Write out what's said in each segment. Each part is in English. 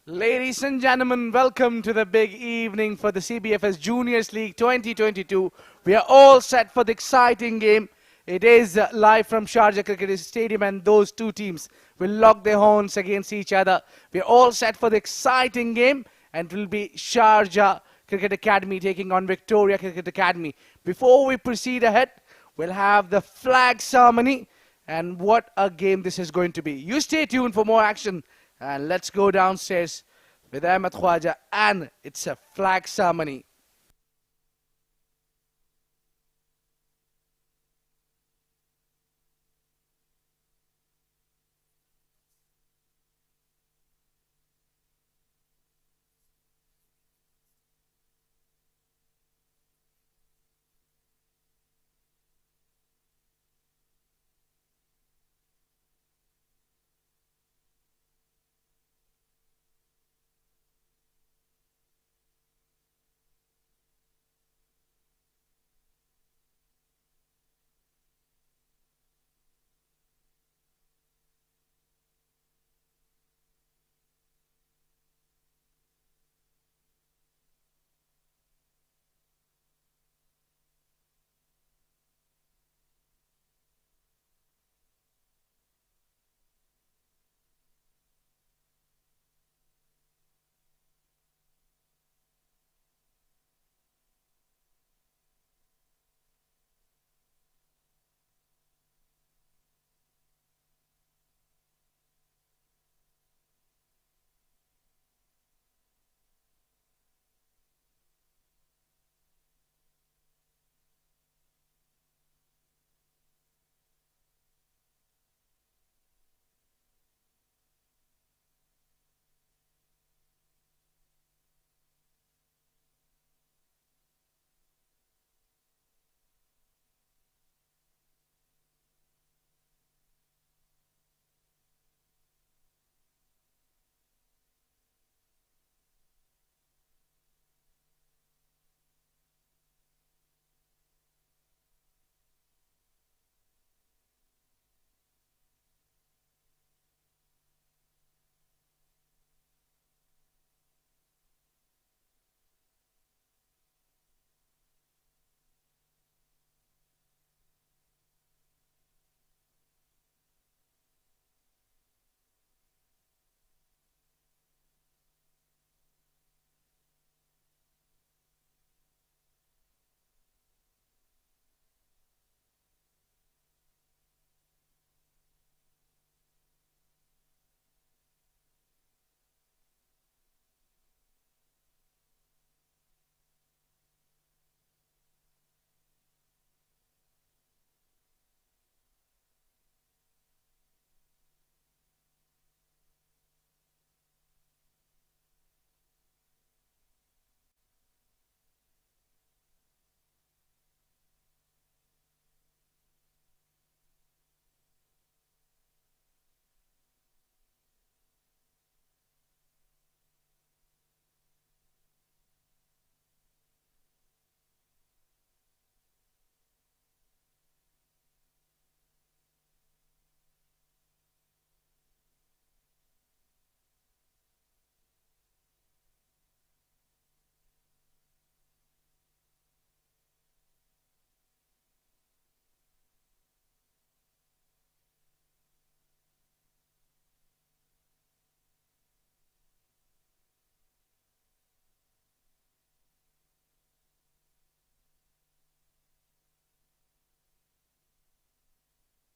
Ladies and gentlemen, welcome to the big evening for the CBFS Juniors League 2022. We are all set for the exciting game. It is live from Sharjah Cricket Stadium, and those two teams will lock their horns against each other. We are all set for the exciting game, and it will be Sharjah Cricket Academy taking on Victoria Cricket Academy. Before we proceed ahead, we'll have the flag ceremony, and what a game this is going to be. You stay tuned for more action. And let's go downstairs with Ahmed Khwaja, and it's a flag ceremony.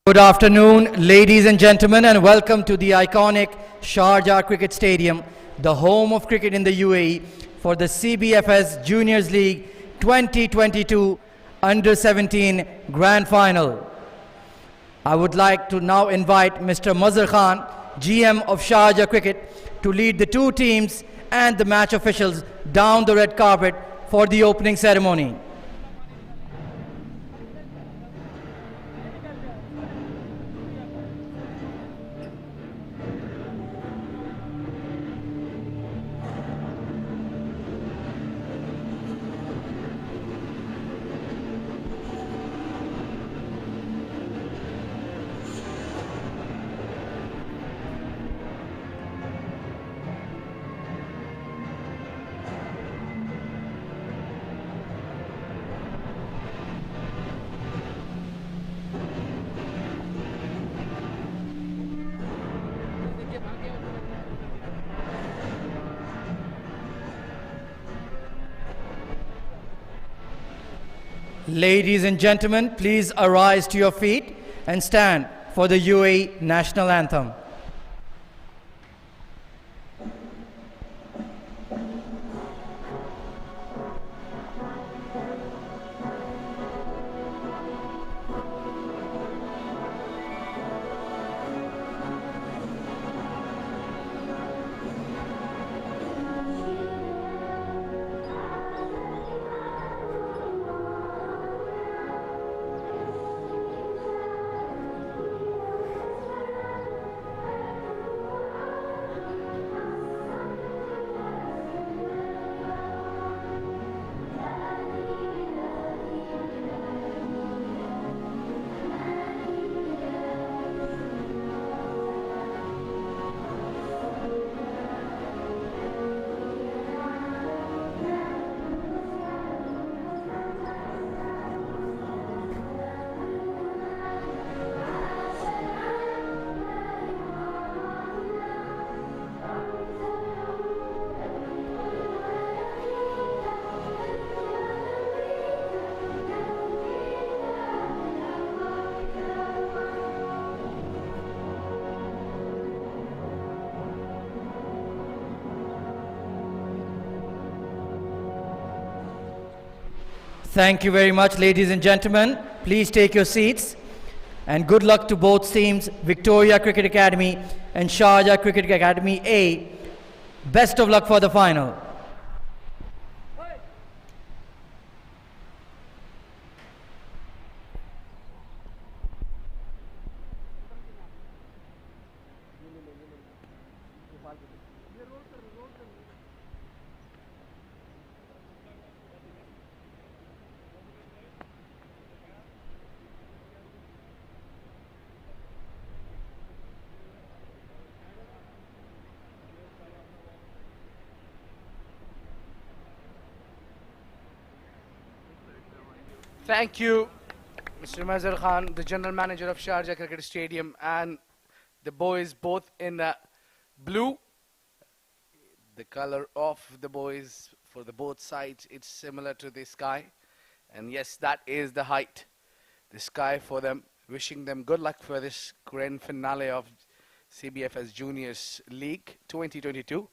Good afternoon, ladies and gentlemen, and welcome to the iconic Sharjah Cricket Stadium, the home of cricket in the UAE, for the CBFS Juniors League 2022 Under-17 Grand Final. I would like to now invite Mr. Mazhar Khan, GM of Sharjah Cricket, to lead the two teams and the match officials down the red carpet for the opening ceremony. Ladies and gentlemen, please arise to your feet and stand for the UAE national anthem. Thank you very much, ladies and gentlemen. Please take your seats. And good luck to both teams, Victoria Cricket Academy and Sharjah Cricket Academy A. Best of luck for the final. Thank you, Mr. Mazhar Khan, the general manager of Sharjah Cricket Stadium, and the boys both in blue. The color of the boys for the both sides, it's similar to the sky. And yes, that is the height, the sky for them. Wishing them good luck for this grand finale of CBFS Juniors League 2022.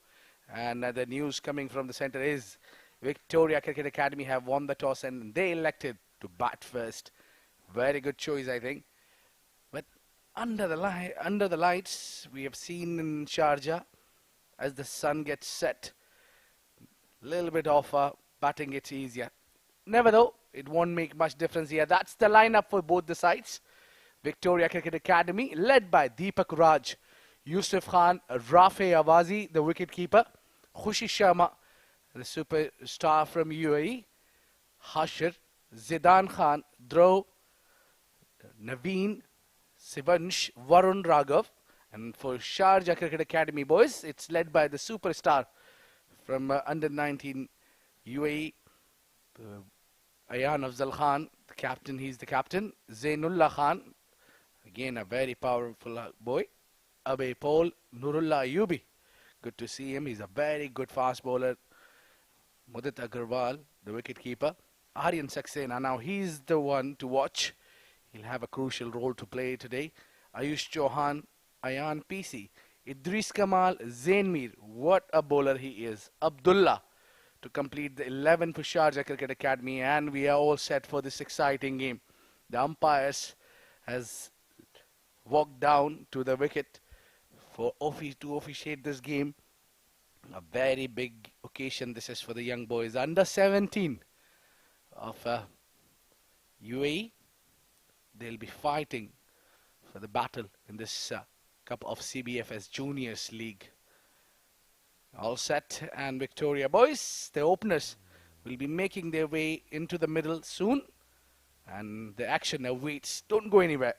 And the news coming from the center is Victoria Cricket Academy have won the toss and they elected to bat first. Very good choice, I think. But under the lights, we have seen in Sharjah, as the sun gets set, a little bit of batting gets easier. Never though, it won't make much difference here. That's the lineup for both the sides. Victoria Cricket Academy, led by Deepak Raj, Yusuf Khan, Rafe Awazi, the wicketkeeper, Khushi Sharma, the superstar from UAE, Hashir, Zidan Khan, Dhruv, Naveen, Sivansh, Varun Raghav. And for Sharjah Cricket Academy boys, it's led by the superstar from under 19 UAE, Ayan Afzal Khan, the captain. He's the captain. Zainullah Khan, again a very powerful boy. Abe Paul, Nurullah Ayubi. Good to see him. He's a very good fast bowler. Mudit Agarwal, the wicketkeeper. Aryan Saxena, now he's the one to watch. He'll have a crucial role to play today. Ayush Chauhan, Ayan PC, Idris Kamal, Zainmir, what a bowler he is. Abdullah to complete the 11 for Sharjah Cricket Academy, and we are all set for this exciting game. The umpires has walked down to the wicket to officiate this game. A very big occasion this is for the young boys. Under 17 of UAE, they'll be fighting for the battle in this Cup of CBFS Juniors League. All set, and Victoria boys, the openers, will be making their way into the middle soon, and the action awaits. Don't go anywhere.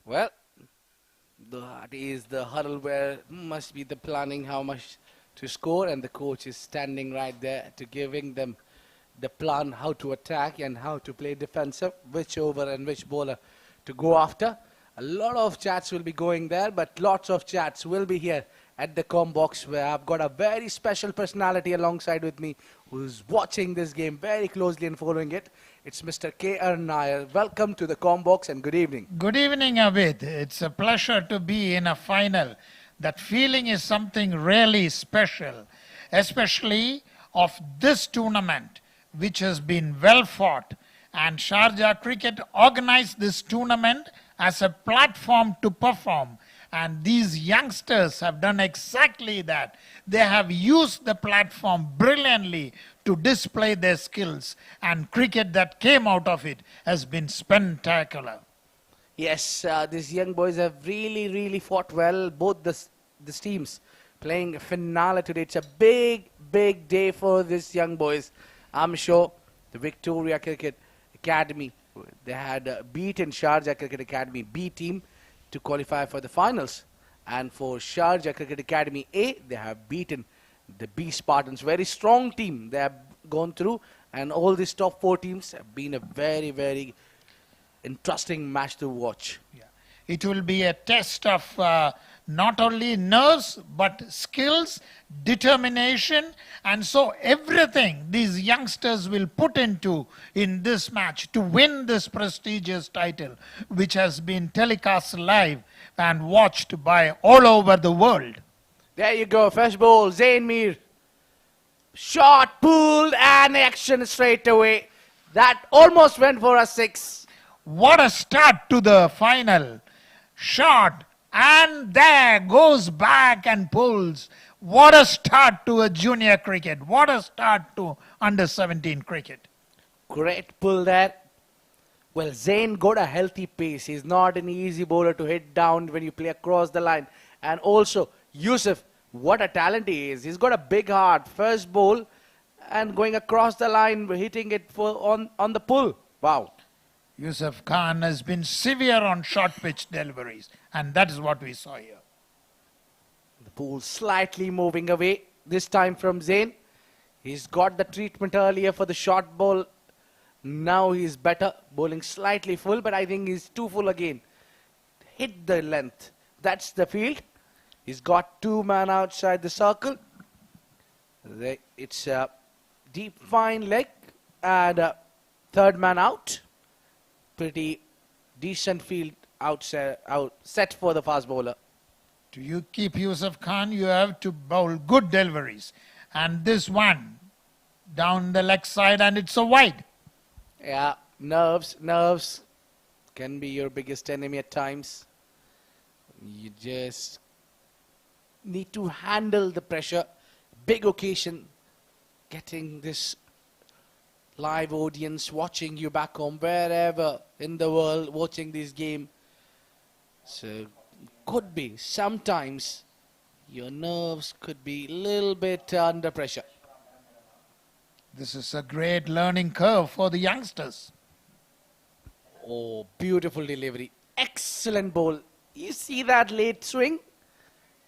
Well, that is the huddle where must be the planning how much to score, and the coach is standing right there to giving them the plan how to attack and how to play defensive, which over and which bowler to go after. A lot of chats will be going there, but lots of chats will be here at the com box, where I've got a very special personality alongside with me who's watching this game very closely and following it. It's Mr. K.R. Nair. Welcome to the com box and good evening. Good evening, Avid. It's a pleasure to be in a final. That feeling is something really special, especially of this tournament, which has been well fought. And Sharjah Cricket organized this tournament as a platform to perform. And these youngsters have done exactly that. They have used the platform brilliantly to display their skills. And cricket that came out of it has been spectacular. Yes, these young boys have really fought well. Both the teams playing a finale today. It's a big day for these young boys. I'm sure the Victoria Cricket Academy, they had beaten Sharjah Cricket Academy B team to qualify for the finals. And for Sharjah Cricket Academy A, they have beaten the B Spartans. Very strong team they have gone through. And all these top 4 teams have been a very interesting match to watch. Yeah. It will be a test of not only nerves, but skills, determination, and so everything these youngsters will put into in this match to win this prestigious title, which has been telecast live and watched by all over the world. There you go, first ball, Zain Mir. Shot, pulled, and action straight away. That almost went for a 6. What a start to the final. Shot, and there goes back and pulls. What a start to a junior cricket. What a start to under 17 cricket. Great pull there. Well, Zain got a healthy pace. He's not an easy bowler to hit down when you play across the line. And also, Yusuf, what a talent he is. He's got a big heart. First bowl and going across the line, hitting it on the pull. Wow. Yusuf Khan has been severe on short pitch deliveries, and that is what we saw here. The ball slightly moving away, this time from Zain. He's got the treatment earlier for the short ball. Now he's better, bowling slightly full, but I think he's too full again. Hit the length. That's the field. He's got 2 men outside the circle. It's a deep fine leg and a 3rd man out. Pretty decent field out set for the fast bowler. To you keep Yusuf Khan, you have to bowl good deliveries. And this one, down the leg side, and it's a wide. Yeah, nerves can be your biggest enemy at times. You just need to handle the pressure. Big occasion, getting this live audience watching you back home, wherever in the world, watching this game. So, could be, sometimes, your nerves could be a little bit under pressure. This is a great learning curve for the youngsters. Oh, beautiful delivery. Excellent bowl. You see that late swing?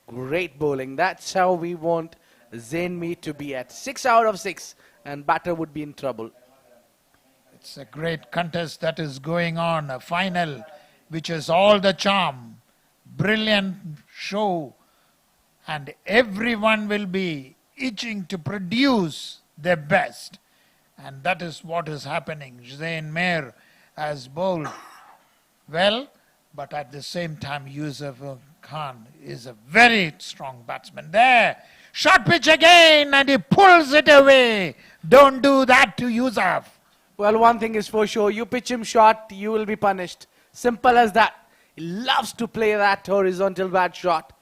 Great bowling. That's how we want Zain Mir to be at. 6 out of 6. And batter would be in trouble. It's a great contest that is going on. A final which has all the charm. Brilliant show. And everyone will be itching to produce their best. And that is what is happening. Zain Mir has bowled well, but at the same time Yusuf Khan is a very strong batsman. There, short pitch again, and he pulls it away. Don't do that to Yusuf. Well, one thing is for sure, you pitch him short, you will be punished. Simple as that. He loves to play that horizontal bat shot.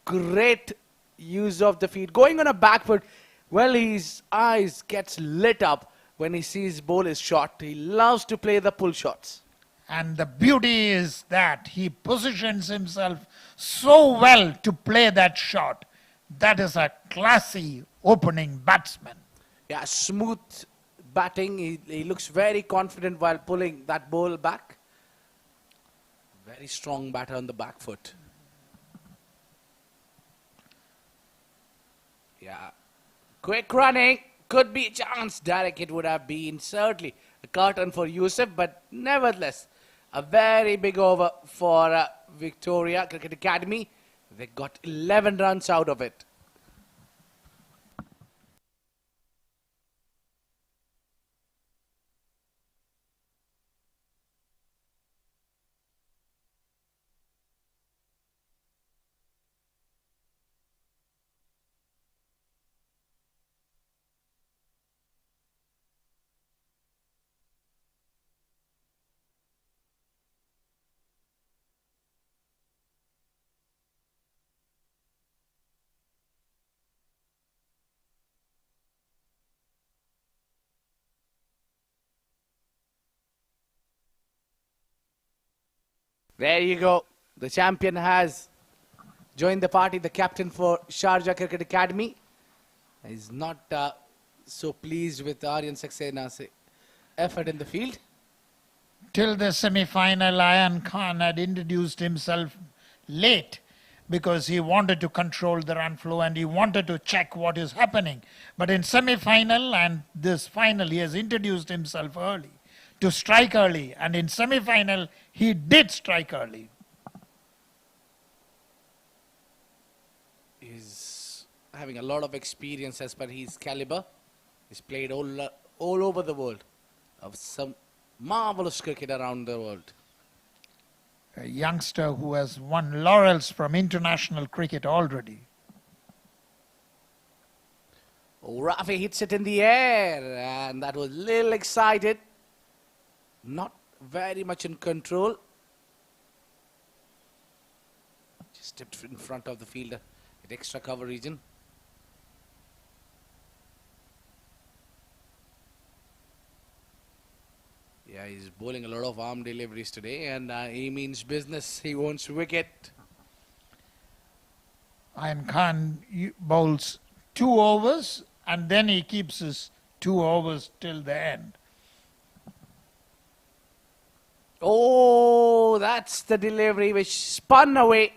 Great use of the feet. Going on a back foot, well, his eyes gets lit up when he sees ball is short. He loves to play the pull shots. And the beauty is that he positions himself so well to play that shot. That is a classy opening batsman. Yeah, smooth batting. He looks very confident while pulling that ball back. Very strong batter on the back foot. Yeah. Quick running. Could be a chance. Derek, it would have been certainly a curtain for Yusuf, but nevertheless, a very big over for Victoria Cricket Academy. They got 11 runs out of it. There you go. The champion has joined the party, the captain for Sharjah Cricket Academy. He's not so pleased with Aryan Saxena's effort in the field. Till the semi-final, Ayan Khan had introduced himself late because he wanted to control the run flow and he wanted to check what is happening. But in semi-final and this final, he has introduced himself early to strike early. And in semi-final, he did strike early. He's having a lot of experience as per his caliber. He's played all over the world of some marvelous cricket around the world. A youngster who has won laurels from international cricket already. Oh, Rafi hits it in the air, and that was a little excited. Not very much in control. Just stepped in front of the fielder at extra cover region. Yeah, he's bowling a lot of arm deliveries today, and he means business. He wants wicket. Ayan Khan bowls 2 overs and then he keeps his 2 overs till the end. Oh, that's the delivery which spun away.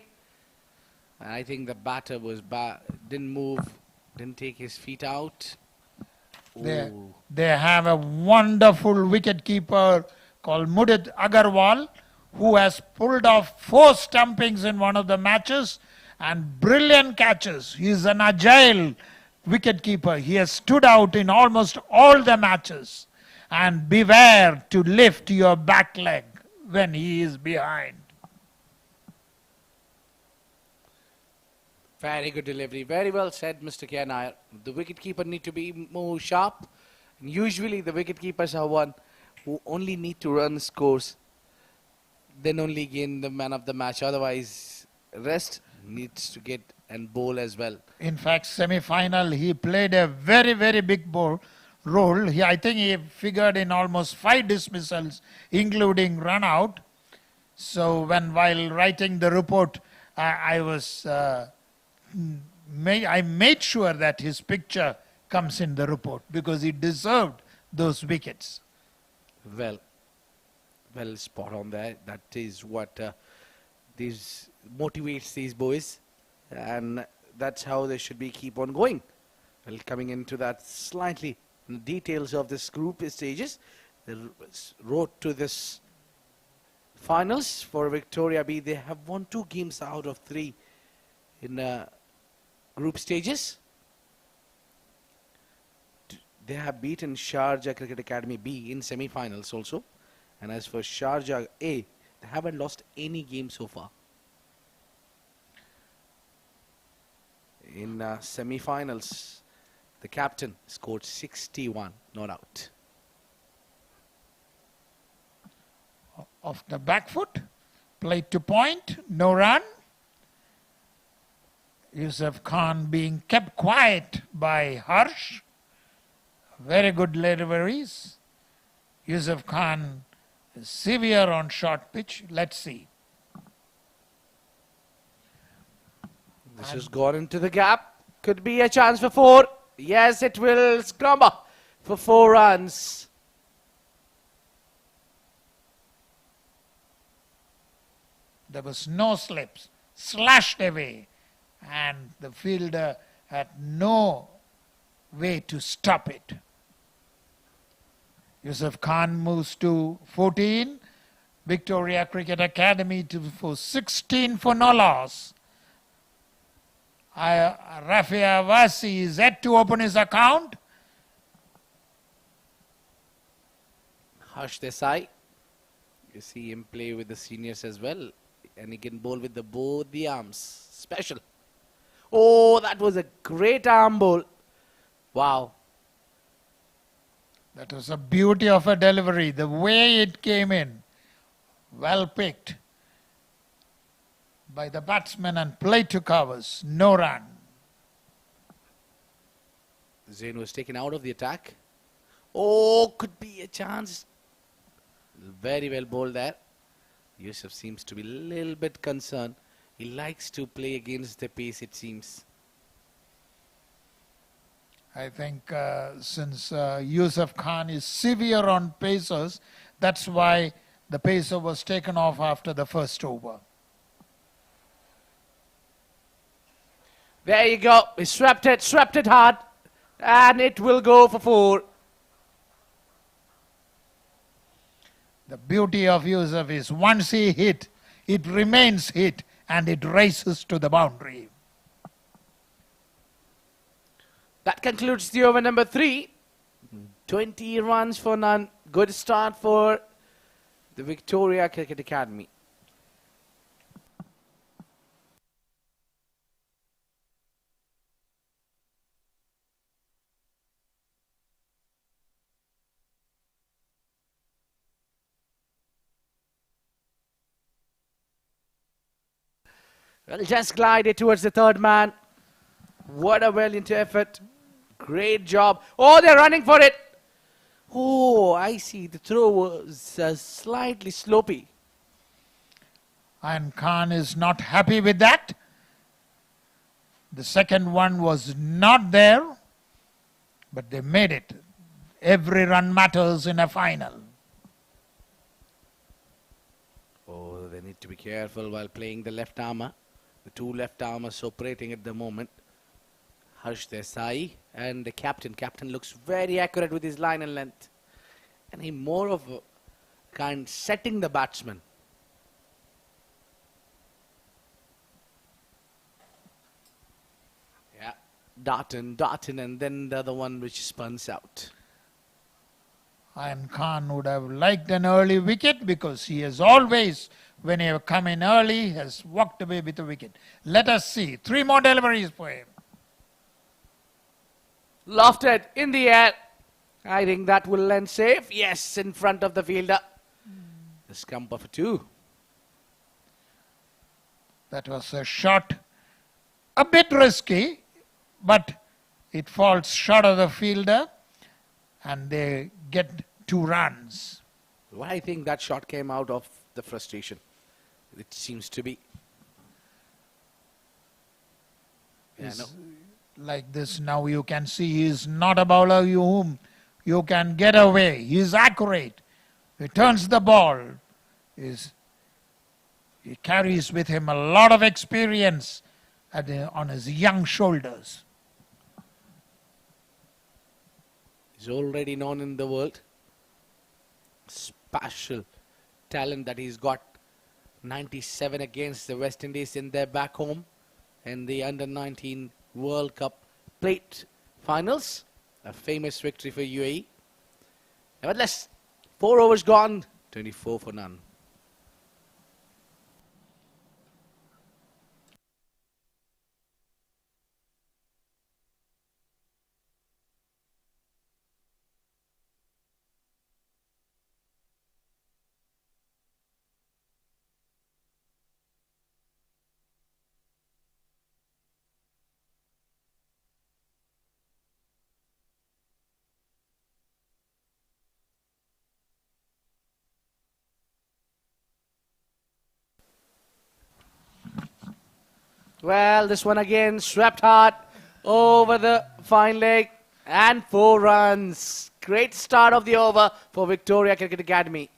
I think the batter was didn't move, didn't take his feet out. They have a wonderful wicketkeeper called Mudit Agarwal who has pulled off 4 stumpings in one of the matches and brilliant catches. He is an agile wicketkeeper. He has stood out in almost all the matches. And beware to lift your back leg when he is behind. Very good delivery. Very well said, Mr. K. Nair. The wicketkeeper need to be more sharp. And usually the wicketkeepers are one who only need to run scores. Then only gain the man of the match. Otherwise, rest needs to get and bowl as well. In fact, semi-final, he played a very, very big role. I think he figured in almost 5 dismissals, including run out. So while writing the report, I made sure that his picture comes in the report because he deserved those wickets. Well, spot on there. That is what motivates these boys, and that's how they should be keep on going. Well, coming into that slightly details of this group stages, the road to this finals for Victoria B. They have won 2 games out of 3 in group stages. They have beaten Sharjah Cricket Academy B in semi-finals also. And as for Sharjah A, they haven't lost any game so far. In semi-finals, the captain scored 61, not out. Off the back foot, played to point, no run. Yusuf Khan being kept quiet by Harsh. Very good deliveries. Yusuf Khan is severe on short pitch. Let's see. This has gone into the gap. Could be a chance for 4. Yes, it will scrumber for 4 runs. There was no slips, slashed away, and the fielder had no way to stop it. Yusuf Khan moves to 14. Victoria Cricket Academy for 16 for no loss. Rafia Wasi is yet to open his account. Harsh Desai. You see him play with the seniors as well. And he can bowl with both the arms. Special. Oh, that was a great arm bowl. Wow. That was a beauty of a delivery. The way it came in. Well picked by the batsman and played to covers. No run. Zain was taken out of the attack. Oh, could be a chance. Very well bowled there. Yusuf seems to be a little bit concerned. He likes to play against the pace, it seems. I think since Yusuf Khan is severe on pacers, that's why the pacer was taken off after the first over. There you go. He swept it hard. And it will go for 4. The beauty of Yusuf is once he hit, it remains hit and it races to the boundary. That concludes the over number 3. 20 runs for none. Good start for the Victoria Cricket Academy. Well, just glided towards the third man. What a valiant effort. Great job. Oh, they're running for it. Oh, I see. The throw was slightly slopey. And Khan is not happy with that. The second one was not there, but they made it. Every run matters in a final. Oh, they need to be careful while playing the left armour. The two left armers operating at the moment. Harsh Desai and the captain. Captain looks very accurate with his line and length. And he more of a kind setting the batsman. Yeah, Darton, and then the other one which spins out. And Khan would have liked an early wicket because he has always, when he have come in early, has walked away with a wicket. Let us see. 3 more deliveries for him. Lofted in the air. I think that will land safe. Yes, in front of the fielder. The scumper for 2. That was a shot, a bit risky, but it falls short of the fielder and they get 2 runs. Well, I think that shot came out of the frustration. It seems to be. Yeah, no. Like this now you can see he is not a bowler whom you can get away. He is accurate. He turns the ball. He carries with him a lot of experience on his young shoulders. He's already known in the world. Special talent that he's got. 97 against the West Indies in their back home. In the under-19 World Cup plate finals. A famous victory for UAE. Nevertheless, 4 overs gone. 24 for none. Well, this one again swept hard over the fine leg and 4 runs. Great start of the over for Victoria Cricket Academy.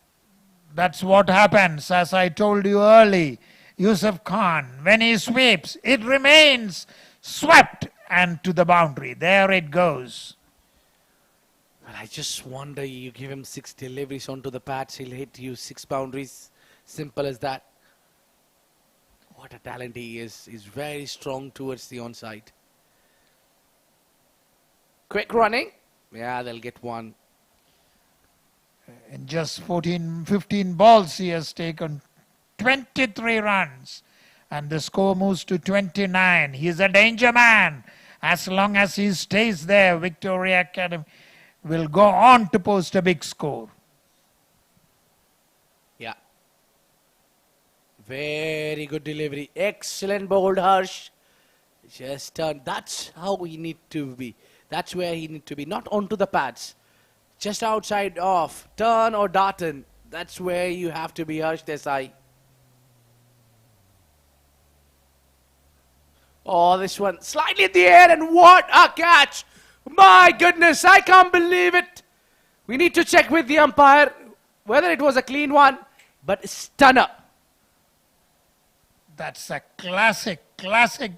That's what happens, as I told you early. Yusuf Khan, when he sweeps, it remains swept and to the boundary. There it goes. Well, I just wonder, you give him 6 deliveries onto the pads, he'll hit you 6 boundaries. Simple as that. What a talent he is. He's very strong towards the onside. Quick running. Yeah, they'll get one. In just 15 balls, he has taken 23 runs. And the score moves to 29. He's a danger man. As long as he stays there, Victoria Academy will go on to post a big score. Yeah. Very good delivery. Excellent bowled, Harsh. Just turn. That's how he need to be. That's where he need to be. Not onto the pads. Just outside off. Turn or dart in. That's where you have to be, Harsh Desai. Oh, this one slightly in the air, and what a catch! My goodness, I can't believe it. We need to check with the umpire whether it was a clean one, but stunner. That's a classic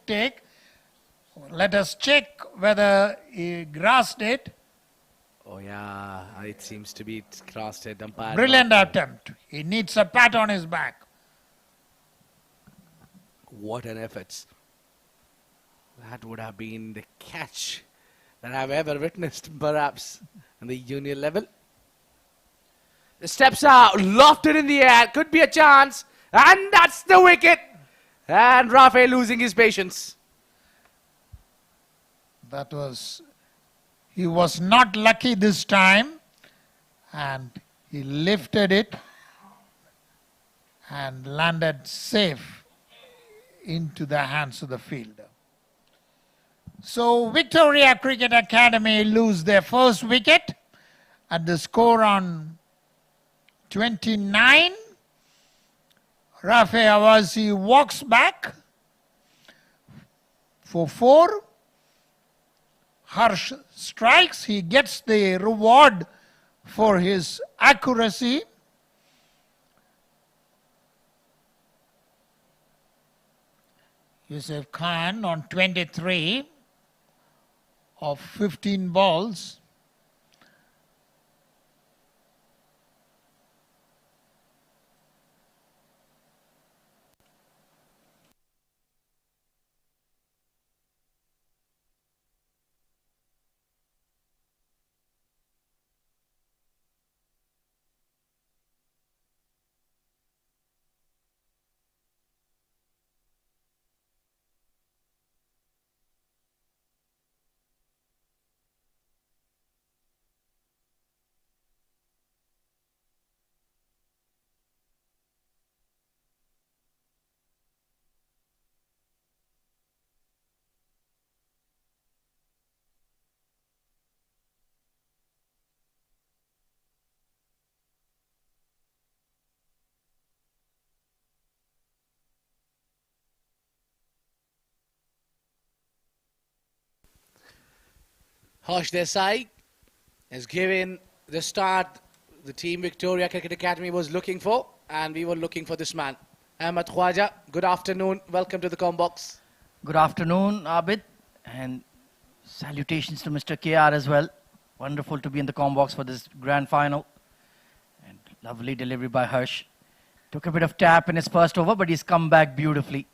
take. Let us check whether he grasped it. Oh yeah, it seems to be crossed it. Umpire. Brilliant attempt. He needs a pat on his back. What an effort. That would have been the catch that I've ever witnessed, perhaps, on the junior level. The steps out, lofted in the air, could be a chance, and that's the wicket. And Rafe losing his patience. He was not lucky this time, and he lifted it and landed safe into the hands of the fielder. So Victoria Cricket Academy lose their first wicket at the score on 29. Rafe Awazi walks back for 4. Harsh strikes. He gets the reward for his accuracy. Yusuf Khan on 23 of 15 balls. Harsh Desai has given the start the team Victoria Cricket Academy was looking for, and we were looking for this man. Ahmed Khwaja, good afternoon. Welcome to the Combox. Good afternoon, Abid, and salutations to Mr. KR as well. Wonderful to be in the Combox for this grand final. And lovely delivery by Harsh. Took a bit of tap in his first over, but he's come back beautifully.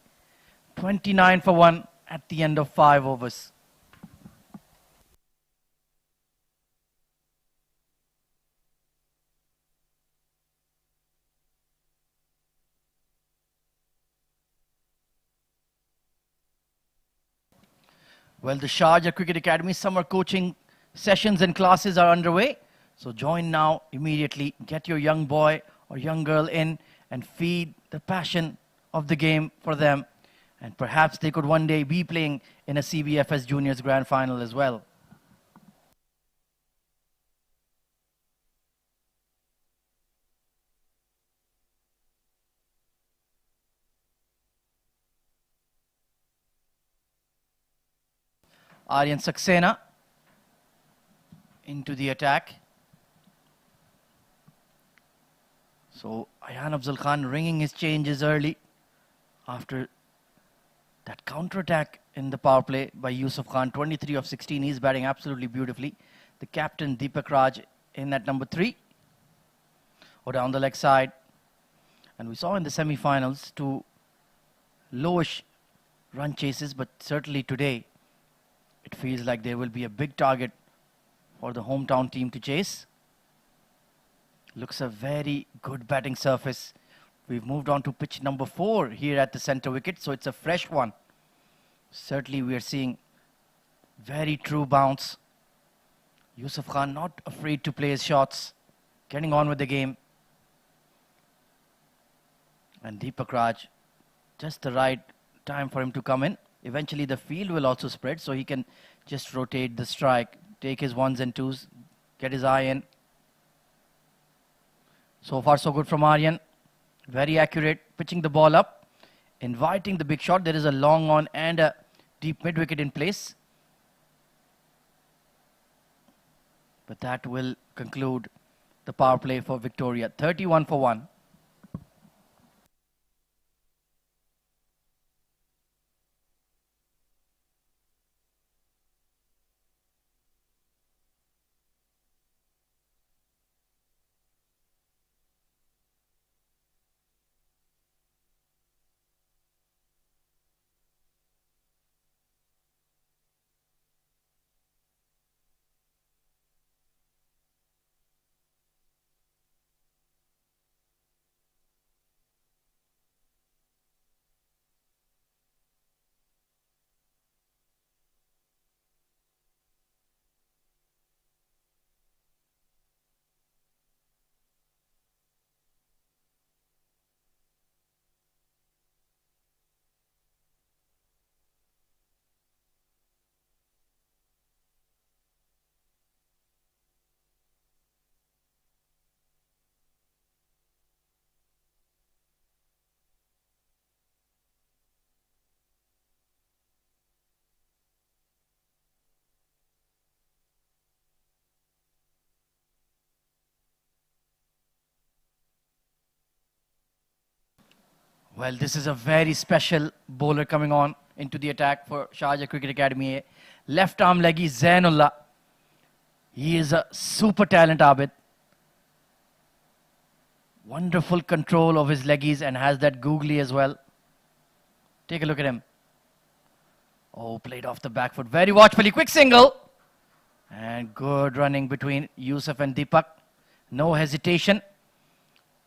29 for 1 at the end of 5 overs. Well, the Sharjah Cricket Academy summer coaching sessions and classes are underway. So join now immediately. Get your young boy or young girl in and feed the passion of the game for them. And perhaps they could one day be playing in a CBFS Juniors Grand Final as well. Aryan Saxena into the attack. So Ayan Afzal Khan ringing his changes early. after that counter-attack in the power play by Yusuf Khan. 23 of 16. He's batting absolutely beautifully. The captain, Deepak Raj, in at number 3. Or down the leg side. And we saw in the semi-finals 2 lowish run chases, but certainly today it feels like there will be a big target for the hometown team to chase. Looks a very good batting surface. We've moved on to pitch number 4 here at the center wicket, so it's a fresh one. Certainly we are seeing very true bounce. Yusuf Khan not afraid to play his shots, getting on with the game. And Deepak Raj, just the right time for him to come in. Eventually the field will also spread, so he can just rotate the strike, take his 1s and 2s, get his eye in. So far so good from Aryan. Very accurate, pitching the ball up, inviting the big shot. There is a long on and a deep mid wicket in place. But that will conclude the power play for Victoria. 31 for 1. Well, this is a very special bowler coming on into the attack for Sharjah Cricket Academy A. Left arm leggy Zainullah. He is a super talent, Abid. Wonderful control of his leggies and has that googly as well. Take a look at him. Oh, played off the back foot. Very watchfully. Quick single. And good running between Yusuf and Deepak. No hesitation.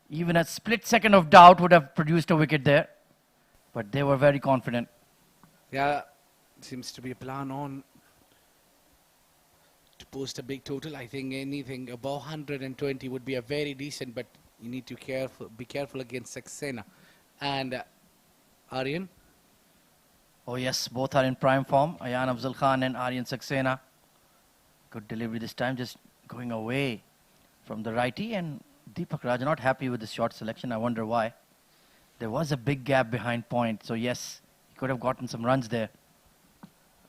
Even a split second of doubt would have produced a wicket there. But they were very confident. Yeah, seems to be a plan on to post a big total. I think anything above 120 would be a very decent, but you need to be careful against Saxena and Aryan. Oh yes, both are in prime form. Ayan Afzal Khan and Aryan Saxena. Good delivery this time, just going away from the righty, and Deepak Raj not happy with the short selection. I wonder why. There was a big gap behind point, so yes, he could have gotten some runs there.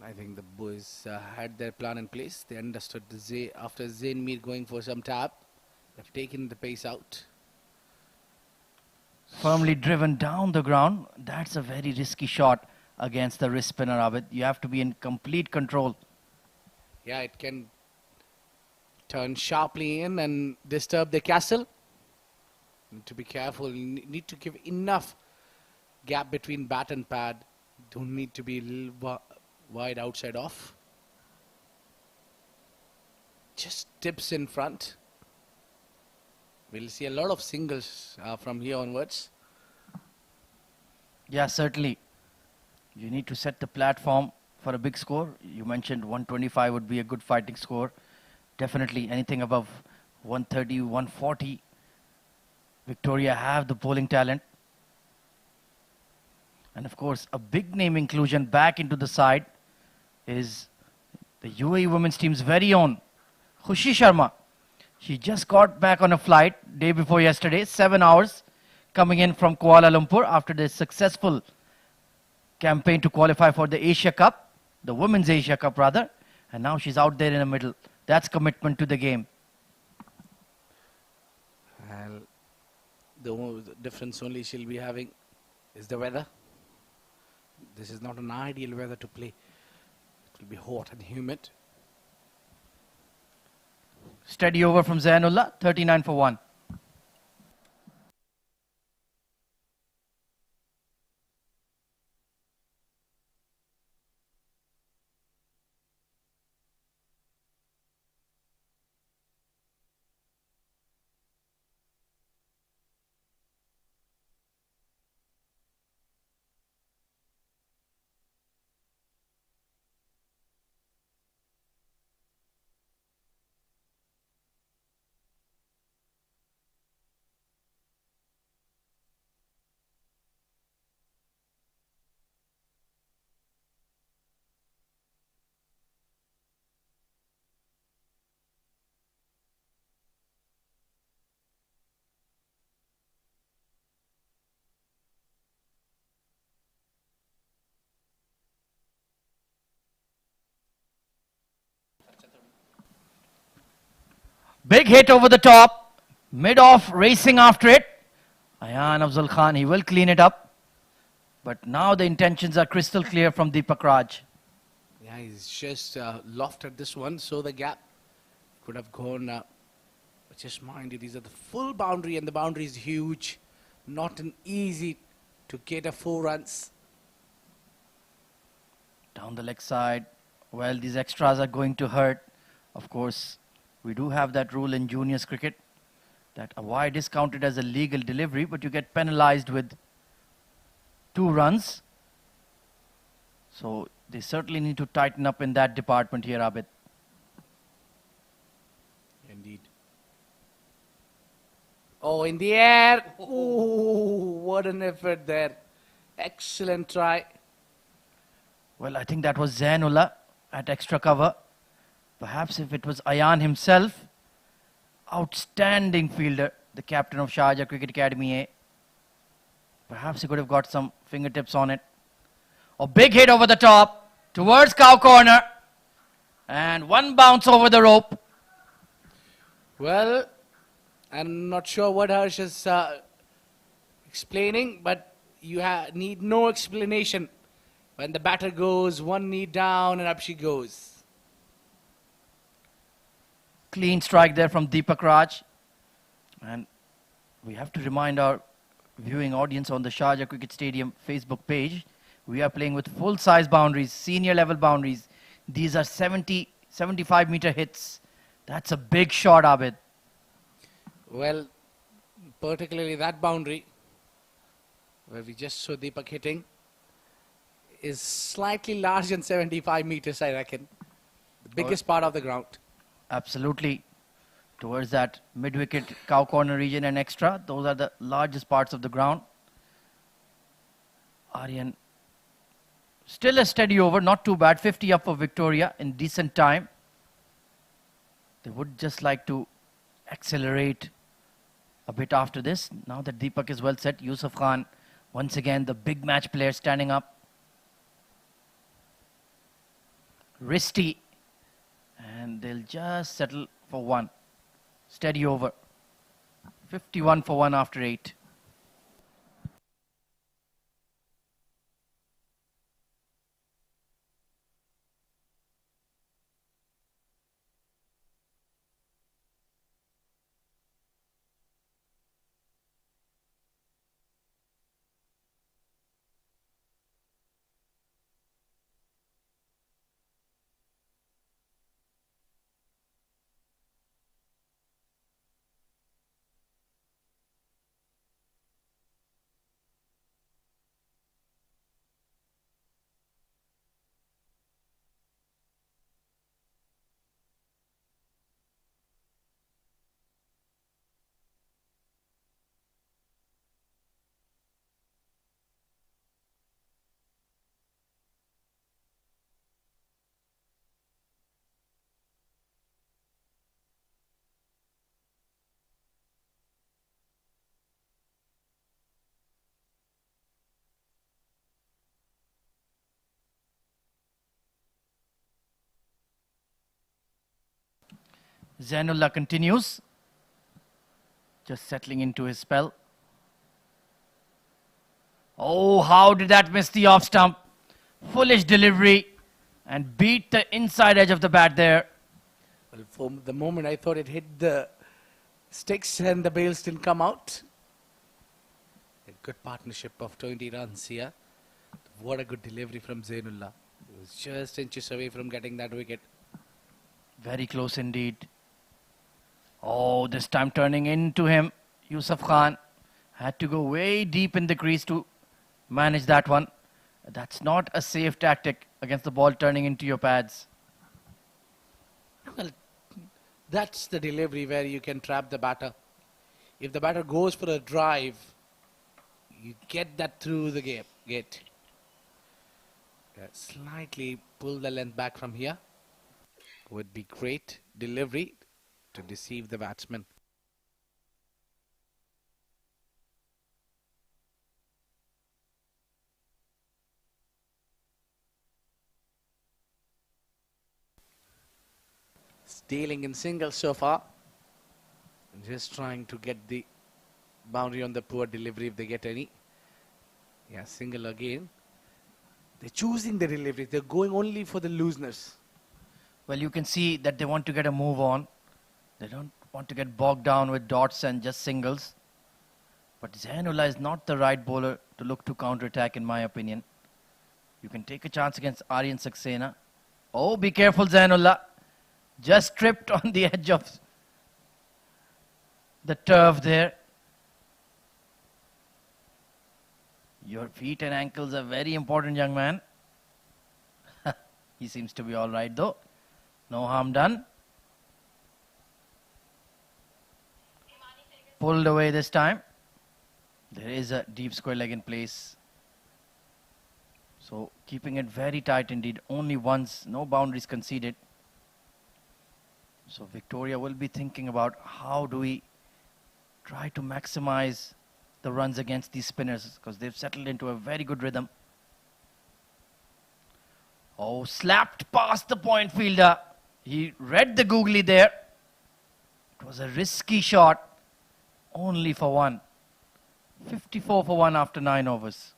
I think the boys had their plan in place. They understood after Zain Mir going for some tap, they've taken the pace out. Firmly driven down the ground. That's a very risky shot against the wrist spinner, Abid. You have to be in complete control. Yeah, it can turn sharply in and disturb the castle. Need to be careful. You need to give enough gap between bat and pad. Don't need to be a little wide outside off. Just tips in front. We'll see a lot of singles from here onwards. Yeah, certainly. You need to set the platform for a big score. You mentioned 125 would be a good fighting score. Definitely anything above 130, 140. Victoria have the bowling talent. And of course, a big name inclusion back into the side is the UAE women's team's very own Khushi Sharma. She just got back on a flight day before yesterday, 7 hours, coming in from Kuala Lumpur after the successful campaign to qualify for the Asia Cup, the Women's Asia Cup rather, and now she's out there in the middle. That's commitment to the game. The difference only she'll be having is the weather. this is not an ideal weather to play. It will be hot and humid. Steady over from Zainullah, 39 for 1. Big hit over the top. Mid-off racing after it. Ayan Afzal Khan, he will clean it up. But now the intentions are crystal clear from Deepak Raj. Yeah, he's just lofted this one, so the gap could have gone. But just mind you, these are the full boundary, and the boundary is huge. Not an easy to get a 4 runs. Down the leg side. Well, these extras are going to hurt. Of course, we do have that rule in juniors cricket that a wide is counted as a legal delivery, but you get penalized with 2 runs. So they certainly need to tighten up in that department here, Abid. Indeed. Oh, in the air. Ooh, what an effort there. Excellent try. Well, I think that was Zainullah at extra cover. Perhaps if it was Ayan himself, outstanding fielder, the captain of Sharjah Cricket Academy A. Perhaps he could have got some fingertips on it. A big hit over the top towards cow corner. And one bounce over the rope. Well, I'm not sure what Harsh is explaining, but you need no explanation. When the batter goes, one knee down and up she goes. Clean strike there from Deepak Raj. And we have to remind our viewing audience on the Sharjah Cricket Stadium Facebook page, we are playing with full-size boundaries, senior level boundaries. These are 70, 75-meter hits. That's a big shot, Abid. Well, particularly that boundary, where we just saw Deepak hitting, is slightly larger than 75 meters, I reckon. The biggest part of the ground. Absolutely. Towards that mid-wicket cow corner region and extra, those are the largest parts of the ground. Aryan, still a steady over, not too bad. 50 up for Victoria in decent time. They would just like to accelerate a bit after this. Now that Deepak is well set, Yusuf Khan, once again, the big match player standing up. Risty. And they'll just settle for 1. Steady over. 51 for 1 after 8. Zainullah continues. Just settling into his spell. Oh, how did that miss the off stump? Foolish delivery and beat the inside edge of the bat there. Well, for the moment I thought it hit the sticks and the bails didn't come out. A good partnership of 20 runs here. What a good delivery from Zainullah. He was just inches away from getting that wicket. Very close indeed. Oh, this time turning into him. Yusuf Khan had to go way deep in the crease to manage that one. That's not a safe tactic against the ball turning into your pads. Well, that's the delivery where you can trap the batter. If the batter goes for a drive, you get that through the gate. Slightly pull the length back from here. Would be great delivery to deceive the batsman. Stealing in singles so far. Just trying to get the boundary on the poor delivery if they get any. Yeah, single again. They're choosing the delivery. They're going only for the looseness. Well, you can see that they want to get a move on. They don't want to get bogged down with dots and just singles. But Zainullah is not the right bowler to look to counter-attack, in my opinion. You can take a chance against Aryan Saxena. Oh, be careful, Zainullah. Just tripped on the edge of the turf there. Your feet and ankles are very important, young man. He seems to be all right, though. No harm done. Pulled away this time. There is a deep square leg in place. So keeping it very tight indeed. Only once, no boundaries conceded. So Victoria will be thinking about how do we try to maximize the runs against these spinners, because they've settled into a very good rhythm. Oh, slapped past the point fielder. He read the googly there. It was a risky shot, only for one. 54 for one after 9 overs.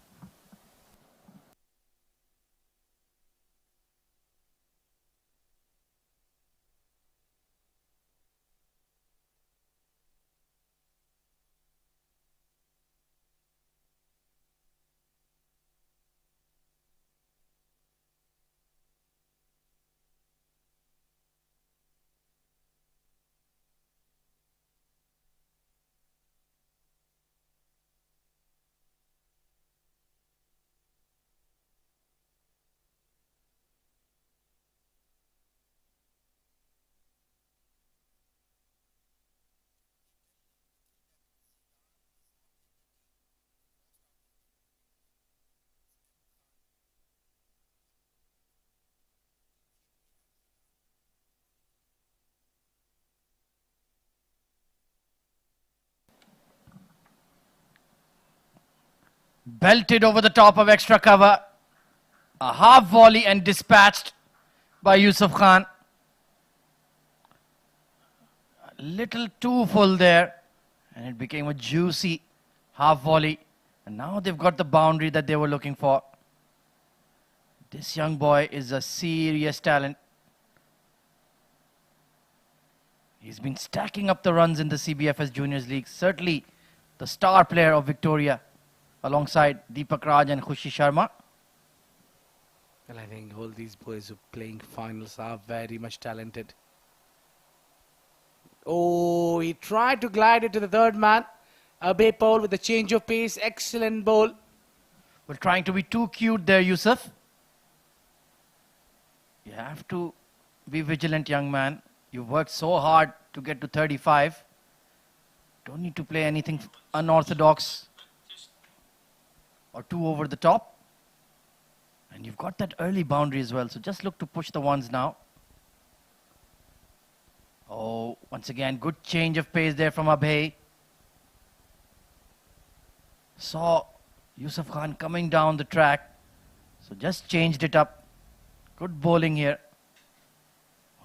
Belted over the top of extra cover. A half volley and dispatched by Yusuf Khan. A little too full there. And it became a juicy half volley. And now they've got the boundary that they were looking for. This young boy is a serious talent. He's been stacking up the runs in the CBFS Juniors League. Certainly the star player of Victoria, alongside Deepak Raj and Khushi Sharma. Well, I think all these boys who are playing finals are very much talented. Oh, he tried to glide it to the third man. Abhay Paul with a change of pace. Excellent bowl. Well, trying to be too cute there, Yusuf. You have to be vigilant, young man. You've worked so hard to get to 35. Don't need to play anything unorthodox or too over the top. And you've got that early boundary as well, so just look to push the ones now. Oh, once again, good change of pace there from Abhay. Saw Yusuf Khan coming down the track, so just changed it up. Good bowling here.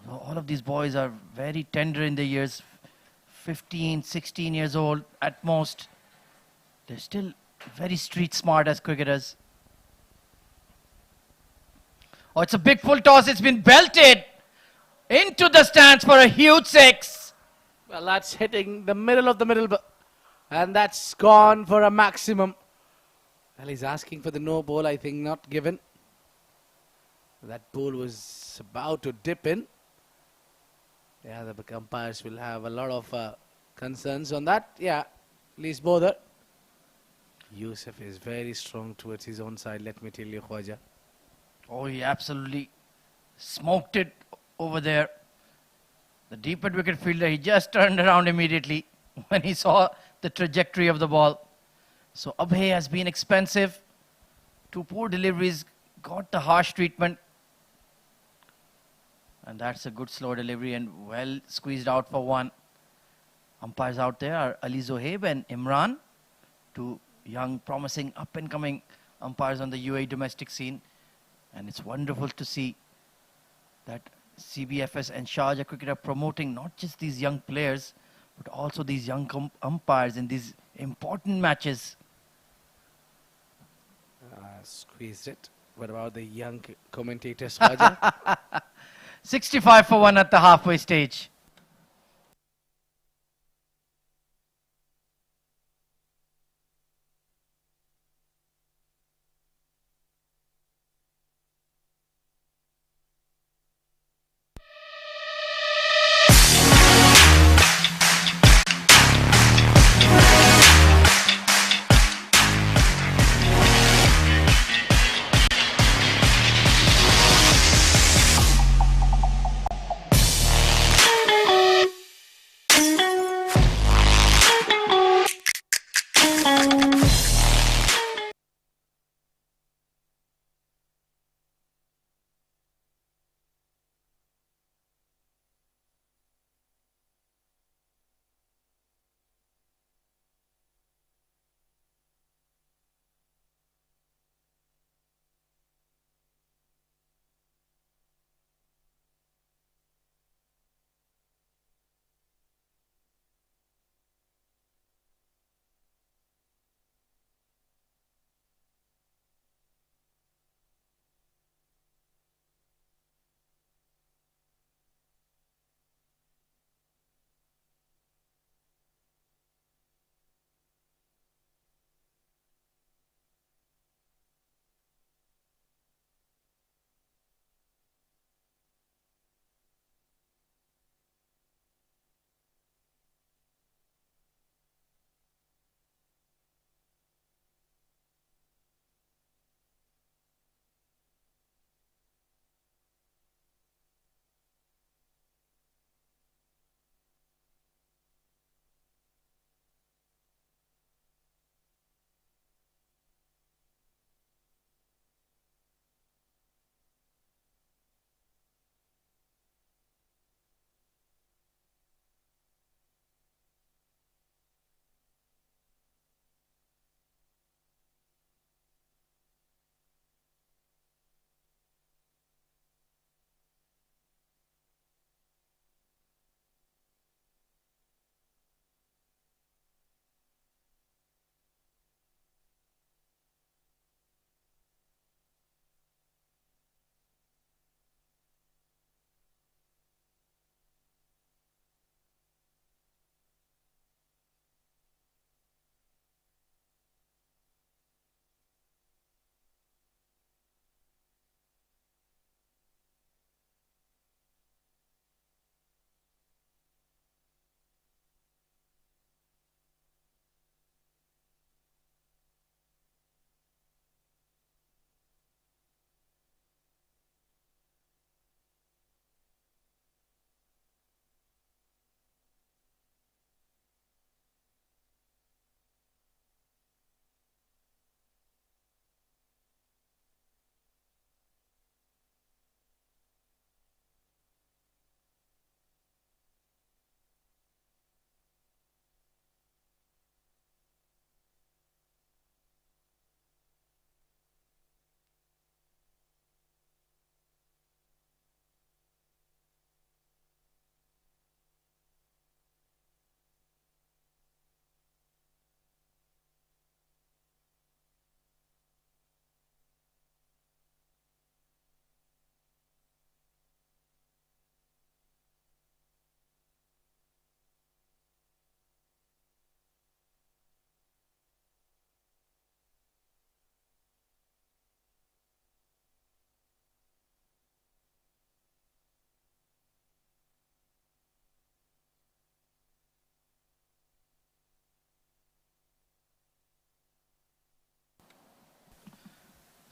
All of these boys are very tender in their years, 15, 16 years old at most. They're still very street smart as cricketers. Oh, it's a big full toss. It's been belted into the stands for a huge 6. Well, that's hitting the middle of the middle, and that's gone for a maximum. Well, he's asking for the no ball, I think, not given. That ball was about to dip in. Yeah, the umpires will have a lot of concerns on that. Yeah, least bother. Yusuf is very strong towards his own side, let me tell you, Khwaja. Oh, he absolutely smoked it over there. The deep at wicket fielder, he just turned around immediately when he saw the trajectory of the ball. So Abhay has been expensive. 2 poor deliveries, got the harsh treatment. And that's a good slow delivery and well squeezed out for 1. Umpires out there are Ali Zohaib and Imran, 2 young, promising, up-and-coming umpires on the UAE domestic scene. And it's wonderful to see that CBFS and Sharjah Cricket are promoting not just these young players, but also these young umpires in these important matches. Squeezed it. What about the young commentators, Khwaja? 65 for 1 at the halfway stage.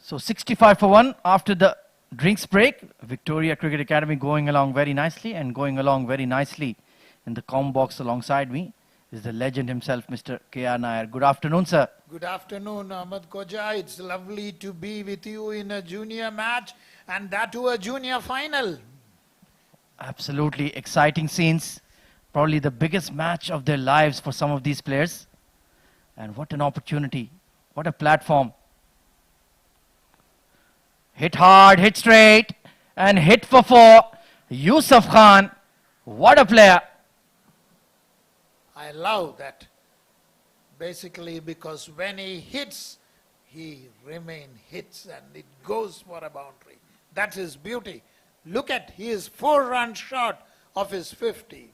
So 65 for 1 after the drinks break. Victoria Cricket Academy going along very nicely, and going along very nicely in the com box alongside me is the legend himself, Mr. K.R. Nair. Good afternoon, sir. Good afternoon, Ahmed Koja. It's lovely to be with you in a junior match, and that too a junior final. Absolutely exciting scenes. Probably the biggest match of their lives for some of these players. And what an opportunity. What a platform. Hit hard, hit straight, and hit for 4. Yusuf Khan, what a player. I love that. Basically, because when he hits, he hits and it goes for a boundary. That's his beauty. Look at his 4-run shot of his 50.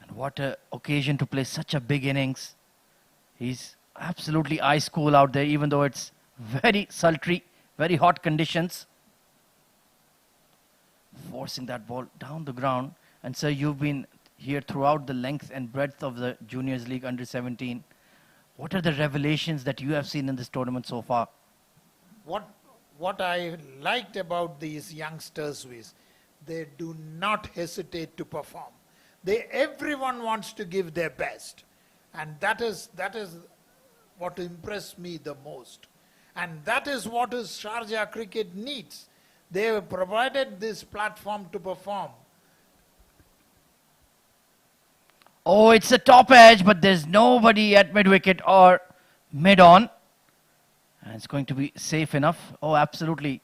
And what an occasion to play such a big innings. He's absolutely ice cool out there, even though it's very sultry, very hot conditions. Forcing that ball down the ground. And sir, you've been here throughout the length and breadth of the Juniors League under 17. What are the revelations that you have seen in this tournament so far? What I liked about these youngsters is they do not hesitate to perform. Everyone wants to give their best. And that is what impressed me the most. And that is what is Sharjah cricket needs. They have provided this platform to perform. Oh, it's a top edge, but there's nobody at mid-wicket or mid-on. And it's going to be safe enough. Oh, absolutely.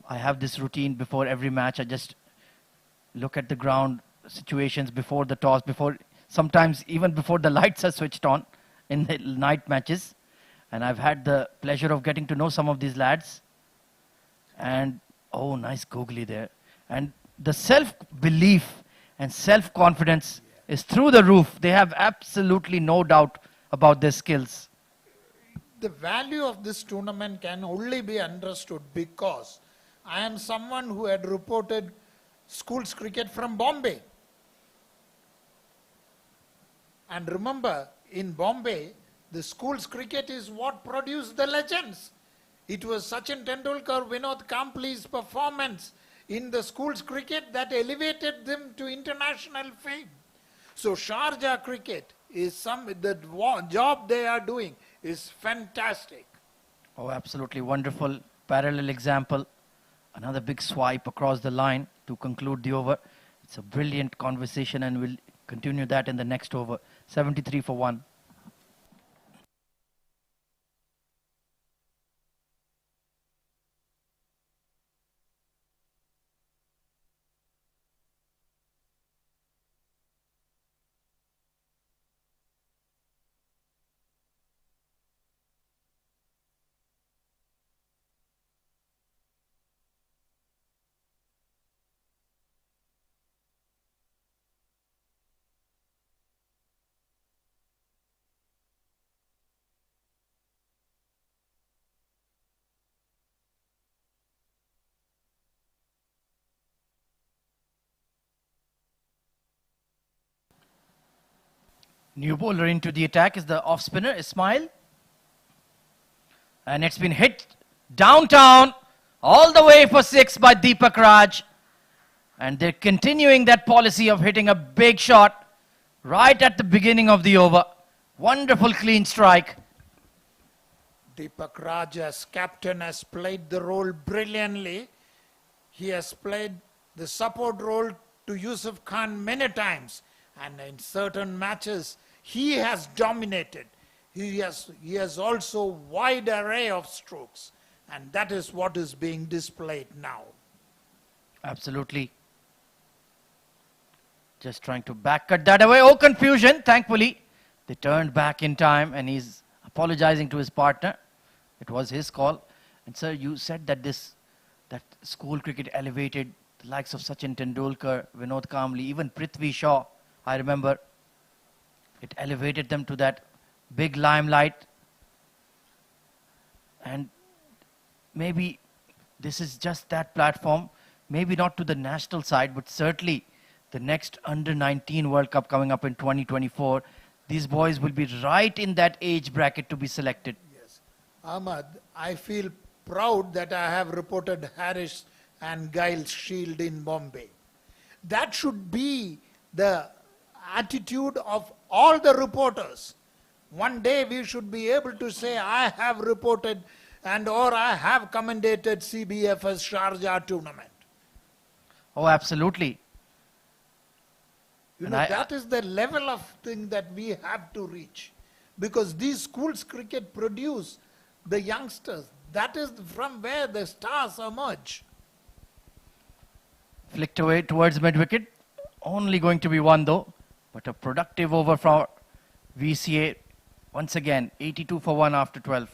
I have this routine before every match. I just look at the ground situations before the toss, sometimes even before the lights are switched on in the night matches. And I've had the pleasure of getting to know some of these lads. And, oh, nice googly there. And the self-belief and self-confidence is through the roof. They have absolutely no doubt about their skills. The value of this tournament can only be understood because I am someone who had reported schools cricket from Bombay. And remember, in Bombay, the schools cricket is what produced the legends. It was Sachin Tendulkar, Vinod Kampli's performance in the schools cricket that elevated them to international fame. So Sharjah cricket is the job they are doing is fantastic. Oh, absolutely wonderful. Parallel example. Another big swipe across the line to conclude the over. It's a brilliant conversation, and we'll continue that in the next over. 73 for 1. New bowler into the attack is the off spinner, Ismail. And it's been hit downtown all the way for 6 by Deepak Raj. And they're continuing that policy of hitting a big shot right at the beginning of the over. Wonderful clean strike. Deepak Raj as captain has played the role brilliantly. He has played the support role to Yusuf Khan many times. And in certain matches, he has dominated. He has also wide array of strokes. And that is what is being displayed now. Absolutely. Just trying to back cut that away. Oh, confusion. Thankfully, they turned back in time, and he's apologizing to his partner. It was his call. And sir, you said that that school cricket elevated the likes of Sachin Tendulkar, Vinod Kamli, even Prithvi Shaw. I remember it elevated them to that big limelight. And maybe this is just that platform, maybe not to the national side, but certainly the next under-19 World Cup coming up in 2024, these boys will be right in that age bracket to be selected. Yes. Ahmad, I feel proud that I have reported Harris and Giles Shield in Bombay. That should be the attitude of all the reporters. One day we should be able to say, I have reported and or I have commentated CBFS Sharjah tournament. Oh, absolutely. You And know, I- that is the level of thing that we have to reach. Because these schools cricket produce the youngsters. That is from where the stars emerge. Flicked away towards mid-wicket. Only going to be one though. But a productive over from VCA. Once again, 82 for 1 after 12.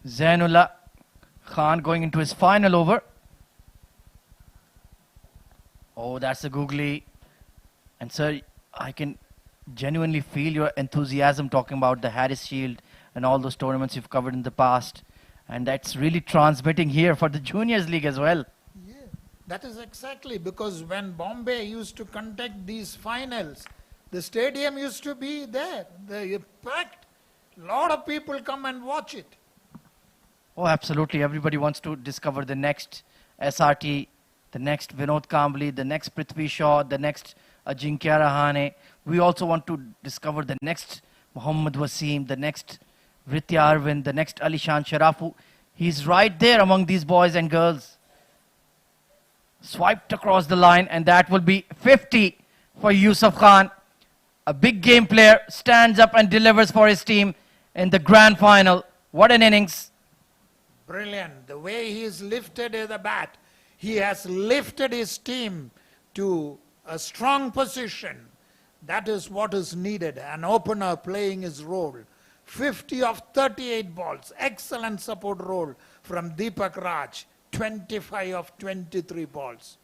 Zainullah Khan going into his final over. Oh, that's a googly. And sir, I can genuinely feel your enthusiasm talking about the Harris Shield and all those tournaments you've covered in the past. And that's really transmitting here for the Juniors League as well. Yeah, that is exactly because when Bombay used to conduct these finals, the stadium used to be there. The packed. Lot of people come and watch it. Oh, absolutely. Everybody wants to discover the next SRT, the next Vinod Kambli, the next Prithvi Shaw, the next Ajinkya Rahane. We also want to discover the next Mohammad Wasim, the next Vritya Arvind, the next Alishan Sharafu. He's right there among these boys and girls. Swiped across the line, and that will be 50 for Yusuf Khan. A big game player stands up and delivers for his team in the grand final. What an innings. Brilliant. The way he has lifted the bat, he has lifted his team to a strong position. That is what is needed. An opener playing his role. 50 of 38 balls. Excellent support role from Deepak Raj. 25 of 23 balls.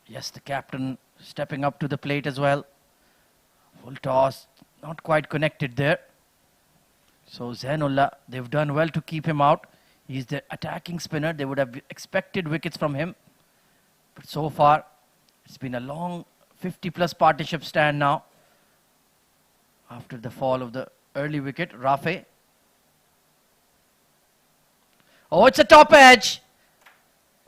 Yes, the captain stepping up to the plate as well. Full toss, not quite connected there. So Zainullah, they've done well to keep him out. He's the attacking spinner. They would have expected wickets from him. But so far, it's been a long 50-plus partnership stand now. After the fall of the early wicket, Rafe. Oh, it's a top edge.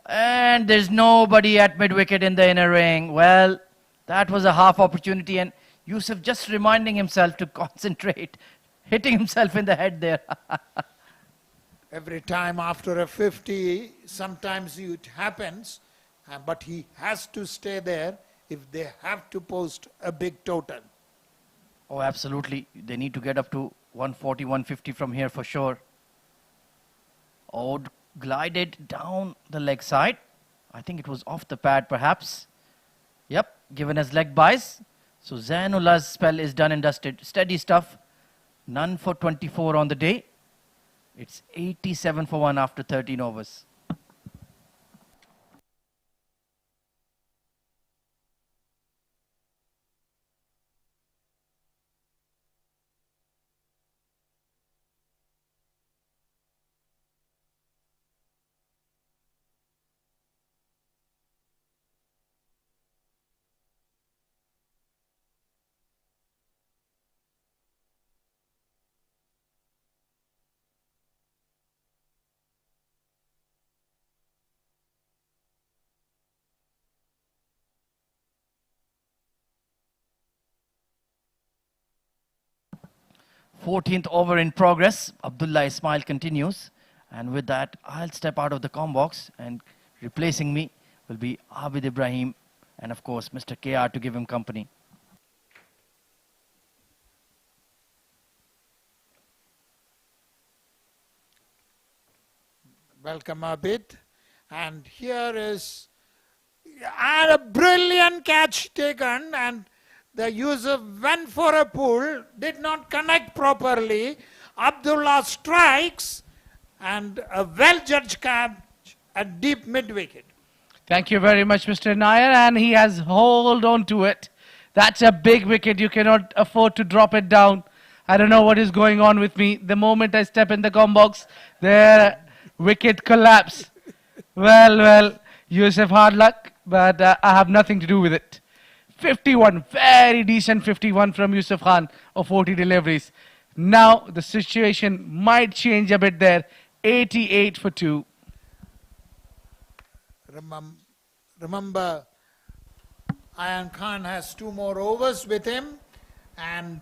And there's nobody at mid-wicket in the inner ring. Well, that was a half opportunity, and Yusuf just reminding himself to concentrate, hitting himself in the head there. Every time after a 50, sometimes it happens, but he has to stay there if they have to post a big total. Oh, absolutely. They need to get up to 140, 150 from here for sure. Oh, glided down the leg side. I think it was off the pad perhaps. Yep, given as leg buys. So Zainullah's spell is done and dusted. Steady stuff. None for 24 on the day. It's 87 for 1 after 13 overs. Fourteenth over in progress. Abdullah Ismail continues. And with that, I'll step out of the comm box, and replacing me will be Abid Ibrahim and, of course, Mr. KR to give him company. Welcome, Abid. And here is, And a brilliant catch taken, and the user went for a pull, did not connect properly. Abdullah strikes, and a well-judged catch at deep mid-wicket. Thank you very much, Mr. Nair, and he has hold on to it. That's a big wicket. You cannot afford to drop it down. I don't know what is going on with me. The moment I step in the com box, the wicket collapse. Well, Yusuf, hard luck, but I have nothing to do with it. 51, very decent 51 from Yusuf Khan of 40 deliveries. Now the situation might change a bit there. 88 for 2. Remember, Ayan Khan has 2 more overs with him, and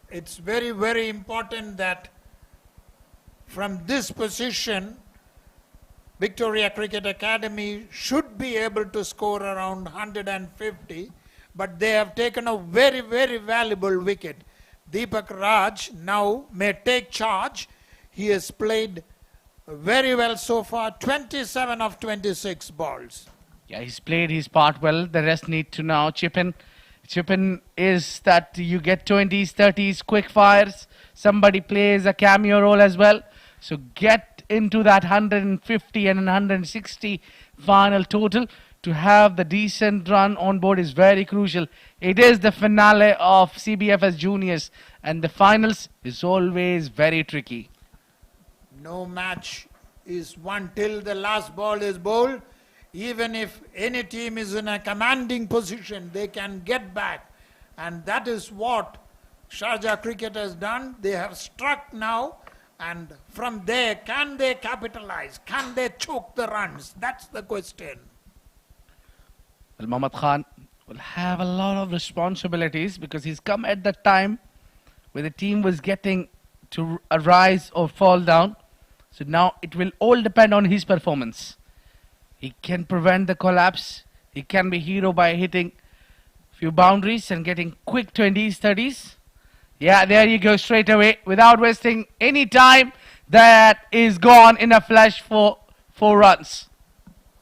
it's very, very important that from this position, Victoria Cricket Academy should be able to score around 150, but they have taken a very, very valuable wicket. Deepak Raj now may take charge. He has played very well so far, 27 of 26 balls. Yeah, he's played his part well. The rest need to now chip in. Chip in is that you get 20s, 30s, quick fires. Somebody plays a cameo role as well. So get into that 150 and 160 final total. To have the decent run on board is very crucial. It is the finale of CBFS Juniors, and the finals is always very tricky. No match is won till the last ball is bowled. Even if any team is in a commanding position, they can get back. And that is what Sharjah Cricket has done. They have struck now, and from there, can they capitalize? Can they choke the runs? That's the question. Well, Mohammad Khan will have a lot of responsibilities because he's come at the time where the team was getting to rise or fall down. So now it will all depend on his performance. He can prevent the collapse. He can be hero by hitting few boundaries and getting quick 20s, 30s. Yeah, there you go, straight away without wasting any time. That is gone in a flash for 4 runs.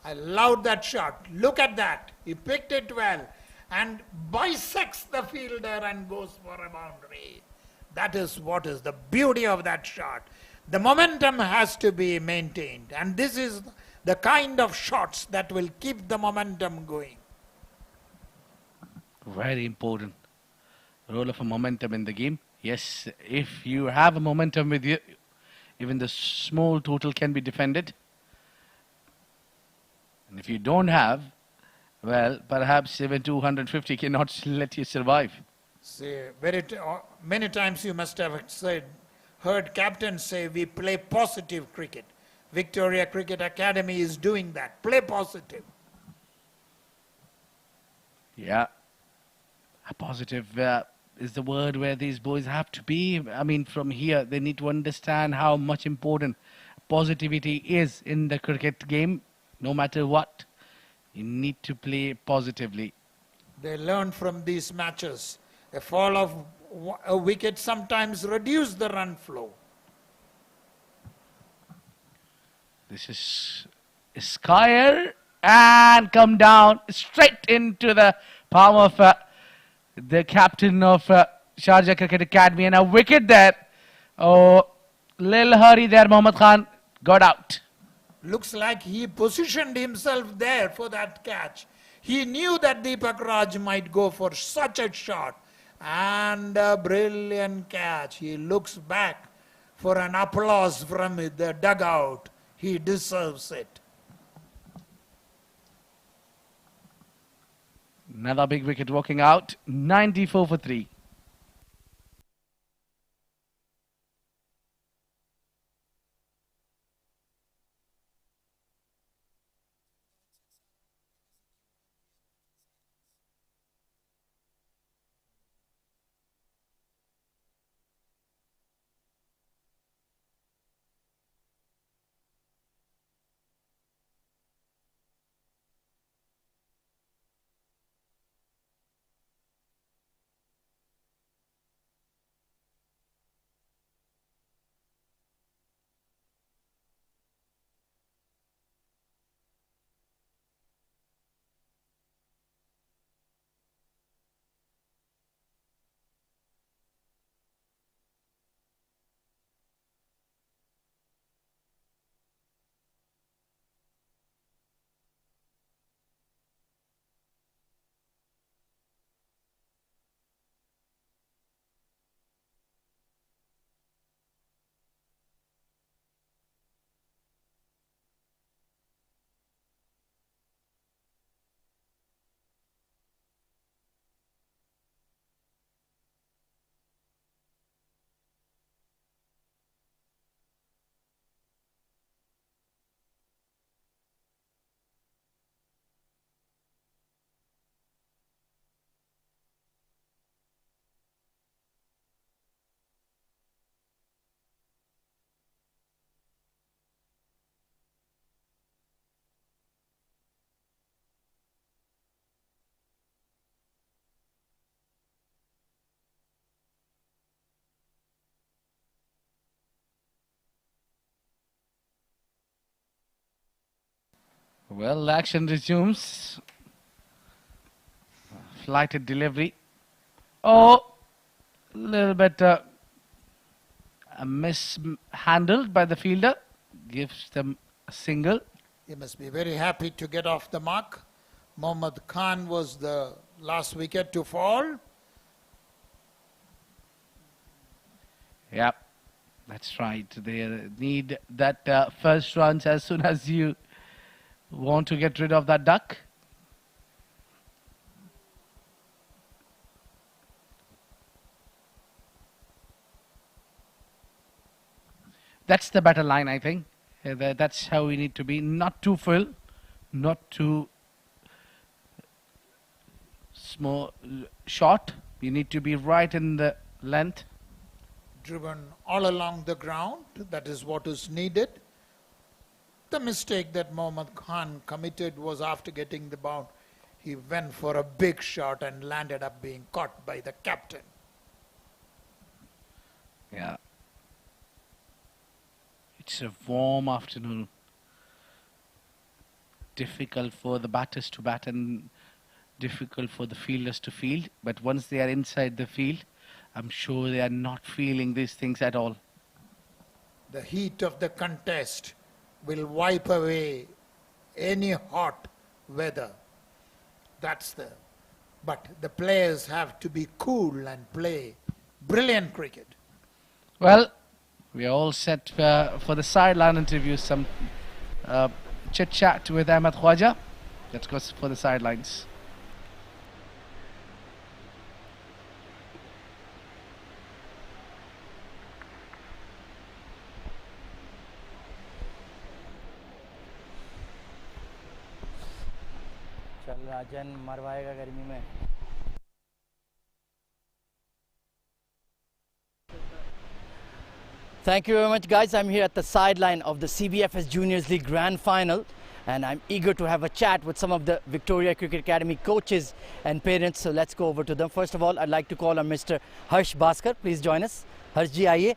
I loved that shot. Look at that. He picked it well and bisects the fielder and goes for a boundary. That is what is the beauty of that shot. The momentum has to be maintained, and this is the kind of shots that will keep the momentum going. Very important role of a momentum in the game. Yes, if you have a momentum with you, even the small total can be defended. And if you don't have, well, perhaps even 250 cannot let you survive. See, many times you must have heard captains say, we play positive cricket. Victoria Cricket Academy is doing that. Play positive. Yeah. A positive is the word where these boys have to be. I mean, from here, they need to understand how much important positivity is in the cricket game. No matter what, you need to play positively. They learn from these matches. A fall of a wicket sometimes reduces the run flow. This is Skyer and come down straight into the palm of the captain of Sharjah Cricket Academy, and a wicket there. Oh, little hurry there, Mohammad Khan got out. Looks like he positioned himself there for that catch. He knew that Deepak Raj might go for such a shot. And a brilliant catch. He looks back for an applause from the dugout. He deserves it. Another big wicket walking out. 94 for 3. Well, action resumes. Flighted delivery. Oh, a little bit mishandled by the fielder. Gives them a single. He must be very happy to get off the mark. Mohammad Khan was the last wicket to fall. Yep, that's right. They need that first runs as soon as you want to get rid of that duck. That's the better line, I think. That's how we need to be. Not too full, not too small, short. You need to be right in the length. Driven all along the ground, that is what is needed. The mistake that Mohammad Khan committed was after getting the bound, he went for a big shot and landed up being caught by the captain. Yeah. It's a warm afternoon. Difficult for the batters to bat and difficult for the fielders to field. But once they are inside the field, I'm sure they are not feeling these things at all. The heat of the contest will wipe away any hot weather. But the players have to be cool and play brilliant cricket. Well, we are all set for the sideline interview. Some chit-chat with Ahmed Khwaja. Let's go for the sidelines. चल राजन मरवाएगा गर्मी में. Thank you very much, guys. I'm here at the sideline of the CBFS Juniors League Grand Final, and I'm eager to have a chat with some of the Victoria Cricket Academy coaches and parents. So let's go over to them. First of all, I'd like to call on Mr. Harsh Bhaskar. Please join us. Harsh ji, आइए.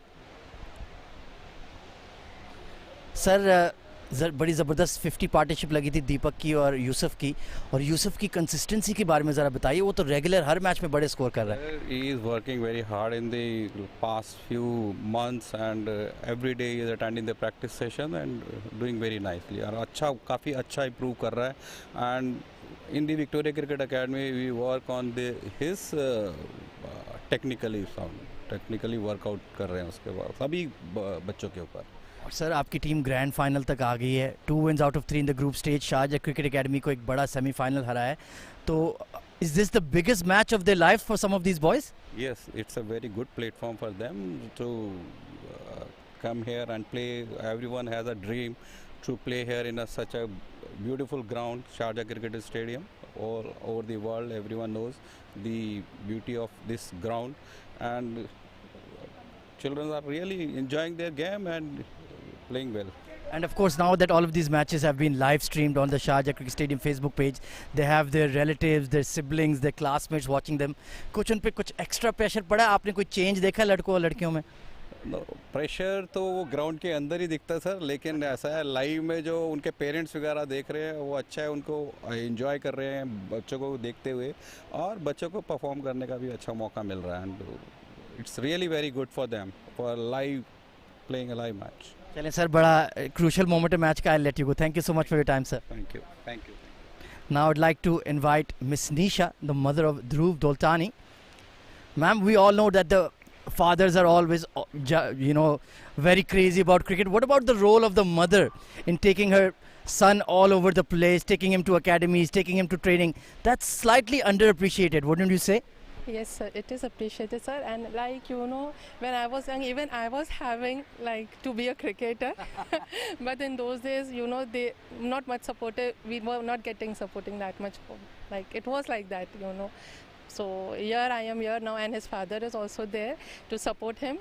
Sir, बड़ी ज़बरदस्त 50 partnership लगी थी दीपक की और यूसुफ की consistency के बारे में ज़रा बताइए. वो तो रेगुलर हर मैच में बड़े स्कोर कर रहा है. He is working very hard in the past few months and every day he is attending the practice session and doing very nicely. और काफ़ी अच्छा improve कर रहा है. And in the Victoria Cricket Academy we work on his technically workout कर रहे हैं उसके बाद सभी बच्चों के ऊपर. और सर आपकी टीम ग्रैंड फाइनल तक आ गई है. 2 wins out of 3 in the group stage. Sharjah cricket academy को एक बड़ा सेमीफाइनल हराया है. तो is this the biggest match of their life for some of these boys? Yes, it's a very good platform for them to come here and play. Everyone has a dream to play here in such a beautiful ground, Sharjah Cricket Stadium. All over the world, everyone knows the beauty of this ground, and children are really enjoying their game and playing well. And of course, now that all of these matches have been live streamed on the Sharjah Cricket Stadium Facebook page, they have their relatives, their siblings, their classmates watching them. कुछ उन पे कुछ extra pressure पड़ा? आपने कोई change देखा लड़कों और लड़कियों में? No, प्रेशर तो वो ग्राउंड के अंदर ही दिखता है सर, लेकिन ऐसा है लाइव में जो उनके पेरेंट्स वगैरह देख रहे हैं वो अच्छा है, उनको एंजॉय कर रहे हैं बच्चों को देखते हुए, और बच्चों को परफॉर्म करने का भी अच्छा मौका मिल रहा है. And it's really very good for them for live playing a live match. चलें सर, बड़ा क्रूशल मोमेंट है मैच का. आई let you go. Thank you so much for your time sir. Thank you. Now I'd like to invite Miss Nisha, the mother of Dhruv Doltani. Ma'am, we all know that the fathers are always, very crazy about cricket. What about the role of the mother in taking her son all over the place, taking him to academies, taking him to training? That's slightly underappreciated, wouldn't you say? Yes, sir, it is appreciated, sir. And when I was young, even I was having to be a cricketer. But in those days, they not much supported. We were not supporting that much. It was like that, So here I am here now, and his father is also there to support him.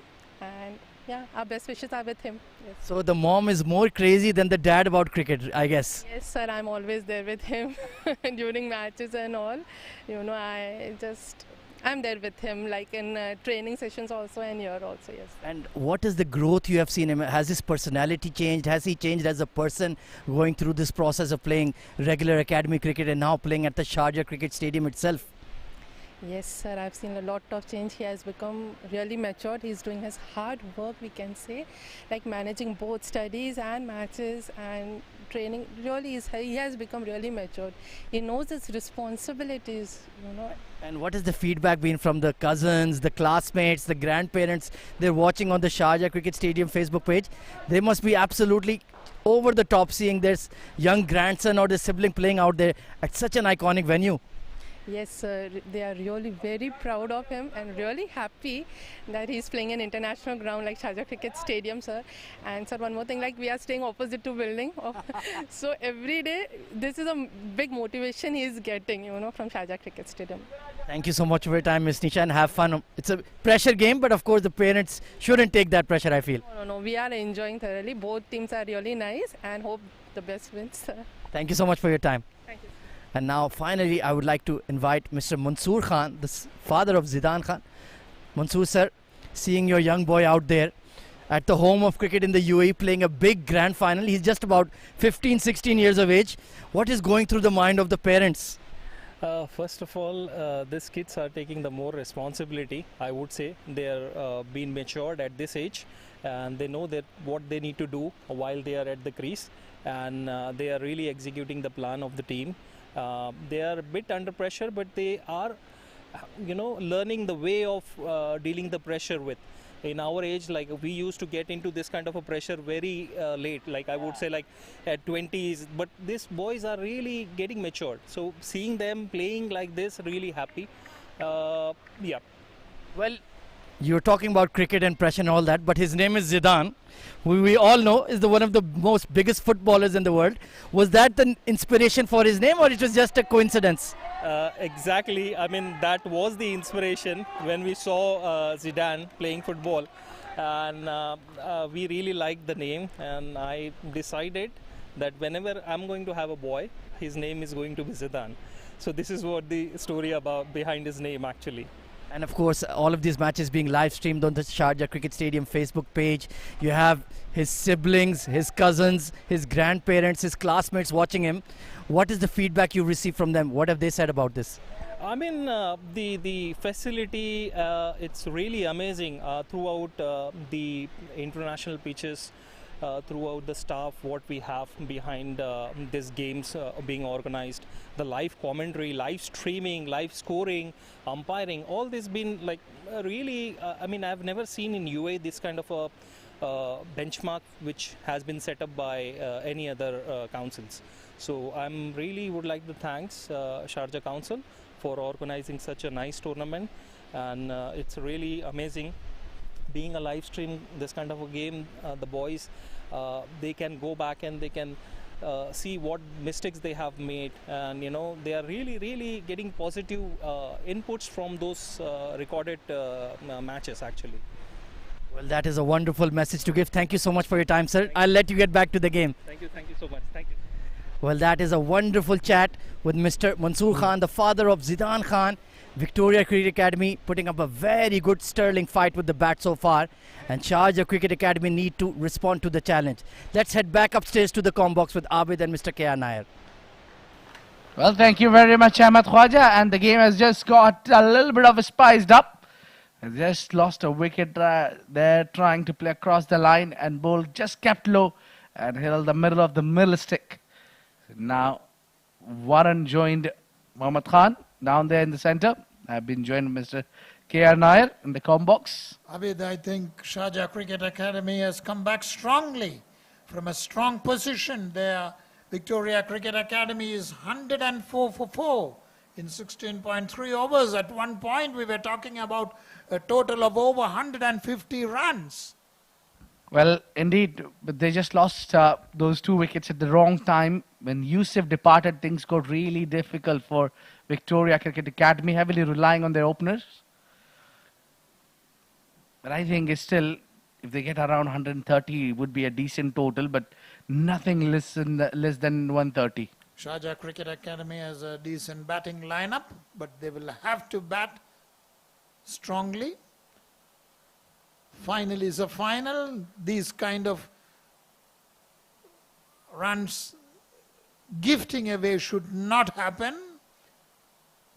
And yeah, our best wishes are with him. Yes. So the mom is more crazy than the dad about cricket, I guess. Yes, sir, I'm always there with him during matches and all. I'm there with him, like in training sessions also and here also, yes. And what is the growth you have seen him? Has his personality changed? Has he changed as a person going through this process of playing regular academy cricket and now playing at the Sharjah Cricket Stadium itself? Yes, sir, I've seen a lot of change. He has become really matured. He's doing his hard work, we can say, like managing both studies and matches and training. Really, he has become really matured. He knows his responsibilities, you know. And what has the feedback been from the cousins, the classmates, the grandparents? They're watching on the Sharjah Cricket Stadium Facebook page. They must be absolutely over the top seeing their young grandson or their sibling playing out there at such an iconic venue. Yes, sir, they are really very proud of him and really happy that he's playing an international ground like Sharjah Cricket Stadium, sir. And sir, one more thing, like we are staying opposite to building. So every day, this is a big motivation he's getting, you know, from Sharjah Cricket Stadium. Thank you so much for your time, Miss Nisha, and have fun. It's a pressure game, but of course the parents shouldn't take that pressure, I feel. No, we are enjoying thoroughly. Both teams are really nice and hope the best wins, sir. Thank you so much for your time. Thank you. And now finally I would like to invite Mr. Mansoor Khan, the father of Zidane Khan. Mansoor sir, seeing your young boy out there at the home of cricket in the UAE playing a big grand final. He's just about 15, 16 years of age. What is going through the mind of the parents? First of all, these kids are taking the more responsibility, I would say. They are being matured at this age and they know that what they need to do while they are at the crease, and they are really executing the plan of the team. They are a bit under pressure, but they are, learning the way of dealing the pressure with. In our age, like we used to get into this kind of a pressure very late, like I would say like at 20s, but these boys are really getting matured. So seeing them playing like this, really happy. Yeah. Well, you're talking about cricket and pressure and all that, but his name is Zidane, who we all know is one of the most biggest footballers in the world. Was that the inspiration for his name, or it was just a coincidence? Exactly. I mean, that was the inspiration when we saw Zidane playing football, and we really liked the name. And I decided that whenever I'm going to have a boy, his name is going to be Zidane. So this is what the story about behind his name actually. And of course, all of these matches being live streamed on the Sharjah Cricket Stadium Facebook page. You have his siblings, his cousins, his grandparents, his classmates watching him. What is the feedback you receive from them? What have they said about this? I mean, the facility, it's really amazing throughout the international pitches. Throughout the staff, what we have behind these games being organized, the live commentary, live streaming, live scoring, umpiring, all this been like really, I mean, I've never seen in UAE this kind of a benchmark which has been set up by any other councils. So I'm really would like to thanks Sharjah Council for organizing such a nice tournament, and it's really amazing being a live stream this kind of a game. The boys, they can go back and they can see what mistakes they have made, and they are really getting positive inputs from those recorded matches actually. Well, that is a wonderful message to give. Thank you so much for your time, sir. I'll let you get back to the game. Thank you so much. Thank you. Well, that is a wonderful chat with Mr. Mansoor Khan, the father of Zidane Khan. Victoria Cricket Academy putting up a very good sterling fight with the bat so far, and Sharjah Cricket Academy need to respond to the challenge. Let's head back upstairs to the combox with Abid and Mr. K.R. Nair. Well, thank you very much, Ahmed Khwaja. And the game has just got a little bit of a spiced up. Has just lost a wicket there, trying to play across the line, and ball just kept low and held the middle of the middle stick. Now, Warren joined Mohammad Khan down there in the center. I've been joined by Mr. K.R. Nair in the combox. Abid, I think Sharjah Cricket Academy has come back strongly from a strong position. Their Victoria Cricket Academy is 104 for 4 in 16.3 overs. At one point, we were talking about a total of over 150 runs. Well, indeed, but they just lost those 2 wickets at the wrong time. When Yusuf departed, things got really difficult for Victoria Cricket Academy, heavily relying on their openers. But I think it's still, if they get around 130, it would be a decent total, but nothing less than 130. Sharjah Cricket Academy has a decent batting lineup, but they will have to bat strongly. Final is a final. These kind of runs gifting away should not happen.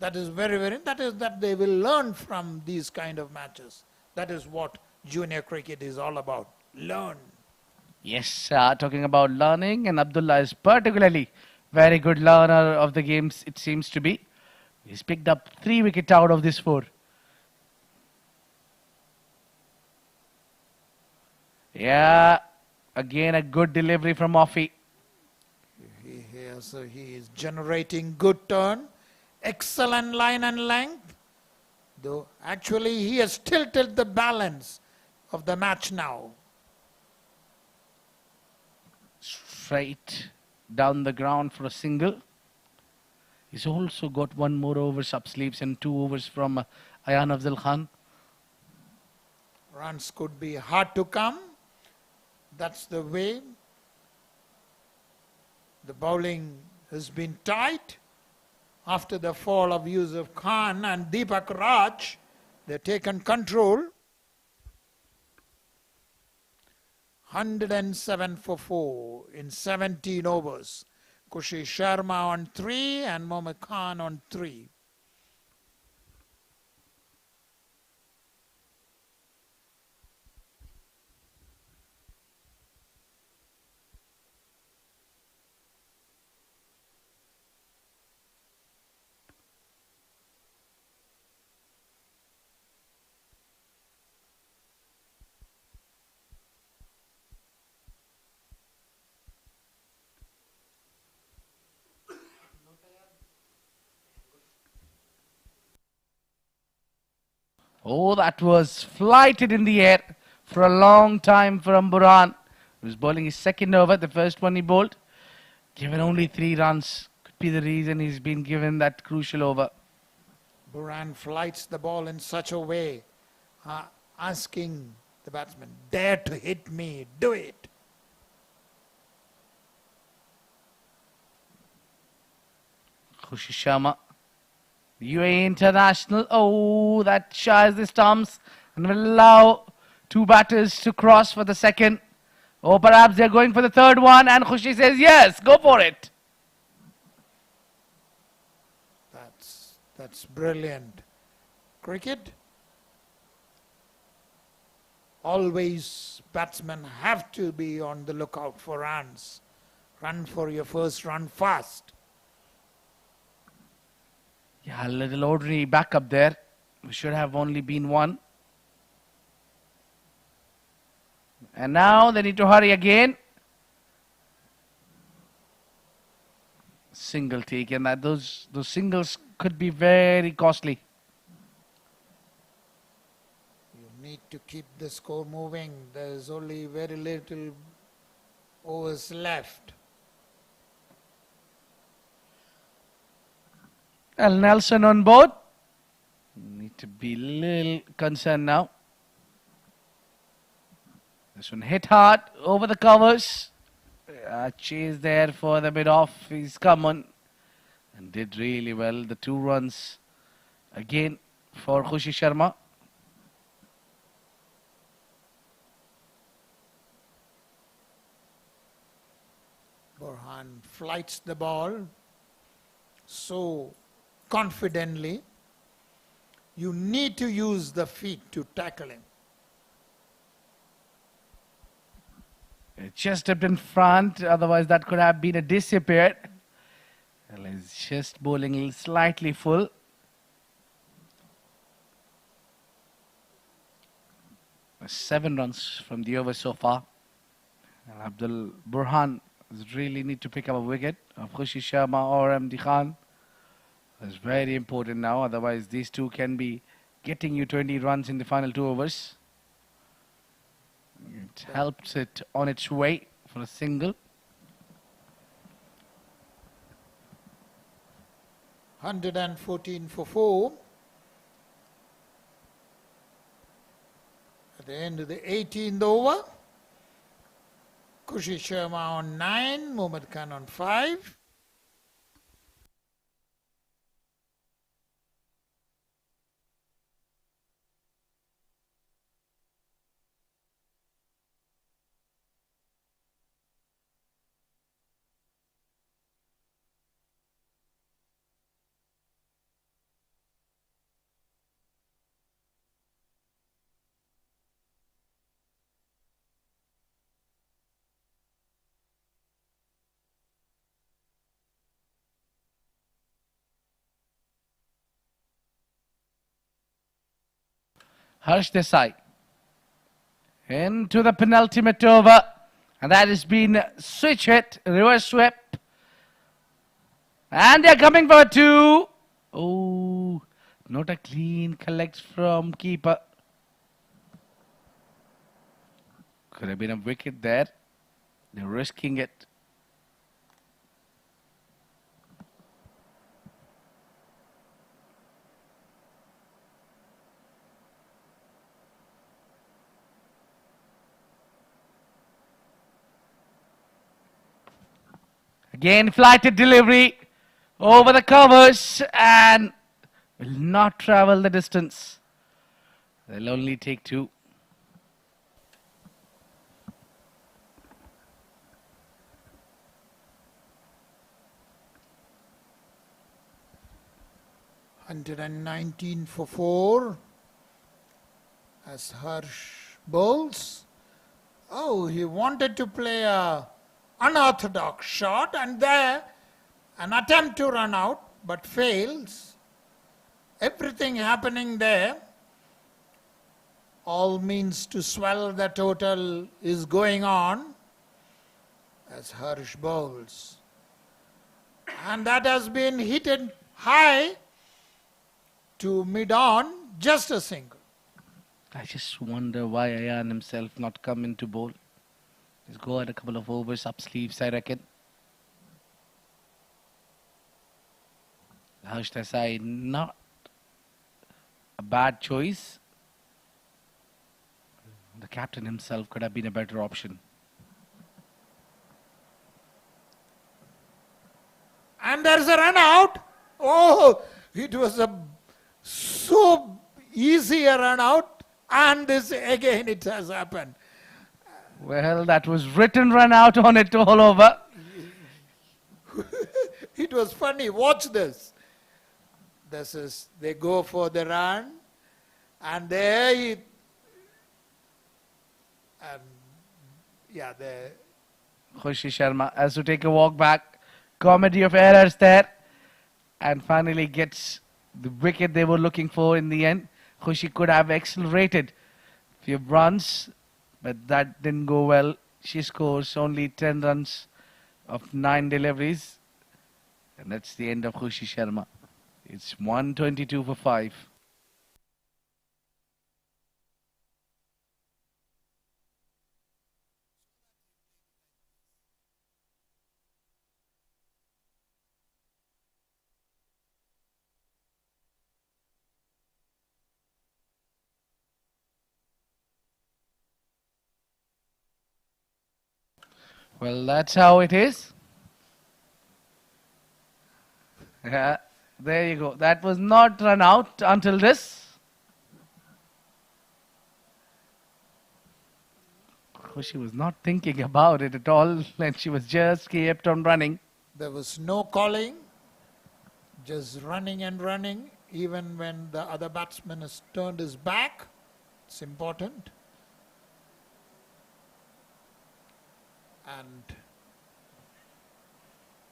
That is that they will learn from these kind of matches. That is what junior cricket is all about. Learn. Yes, talking about learning, and Abdullah is particularly very good learner of the games, it seems to be. He's picked up 3 wickets out of this 4. Yeah, again a good delivery from Offie. He is generating good turn, excellent line and length. Though actually he has tilted the balance of the match now. Straight down the ground for a single. He's also got 1 more overs up sleeves and 2 overs from Ayan Afzal Khan. Runs could be hard to come. That's the way. The bowling has been tight. After the fall of Yusuf Khan and Deepak Raj, they've taken control. 107 for 4 in 17 overs. Kushi Sharma on 3 and Mohammad Khan on 3. Oh, that was flighted in the air for a long time from Burhan. He was bowling his second over, the first one he bowled. Given only 3 runs. Could be the reason he's been given that crucial over. Burhan flights the ball in such a way, asking the batsman, dare to hit me, do it. Khushi Sharma, UAE International. Oh, that shies the stumps and will allow 2 batters to cross for the second. Oh, perhaps they're going for the third one, and Khushi says, yes, go for it. That's brilliant. Cricket, always batsmen have to be on the lookout for runs. Run for your first run fast. Yeah, a little ordinary backup there. We should have only been 1. And now they need to hurry again. Single take, and that those singles could be very costly. You need to keep the score moving. There is only very little overs left. Al Nelson on board. Need to be a little concerned now. This one hit hard over the covers. Chase there for the mid-off. He's come on and did really well. The 2 runs again for Khushi Sharma. Burhan flights the ball so confidently. You need to use the feet to tackle him. Just stepped in front, otherwise that could have been a disappear. Well, he's just bowling slightly full. Seven runs from the over so far. And Abdul Burhan really need to pick up a wicket of Khushi Sharma or MD Khan. It's very important now, otherwise these two can be getting you 20 runs in the final 2 overs. It helps it on its way for a single. 114 for 4. At the end of the 18th over, Khushi Sharma on 9, Mohammad Khan on 5. Harsh Desai into the penultimate over, and that has been switch hit, reverse sweep, and they're coming for two. Oh, not a clean collect from keeper. Could have been a wicket there. They're risking it. Again, flighted delivery over the covers and will not travel the distance. They'll only take two. $119 for 4 as Harsh bowls. Oh, he wanted to play a unorthodox shot, and there an attempt to run out but fails. Everything happening there, all means to swell the total is going on as Harsh bowls. And that has been hit high to mid-on, just a single. I just wonder why Ayan himself not come into bowl. Just go at a couple of overs up sleeves, I reckon. Harsh Desai, not a bad choice. The captain himself could have been a better option. And there's a run out. Oh, it was a so easy a run out, and this again it has happened. Well, that was written run out on it all over. It was funny. Watch this. This is, they go for the run, and there he, there. Khushi Sharma has to take a walk back. Comedy of errors there. And finally gets the wicket they were looking for in the end. Khushi could have accelerated a few runs, but that didn't go well. She scores only 10 runs of 9 deliveries. And that's the end of Khushi Sharma. It's 122 for 5. Well, that's how it is. Yeah, there you go. That was not run out until this. She was not thinking about it at all, and she was just kept on running. There was no calling, just running and running, even when the other batsman has turned his back. It's important. And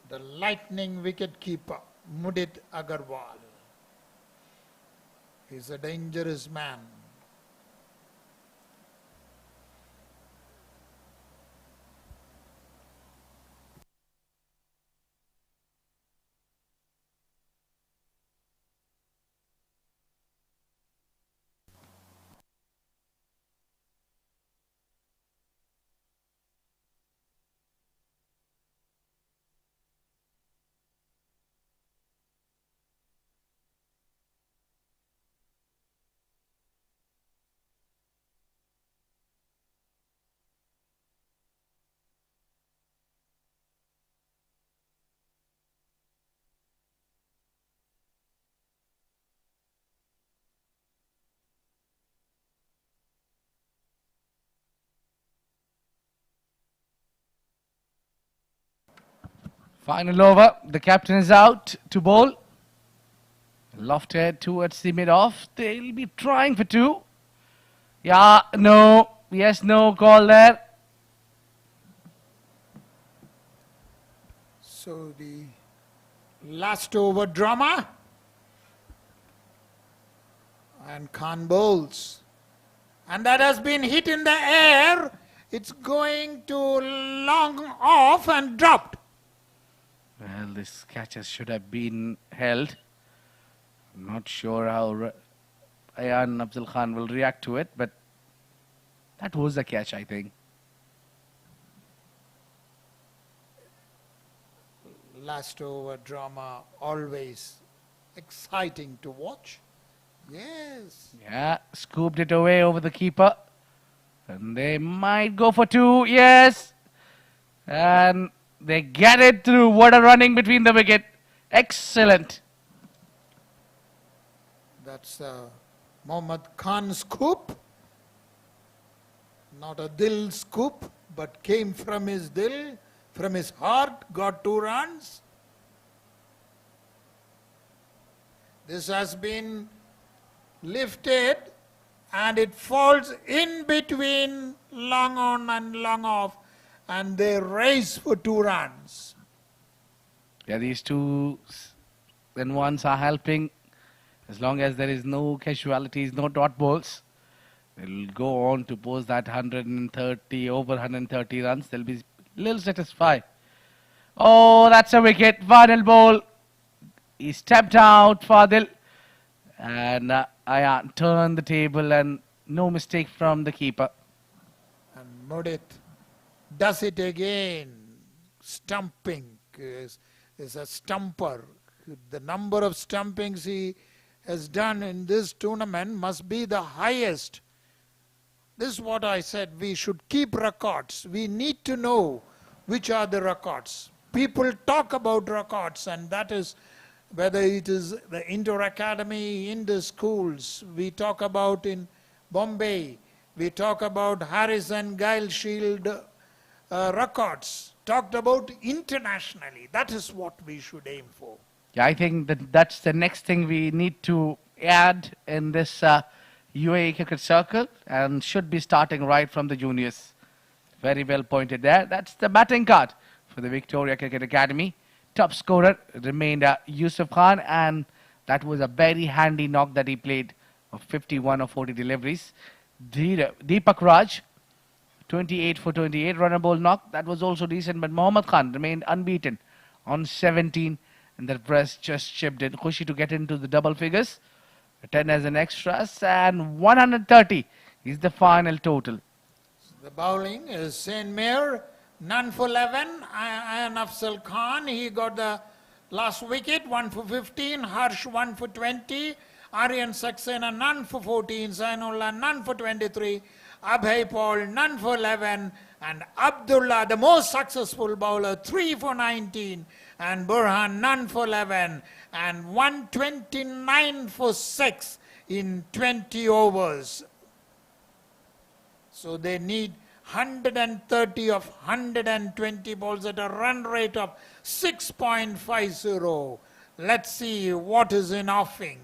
the lightning wicket-keeper, Mudit Agarwal. He's a dangerous man. Final over. The captain is out to bowl. Lofted towards the mid-off. They'll be trying for 2. Yeah, no. Yes, no call there. So the last over drama. And Khan bowls. And that has been hit in the air. It's going to long off and dropped. Well, this catches should have been held. I'm not sure how Ayan Afzal Khan will react to it, but that was a catch, I think. Last over drama, always exciting to watch. Yes. Yeah, scooped it away over the keeper. And they might go for two. Yes. And they get it through. What a running between the wicket. Excellent. That's Mohammad Khan scoop. Not a dil scoop, but came from his dil, from his heart, got 2 runs. This has been lifted and it falls in between long on and long off, and they race for 2 runs. Yeah, these two then ones are helping. As long as there is no casualties, no dot balls, they'll go on to post that 130, over 130 runs. They'll be a little satisfied. Oh, that's a wicket. Final ball. He stepped out, Fadil. And Ayan turned the table, and no mistake from the keeper. And Mudit does it again. Stumping is a stumper. The number of stumpings he has done in this tournament must be the highest. This is what I said. We should keep records. We need to know which are the records. People talk about records, and that is whether it is the indoor academy, in the schools. We talk about in Bombay. We talk about Harrison Gile Shield records. Talked about internationally. That is what we should aim for. Yeah, I think that's the next thing we need to add in this UAE cricket circle, and should be starting right from the juniors. Very well pointed there. That's the batting card for the Victoria Cricket Academy. Top scorer remained Yusuf Khan, and that was a very handy knock that he played of 51 or 40 deliveries. Deepak Raj, 28 for 28 runner ball knock. That was also decent, but Mohammad Khan remained unbeaten on 17, and the rest just chipped in. Khushi to get into the double figures. 10 as an extras, and 130 is the final total. The bowling is Saint Mayor, none for 11. Ayan Afzal Khan, he got the last wicket, 1 for 15. Harsh, 1 for 20. Aryan Saxena, none for 14. Zainullah, none for 23. Abhay Paul, none for 11. And Abdullah, the most successful bowler, 3 for 19. And Burhan, none for 11. And 129 for 6 in 20 overs. So they need 130 of 120 balls at a run rate of 6.50. Let's see what is in offing.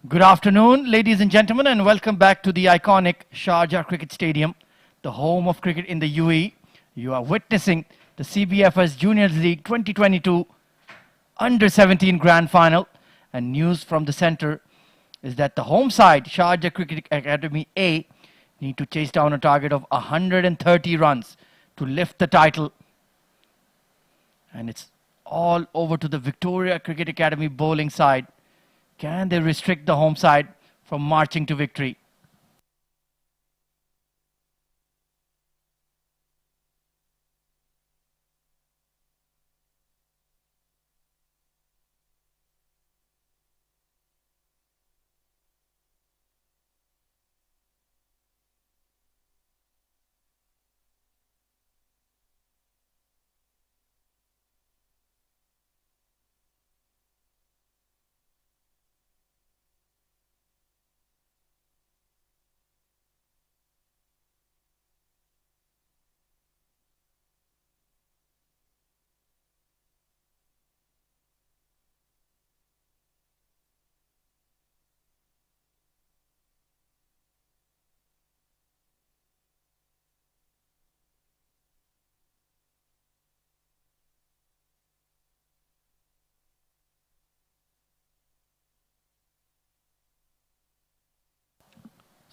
Good afternoon, ladies and gentlemen, and welcome back to the iconic Sharjah Cricket Stadium, the home of cricket in the UAE. You are witnessing the CBFS Juniors League 2022 Under 17 Grand Final. And news from the center is that the home side, Sharjah Cricket Academy A, need to chase down a target of 130 runs to lift the title. And it's all over to the Victoria Cricket Academy bowling side. Can they restrict the home side from marching to victory?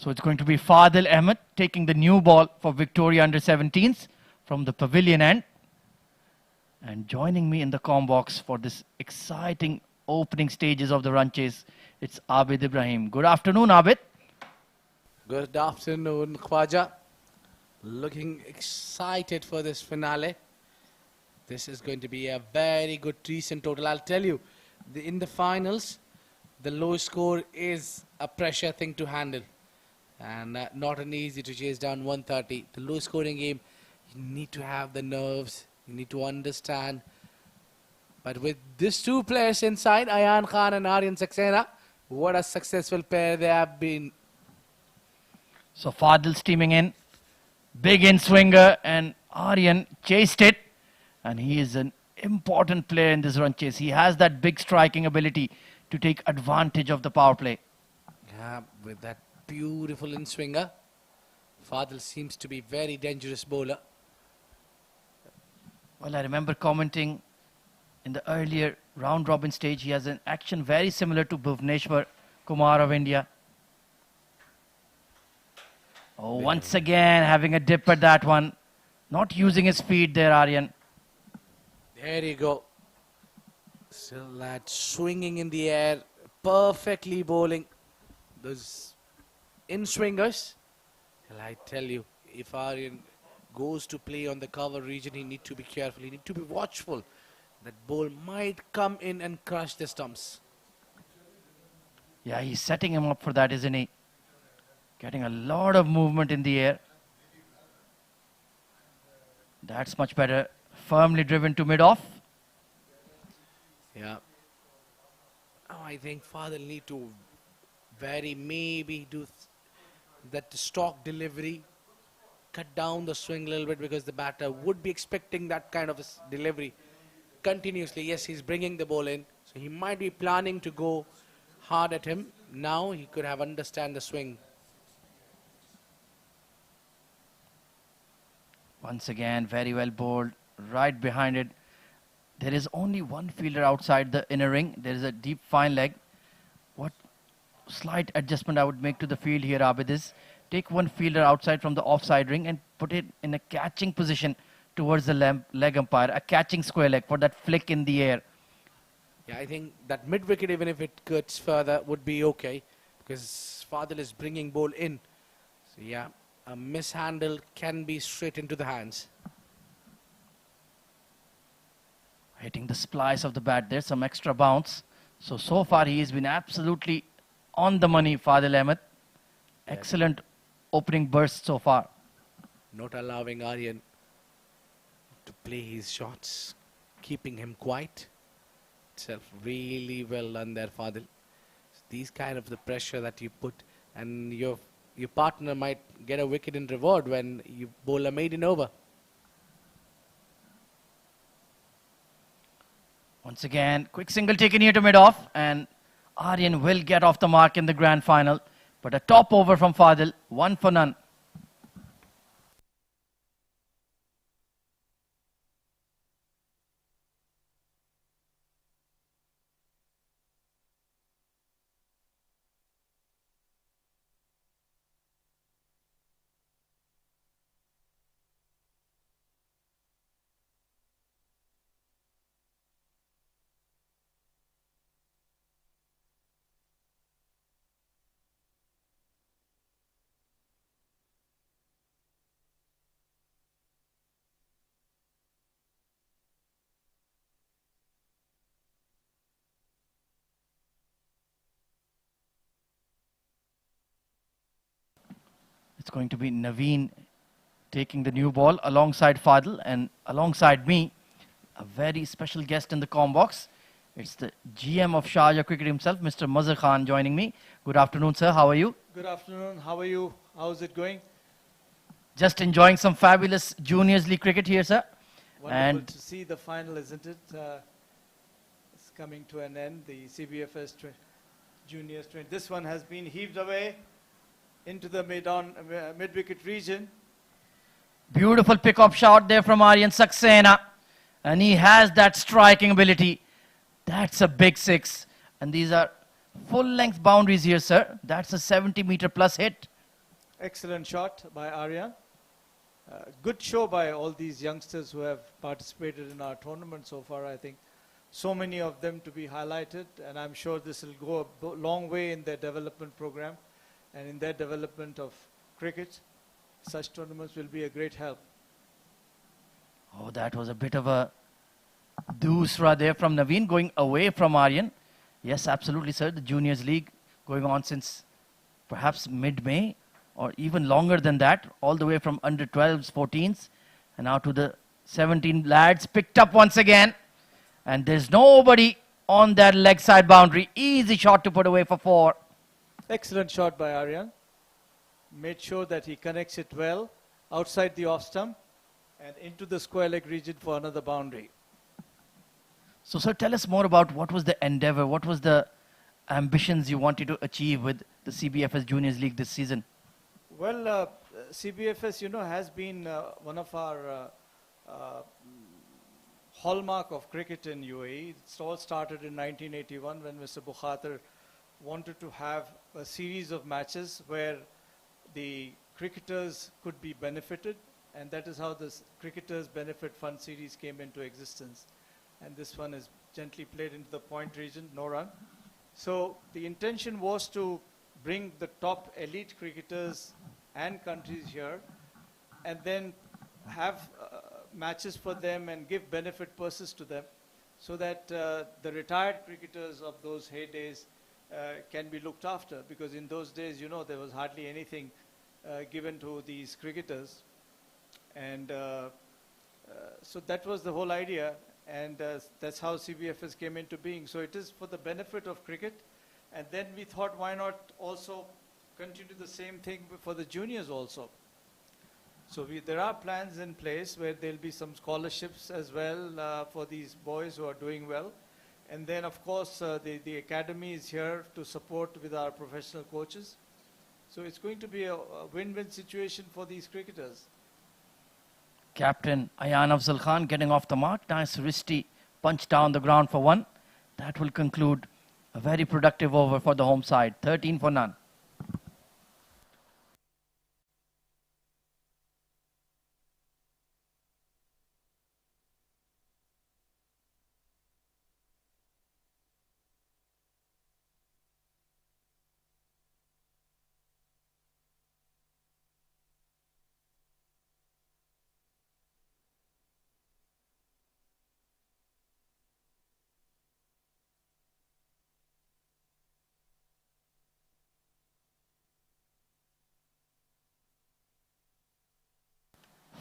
So it's going to be Fadil Ahmed taking the new ball for Victoria Under 17s from the pavilion end. And joining me in the comm box for this exciting opening stages of the run chase, it's Abid Ibrahim. Good afternoon, Abid. Good afternoon, Khwaja. Looking excited for this finale. This is going to be a very good recent total. I'll tell you, in the finals, the low score is a pressure thing to handle. And not an easy to chase down 130. The low scoring game, you need to have the nerves. You need to understand. But with these two players inside, Ayan Khan and Aryan Saxena, what a successful pair they have been. So Fadil steaming in. Big in swinger, and Aryan chased it. And he is an important player in this run chase. He has that big striking ability to take advantage of the power play. Yeah, with that beautiful in swinger. Fadil seems to be very dangerous bowler. Well, I remember commenting in the earlier round robin stage, he has an action very similar to Bhuvneshwar Kumar of India. Oh, once again having a dip at that one. Not using his speed there, Aryan. There you go. Still that swinging in the air, perfectly bowling those in swingers. Well, I tell you, if Aryan goes to play on the cover region, he need to be careful. He need to be watchful. That ball might come in and crush the stumps. Yeah, he's setting him up for that, isn't he? Getting a lot of movement in the air. That's much better. Firmly driven to mid-off. Yeah. Oh, I think Fadil need to maybe do that stock delivery, cut down the swing a little bit, because the batter would be expecting that kind of a delivery continuously. Yes, he's bringing the ball in, so he might be planning to go hard at him. Now he could have understand the swing. Once again, very well bowled. Right behind it. There is only one fielder outside the inner ring. There is a deep fine leg. What slight adjustment I would make to the field here, Abid, is take one fielder outside from the offside ring and put it in a catching position towards the leg umpire, a catching square leg for that flick in the air. Yeah, I think that mid wicket, even if it cuts further, would be okay, because Fadil is bringing ball in. So yeah, a mishandle can be straight into the hands. Hitting the splice of the bat there, some extra bounce. So far he has been absolutely on the money, Fadil Ahmed. Excellent opening burst so far. Not allowing Aryan to play his shots, keeping him quiet. Itself really well done there, Fadil. These kind of the pressure that you put, and your partner might get a wicket in reward when you bowl a maiden over. Once again, quick single taken here to mid-off, and Aryan will get off the mark in the grand final. But a top over from Fadil, 1 for none. It's going to be Naveen taking the new ball alongside Fadil and alongside me, a very special guest in the comm box. It's the GM of Sharjah Cricket himself, Mr. Mazhar Khan, joining me. Good afternoon, sir. How are you? Good afternoon. How are you? How's it going? Just enjoying some fabulous Juniors League cricket here, sir. Wonderful And to see the final, isn't it? It's coming to an end. The CBFS Juniors 20. This one has been heaved away into the mid-wicket region. beautiful pick-up shot there from Aryan Saxena. And he has that striking ability. That's a big six. And these are full-length boundaries here, sir. That's a 70-meter plus hit. Excellent shot by Aryan. Good show by all these youngsters who have participated in our tournament so far. I think so many of them to be highlighted, and I'm sure this will go a long way in their development program and in their development of cricket. Such tournaments will be a great help. Oh, that was a bit of a doosra there from Naveen going away from Aryan. Yes, absolutely, sir. The Juniors League going on since perhaps mid-May or even longer than that, all the way from under 12s, 14s, and now to the 17 lads picked up once again. And there's nobody on that leg side boundary. Easy shot to put away for 4. Excellent shot by Aryan. Made sure that he connects it well outside the off stump and into the square leg region for another boundary. So, sir, tell us more about what was the endeavor, what was the ambitions you wanted to achieve with the CBFS Juniors League this season? Well, CBFS, has been one of our hallmark of cricket in UAE. It all started in 1981 when Mr. Bukhater wanted to have a series of matches where the cricketers could be benefited, and that is how this Cricketers Benefit Fund series came into existence. And this one is gently played into the point region, no run. So the intention was to bring the top elite cricketers and countries here and then have matches for them and give benefit purses to them so that the retired cricketers of those heydays can be looked after, because in those days, there was hardly anything given to these cricketers. And so that was the whole idea, and that's how CBFS came into being. So it is for the benefit of cricket, and then we thought, why not also continue the same thing for the juniors also. So there are plans in place where there'll be some scholarships as well for these boys who are doing well. And then, of course, the academy is here to support with our professional coaches. So it's going to be a win-win situation for these cricketers. Captain Ayan Afzal Khan getting off the mark. Nice wristy punch down the ground for 1. That will conclude a very productive over for the home side. 13 for none.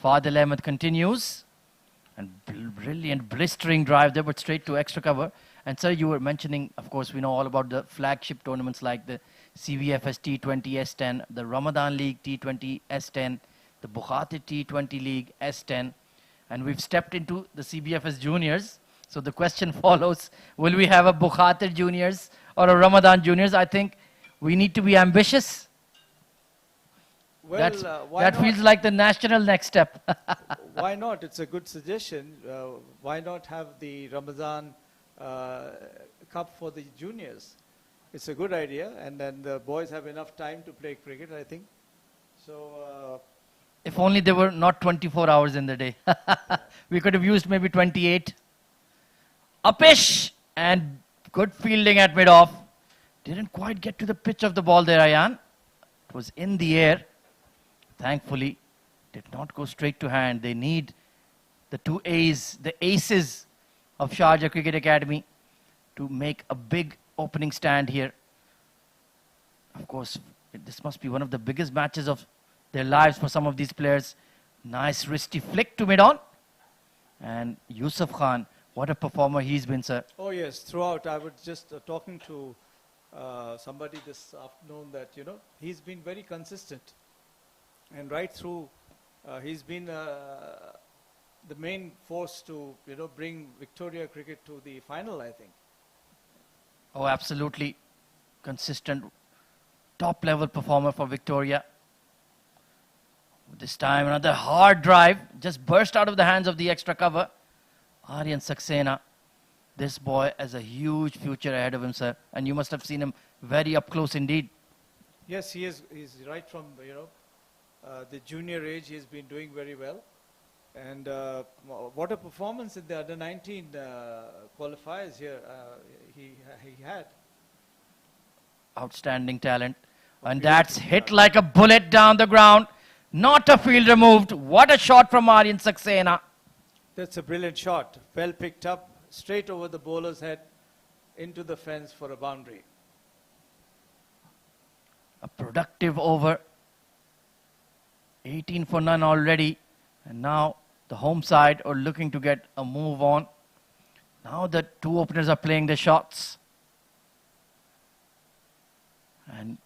Fadil Ahmed continues. And brilliant blistering drive there, but straight to extra cover. And sir, you were mentioning, of course, we know all about the flagship tournaments like the CBFS T20 S10, the Ramadan League T20 S10, the Bukhatir T20 League S10. And we've stepped into the CBFS Juniors. So the question follows, will we have a Bukhatir Juniors or a Ramadan Juniors. I think we need to be ambitious. Well, why That not? feels like the national next step. Why not? It's a good suggestion. Why not have the Ramadan Cup for the juniors? It's a good idea, and then the boys have enough time to play cricket, I think. So, If only there were not 24 hours in the day. We could have used maybe 28. Upish and good fielding at mid-off. Didn't quite get to the pitch of the ball there, Ayan. It was in the air. Thankfully, did not go straight to hand. They need the two A's, the aces of Sharjah Cricket Academy to make a big opening stand here. Of course, this must be one of the biggest matches of their lives for some of these players. Nice wristy flick to mid-on. And Yusuf Khan, what a performer he's been, sir. oh yes, throughout, I was just talking to somebody this afternoon that, he's been very consistent. And right through, he's been the main force to, bring Victoria cricket to the final, I think. Oh, absolutely. Consistent, top-level performer for Victoria. This time, another hard drive. Just burst out of the hands of the extra cover. Aryan Saxena. This boy has a huge future ahead of him, sir. And you must have seen him very up close indeed. Yes, he is. He's right from, the junior age. He's been doing very well. And what a performance in the under-19 qualifiers here he had. Outstanding talent. And that's hit like a bullet down the ground. Not a fielder moved. What a shot from Aryan Saxena. That's a brilliant shot. Well picked up, straight over the bowler's head, into the fence for a boundary. A productive over. 18 for none already. And now the home side are looking to get a move on. Now the two openers are playing the shots. And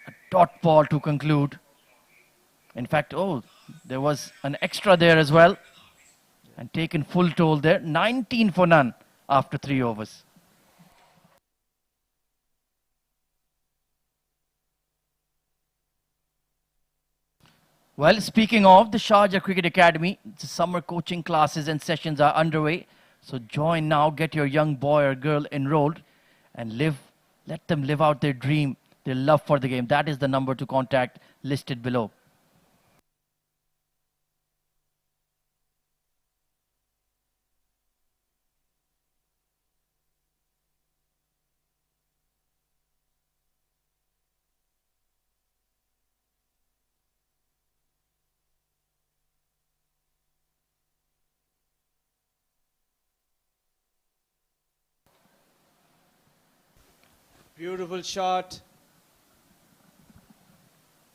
a dot ball to conclude. In fact, there was an extra there as well. And taken full toll there. 19 for none after 3 overs. Well, speaking of the Sharjah Cricket Academy, the summer coaching classes and sessions are underway. So join now, get your young boy or girl enrolled and let them live out their dream, their love for the game. That is the number to contact listed below. Beautiful shot.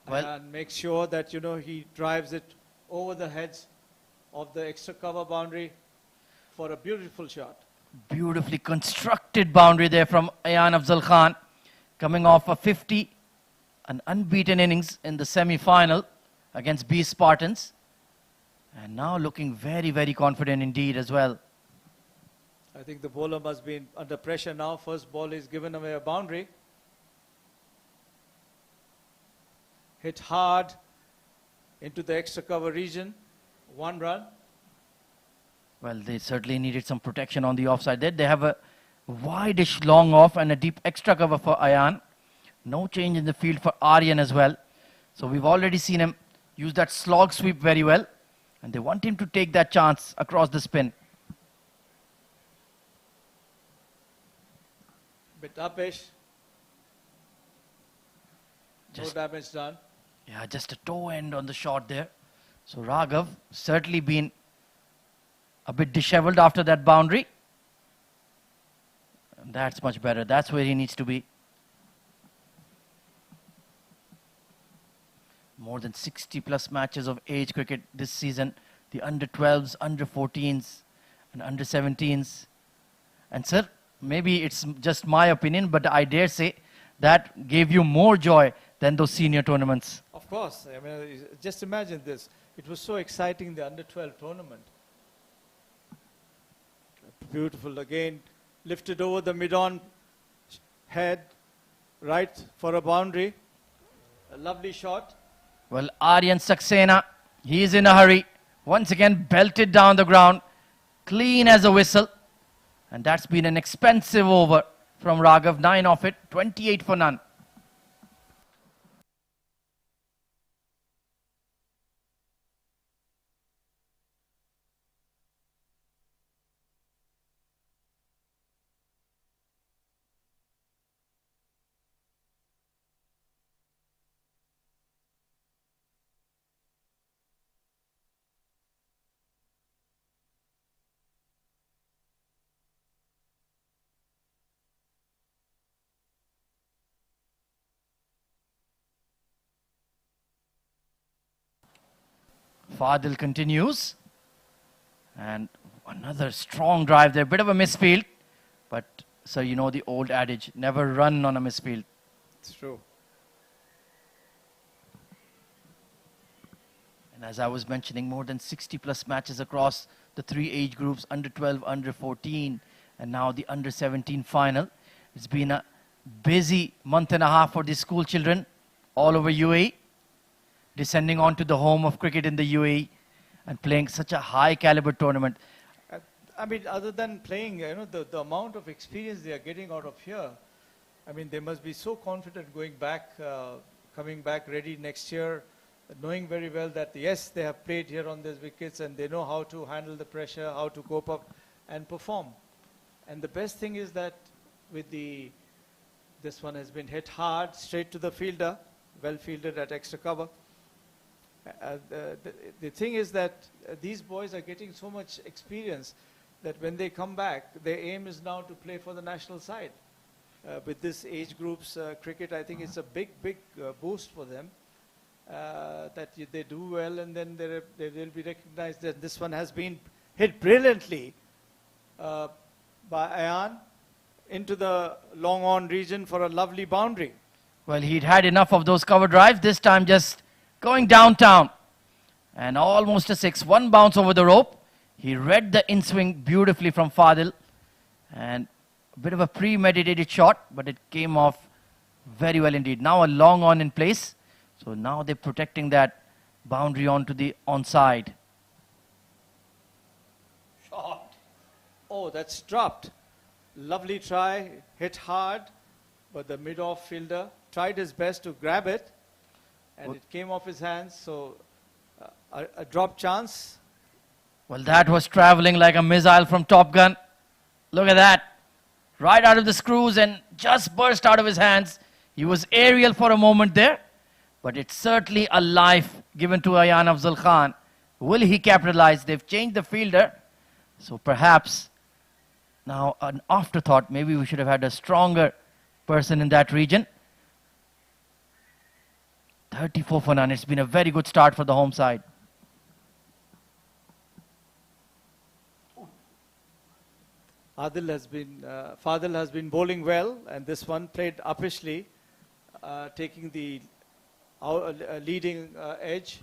Well, and make sure that, he drives it over the heads of the extra cover boundary for a beautiful shot. beautifully constructed boundary there from Ayan Afzal Khan, coming off a 50, an unbeaten innings in the semi-final against B Spartans. And now looking very, very confident indeed as well. I think the bowler must be under pressure now. First ball is given away a boundary. Hit hard into the extra cover region. 1 run. Well, they certainly needed some protection on the offside there. They have a wide-ish long off and a deep extra cover for Ayan. No change in the field for Aryan as well. So we've already seen him use that slog sweep very well. And they want him to take that chance across the spin. Bit upish. No damage done. Yeah, just a toe end on the shot there. So Raghav certainly been a bit disheveled after that boundary. And that's much better. That's where he needs to be. More than 60 plus matches of age cricket this season. The under 12s, under 14s and under 17s. And sir, maybe it's just my opinion, but I dare say that gave you more joy than those senior tournaments. Of course. I mean, just imagine this. It was so exciting, the under 12 tournament. Beautiful again. Lifted over the mid-on. head right for a boundary. A lovely shot. Well, Aryan Saxena, he's in a hurry. Once again, belted down the ground, clean as a whistle. And that's been an expensive over from Raghav. 9 off it, 28 for none. Fadil continues. And another strong drive there. Bit of a misfield. But, so you know the old adage, never run on a misfield. It's true. And as I was mentioning, more than 60 plus matches across the 3 age groups, under 12, under 14, and now the under 17 final. It's been a busy month and a half for the school children all over UAE, descending onto the home of cricket in the UAE and playing such a high caliber tournament. I mean, other than playing, you know, the amount of experience they are getting out of here, I mean, they must be so confident going back, coming back ready next year, knowing very well that, yes, they have played here on these wickets and they know how to handle the pressure, how to cope up and perform. And the best thing is that with this one has been hit hard, straight to the fielder, well fielded at extra cover. The thing is that these boys are getting so much experience that when they come back, their aim is now to play for the national side. With this age groups cricket, I think it's a big boost for them. That they do well and then they will be recognized. That this one has been hit brilliantly by Ayan into the long on region for a lovely boundary. Well, he'd had enough of those cover drives. This time just going downtown. And almost a 6. 1 bounce over the rope. He read the in-swing beautifully from Fadil. And a bit of a premeditated shot, but it came off very well indeed. Now a long on in place. So now they're protecting that boundary onto the onside. Shot. Oh, that's dropped. Lovely try, hit hard, but the mid-off fielder tried his best to grab it, and it came off his hands, so a drop chance. Well, that was traveling like a missile from Top Gun. Look at that. Right out of the screws and just burst out of his hands. He was aerial for a moment there, but it's certainly a life given to Ayan Afzal Khan. Will he capitalize? They've changed the fielder, so perhaps now an afterthought, maybe we should have had a stronger person in that region. 34 for none. It's been a very good start for the home side. Fadil has been bowling well, and this one played uppishly, taking the leading edge,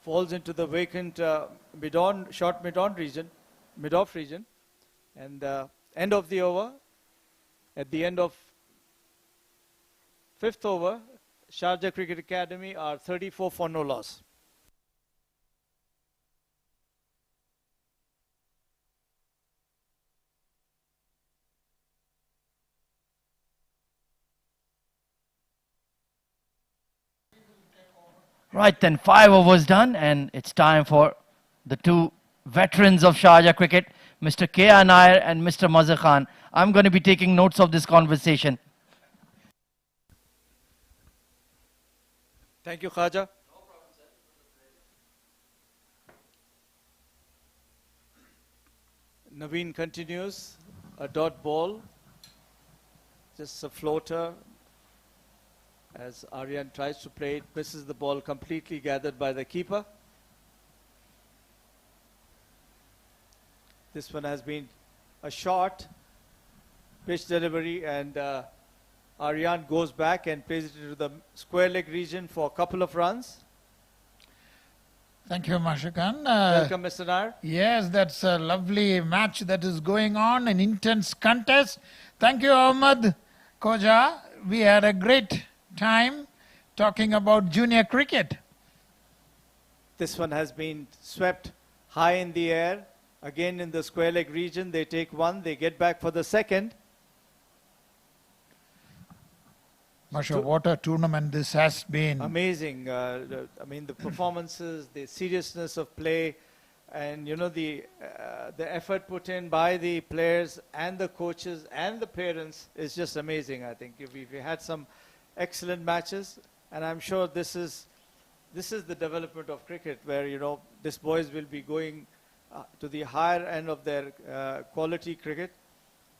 falls into the vacant short mid-off region, and end of the over. At the end of 5th over, Sharjah Cricket Academy are 34 for no loss. Right then, 5 overs done, and it's time for the 2 veterans of Sharjah cricket, Mr. K.R. Nair and Mr. Mazhar Khan. I'm going to be taking notes of this conversation. Thank you, Khaja. No problem, sir. Naveen continues, a dot ball, just a floater. As Aryan tries to play it, misses the ball completely, gathered by the keeper. This one has been a short pitch delivery, and Aryan goes back and plays it into the square leg region for a couple of runs. Thank you, Mashakan. Welcome, Mr. Nair. Yes, that's a lovely match that is going on, an intense contest. Thank you, Ahmad. Koja, we had a great time talking about junior cricket. This one has been swept high in the air. Again in the square leg region, they take one, they get back for the second. Masha, what a tournament this has been. Amazing. I mean, the performances, the seriousness of play, and the effort put in by the players and the coaches and the parents is just amazing. I think we had some excellent matches, and I'm sure this is the development of cricket, where these boys will be going to the higher end of their quality cricket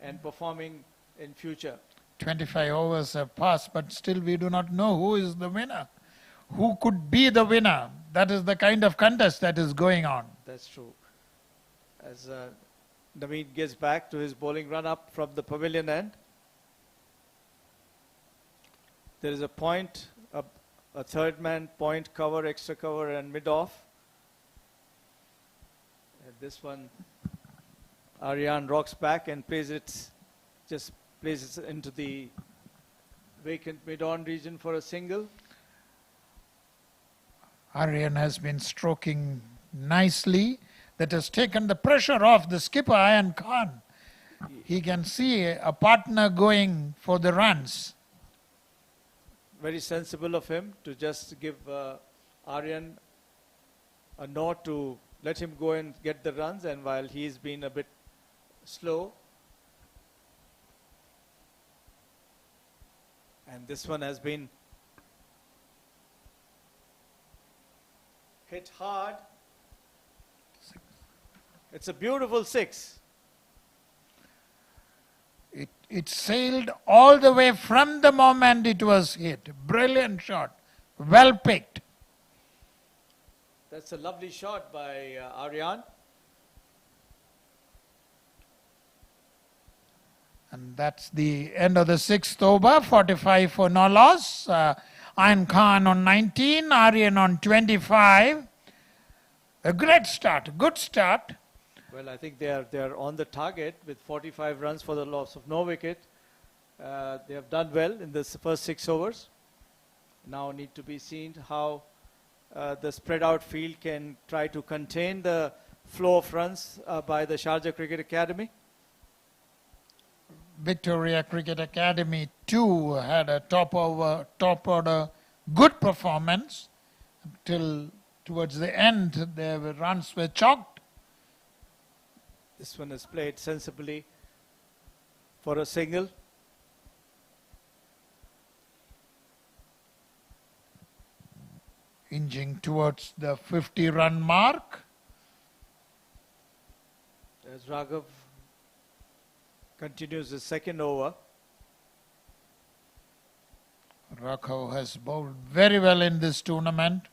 and performing in future. 25 overs have passed, but still we do not know who is the winner. Who could be the winner? That is the kind of contest that is going on. That's true. As Naveen gets back to his bowling run up from the pavilion end, there is a point, a third man point, cover, extra cover, and mid off. And this one, Aryan rocks back and plays it into the vacant mid-on region for a single. Aryan has been stroking nicely. That has taken the pressure off the skipper, Ayan Khan. He can see a partner going for the runs. Very sensible of him to just give Aryan a nod to let him go and get the runs, and while he's been a bit slow. And this one has been hit hard. It's a beautiful six. It sailed all the way from the moment it was hit. Brilliant shot. Well picked. That's a lovely shot by Aryan. And that's the end of the sixth over. 45 for no loss. Ayan Khan on 19. Aryan on 25. A great start. Good start. Well, I think they are on the target with 45 runs for the loss of no wicket. They have done well in the first 6 overs. Now need to be seen how the spread out field can try to contain the flow of runs by the Sharjah Cricket Academy. Victoria Cricket Academy too had a top order good performance until towards the end their runs were chalked. This one is played sensibly for a single. Inching towards the 50-run mark. As Raghav continues his second over. Raghav has bowled very well in this tournament.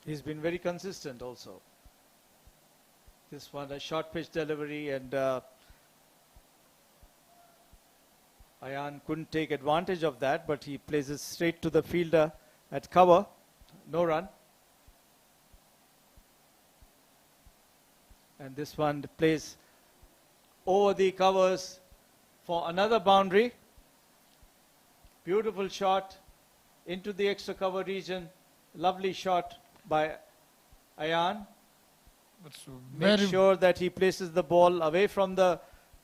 He's been very consistent also. This one, a short pitch delivery, and Ayan couldn't take advantage of that, but he plays it straight to the fielder at cover. No run. And this one plays over the covers for another boundary. Beautiful shot into the extra cover region. Lovely shot by Ayan. Make sure that he places the ball away from the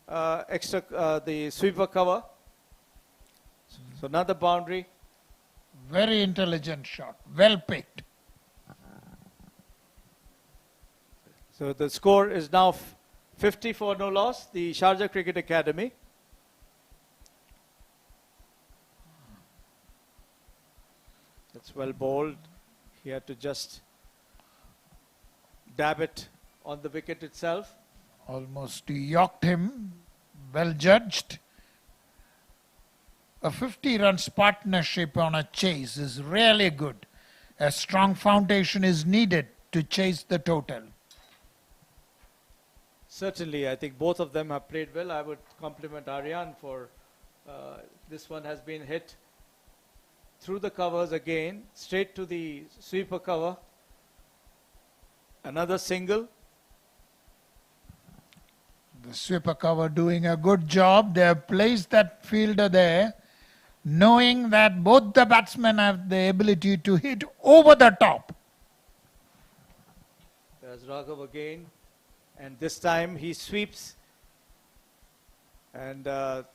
the sweeper cover. So another boundary. Very intelligent shot. Well picked. So the score is now 50 for no loss. The Sharjah Cricket Academy. That's well bowled. He had to just dab it on the wicket itself. Almost yorked him. Well judged. A 50 runs partnership on a chase is really good. A strong foundation is needed to chase the total. Certainly, I think both of them have played well. I would compliment Aryan for this one has been hit through the covers again, straight to the sweeper cover. Another single. The sweeper cover doing a good job. They have placed that fielder there knowing that both the batsmen have the ability to hit over the top. There's Raghav again, and this time he sweeps, and the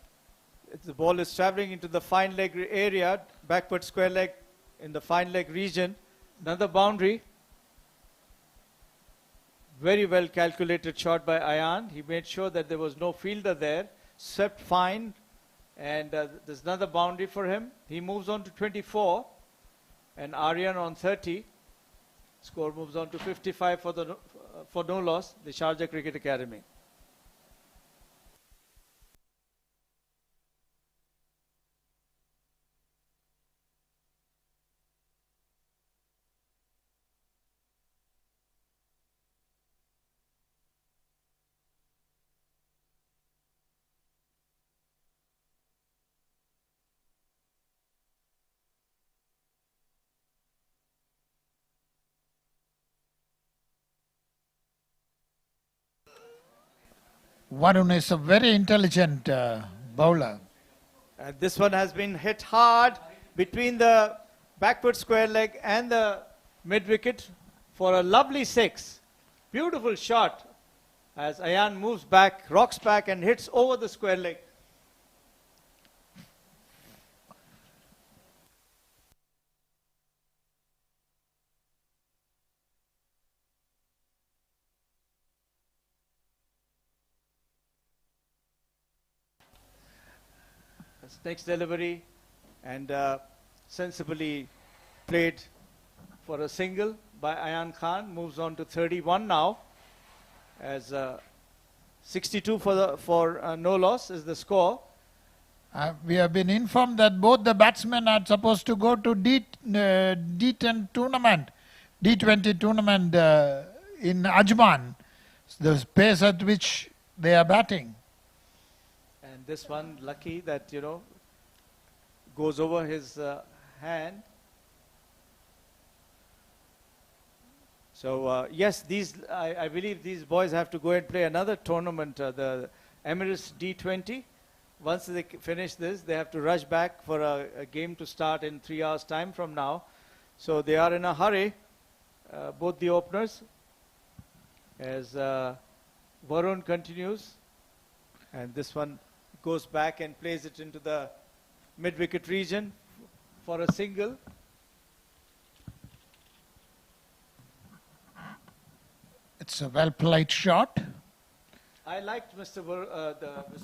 ball is traveling into the fine leg area, backward square leg in the fine leg region. Another boundary. Very well calculated shot by Ayan. He made sure that there was no fielder there. Swept fine, and there's another boundary for him. He moves on to 24, and Aryan on 30. Score moves on to 55 for no loss, the Sharjah Cricket Academy. Varun is a very intelligent bowler. And this one has been hit hard between the backward square leg and the mid wicket for a lovely six. Beautiful shot as Ayan moves back, rocks back and hits over the square leg. Next delivery, and sensibly played for a single by Ayan Khan. Moves on to 31 now, as 62 for no loss is the score. We have been informed that both the batsmen are supposed to go to D10 tournament, D20 tournament in Ajman, the pace at which they are batting. And this one, lucky that, goes over his hand. So, yes, I believe these boys have to go and play another tournament, the Emirates D20. Once they finish this, they have to rush back for a game to start in 3 hours' time from now. So they are in a hurry, both the openers, as Varun continues. And this one goes back and plays it into the mid-wicket region for a single. It's a well-played shot. I liked Mr.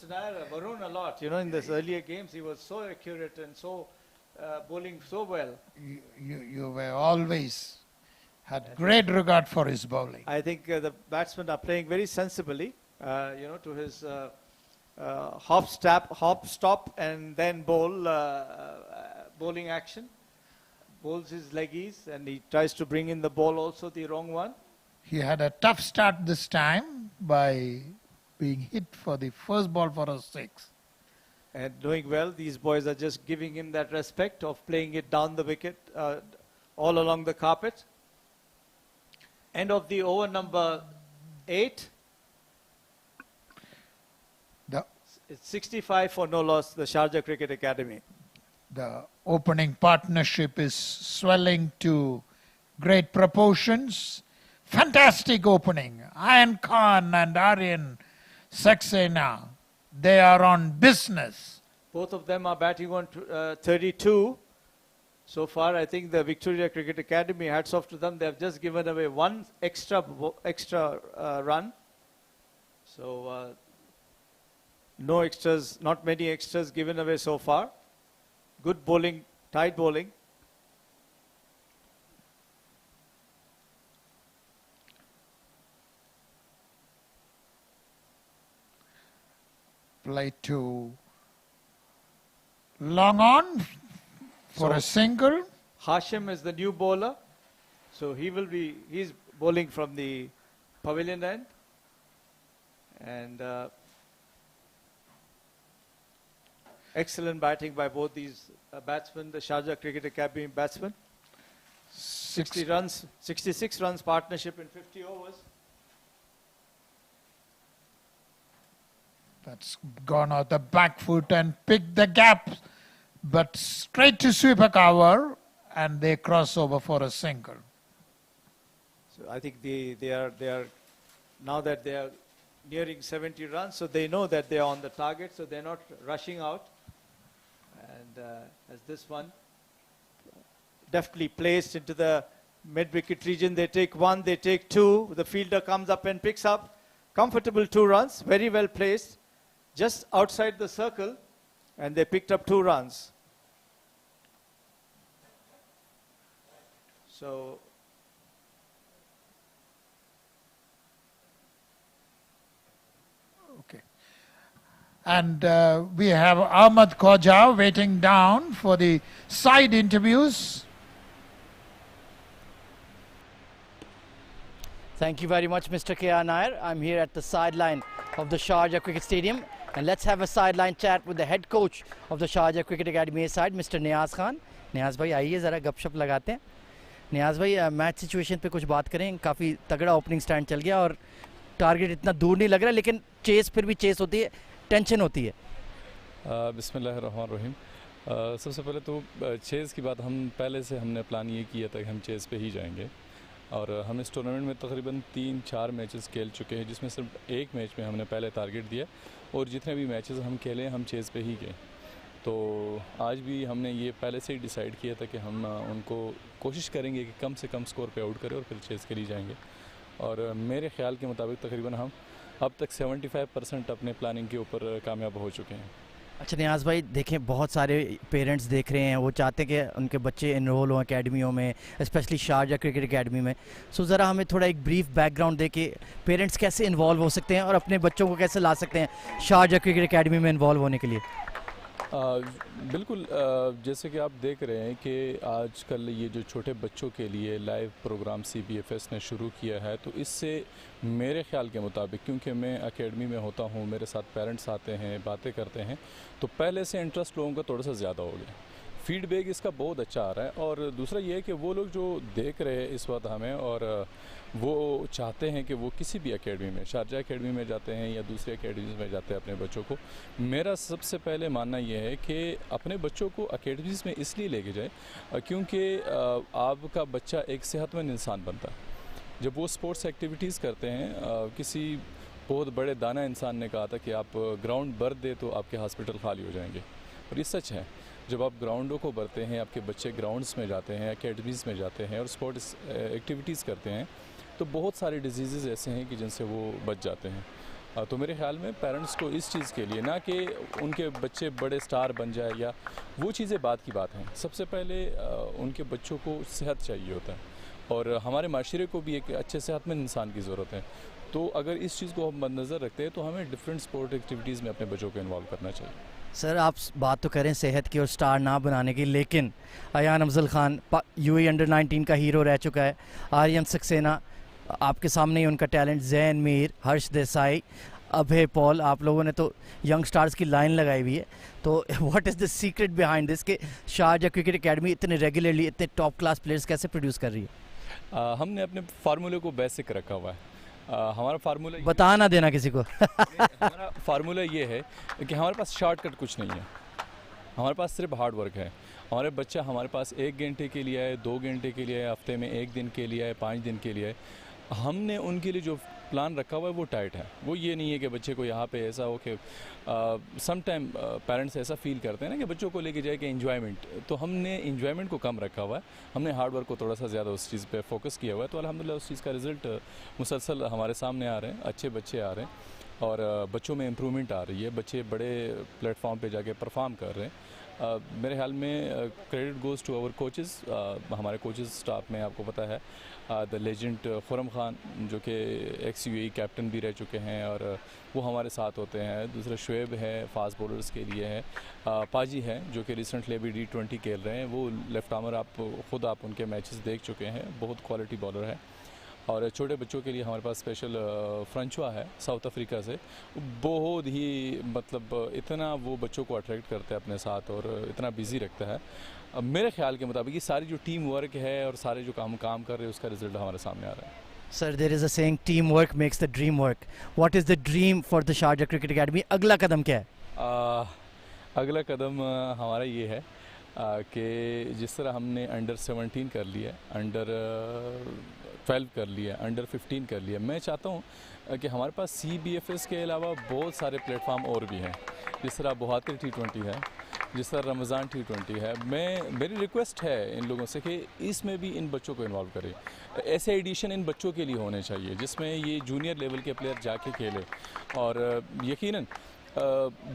Nair, Varun a lot. In this earlier games, he was so accurate and so bowling so well. You were always had great regard for his bowling. I think the batsmen are playing very sensibly, to his hop, stop, and then bowling action. Bowls his leggies, and he tries to bring in the ball also, the wrong one. He had a tough start this time by being hit for the first ball for a six. And doing well, these boys are just giving him that respect of playing it down the wicket, all along the carpet. End of the over number 8. It's 65 for no loss, the Sharjah Cricket Academy. The opening partnership is swelling to great proportions. Fantastic opening. Ayan Khan and Aryan Saxena, they are on business. Both of them are batting on 32. So far, I think the Victoria Cricket Academy, hats off to them, they have just given away one extra run. So, no extras, not many extras given away so far. Good bowling, tight bowling. Play to long on for a single. Hashim is the new bowler. So he's bowling from the pavilion end. And excellent batting by both these batsmen, the Sharjah Cricket Academy batsmen. 66 runs partnership in 50 overs. That's gone out the back foot and picked the gap but straight to sweeper cover, and they cross over for a single. So I think they are now that they are nearing 70 runs, so they know that they are on the target, so they're not rushing out. And as this one deftly placed into the mid-wicket region, they take one, they take two. The fielder comes up and picks up. Comfortable 2 runs, very well placed, just outside the circle, and they picked up 2 runs. So Okay. And we have Ahmad Khoja waiting down for the side interviews. Thank you very much, Mr. K.R. Nair. I'm here at the sideline of the Sharjah Cricket Stadium, and let's have a sideline chat with the head coach of the Sharjah Cricket Academy side, Mr. Niyaz Khan. Niyaz भाई आइए ज़रा गपशप लगाते हैं. नियाज़ भाई match situation पे कुछ बात करें. काफ़ी तगड़ा ओपनिंग स्टैंड चल गया और टारगेट इतना दूर नहीं लग रहा, लेकिन चेस फिर भी चेस होती है, टेंशन होती है. बिस्मिल्लाहिर्रहमानिर्रहीम. सबसे पहले तो चेस की बात हम पहले से हमने प्लान ये किया था कि हम चेस पे ही जाएंगे, और हम इस टूर्नामेंट में तकरीबन 3-4 मैचेस खेल चुके हैं, जिसमें सिर्फ एक मैच में हमने पहले टारगेट दिया, और जितने भी मैचेस हम खेले हम चेस पे ही गए. तो आज भी हमने ये पहले से ही डिसाइड किया था कि हम उनको कोशिश करेंगे कि कम से कम स्कोर पे आउट करें और फिर चेस के लिए जाएंगे. और मेरे ख्याल के मुताबिक तकरीबन हम अब तक 75% अपने प्लानिंग के ऊपर कामयाब हो चुके हैं. अच्छा नियाज़ भाई, देखें बहुत सारे पेरेंट्स देख रहे हैं, वो चाहते हैं कि उनके बच्चे इनरोल हों एकेडमियों में, स्पेशली शारजा क्रिकेट एकेडमी में. सो ज़रा हमें थोड़ा एक ब्रीफ बैकग्राउंड दे के पेरेंट्स कैसे इन्वॉल्व हो सकते हैं और अपने बच्चों को कैसे ला सकते हैं शारजा क्रिकेट एकेडमी में इन्वॉल्व होने के लिए. बिल्कुल, जैसे कि आप देख रहे हैं कि आजकल ये जो छोटे बच्चों के लिए लाइव प्रोग्राम CBFS ने शुरू किया है, तो इससे मेरे ख्याल के मुताबिक, क्योंकि मैं एकेडमी में होता हूँ, मेरे साथ पेरेंट्स आते हैं, बातें करते हैं, तो पहले से इंटरेस्ट लोगों का थोड़ा सा ज़्यादा हो गया. फीडबैक इसका बहुत अच्छा आ रहा है. और दूसरा ये है कि वो लोग जो देख रहे हैं इस वक्त हमें, और वो चाहते हैं कि वो किसी भी एकेडमी में, शारजा एकेडमी में जाते हैं या दूसरे एकेडमीज़ में जाते हैं अपने बच्चों को. मेरा सबसे पहले मानना ये है कि अपने बच्चों को एकेडमीज़ में इसलिए लेके जाए क्योंकि आपका बच्चा एक सेहतमंद इंसान बनता है जब वो स्पोर्ट्स एक्टिविटीज़ करते हैं. किसी बहुत बड़े दाना इंसान ने कहा था कि आप ग्राउंड भर दे तो आपके हॉस्पिटल खाली हो जाएंगे, और ये सच है. जब आप ग्राउंडों को भरते हैं, आपके बच्चे ग्राउंड्स में जाते हैं, एकेडमीज़ में जाते हैं और स्पोर्ट्स एक्टिविटीज़ करते हैं, तो बहुत सारे डिजीज़ ऐसे हैं कि जिनसे वो बच जाते हैं. तो मेरे ख्याल में पेरेंट्स को इस चीज़ के लिए, ना कि उनके बच्चे बड़े स्टार बन जाए या वो चीज़ें बात की बात हैं, सबसे पहले उनके बच्चों को सेहत चाहिए होता है, और हमारे माशरे को भी एक अच्छे सेहतमंद इंसान की ज़रूरत है. तो अगर इस चीज़ को हम मद्देनज़र रखते हैं तो हमें डिफरेंट स्पोर्ट एक्टिविटीज़ में अपने बच्चों को इन्वॉल्व करना चाहिए. सर आप बात तो करें सेहत की और स्टार ना बनाने की, लेकिन अयान अफजल खान UAE अंडर-19 का हीरो रह चुका है. आर्यन सक्सेना आपके सामने ही उनका टैलेंट, जैन मीर, हर्ष देसाई, अभय पॉल, आप लोगों ने तो यंग स्टार्स की लाइन लगाई हुई है. तो what is the secret behind this कि शारजा क्रिकेट एकेडमी इतने रेगुलरली इतने टॉप क्लास प्लेयर्स कैसे प्रोड्यूस कर रही है? हमने अपने फार्मूले को बेसिक रखा हुआ है. हमारा फार्मूला बता ना देना किसी को. हमारा फार्मूला ये है कि हमारे पास शॉर्टकट कुछ नहीं है, हमारे पास सिर्फ हार्ड वर्क है. हमारे बच्चा हमारे पास 1 घंटे के लिए आए, 2 घंटे के लिए आए, हफ्ते में 1 दिन के लिए आए, 5 दिन के लिए आए, हमने उनके लिए जो प्लान रखा हुआ है वो टाइट है. वो ये नहीं है कि बच्चे को यहाँ पे ऐसा हो कि सम टाइम पेरेंट्स ऐसा फील करते हैं ना कि बच्चों को लेके जाए कि एंजॉयमेंट, तो हमने एंजॉयमेंट को कम रखा हुआ है. हमने हार्ड वर्क को थोड़ा सा ज़्यादा उस चीज़ पे फोकस किया हुआ है. तो अल्हम्दुलिल्लाह उस चीज़ का रिज़ल्ट मुसलसल हमारे सामने आ रहे हैं. अच्छे बच्चे आ रहे हैं और बच्चों में इम्प्रूवमेंट आ रही है. बच्चे बड़े प्लेटफॉर्म पर जाके परफॉर्म कर रहे हैं. मेरे ख्याल में credit goes to our coaches. हमारे कोचेस स्टाफ में आपको पता है द लेजेंड खुरम खान जो कि ex-UAE कैप्टन भी रह चुके हैं और वो हमारे साथ होते हैं. दूसरा शुएब है, फास्ट बॉलर्स के लिए है. पाजी है जो कि रिसेंटली अभी D20 खेल रहे हैं. वो लेफ्ट आर्मर, आप उनके मैचेस देख चुके हैं, बहुत क्वालिटी बॉलर है. और छोटे बच्चों के लिए हमारे पास स्पेशल फ्रांचुआ है साउथ अफ्रीका से. बहुत ही मतलब इतना वो बच्चों को अट्रैक्ट करता है अपने साथ और इतना बिजी रखता है. मेरे ख्याल के मुताबिक ये सारी जो टीम वर्क है और सारे जो काम कर रहे हैं उसका रिजल्ट हमारे सामने आ रहा है. Sir there is a saying, team work makes the dream work. What is the dream for the Sharjah cricket academy? अगला कदम क्या है? अगला कदम हमारा ये है कि जिस तरह हमने अंडर 17 कर लिया, अंडर 12 कर लिया, अंडर 15 कर लिया, मैं चाहता हूँ कि हमारे पास CBFS के अलावा बहुत सारे प्लेटफार्म और भी हैं, जिस तरह बहातिर T20 है, जिस तरह रमज़ान T20 है। मेरी रिक्वेस्ट है इन लोगों से कि इसमें भी इन बच्चों को इन्वॉल्व करें। ऐसे एडिशन इन बच्चों के लिए होने चाहिए जिसमें ये जूनियर लेवल के प्लेयर जाके खेले। और यकीनन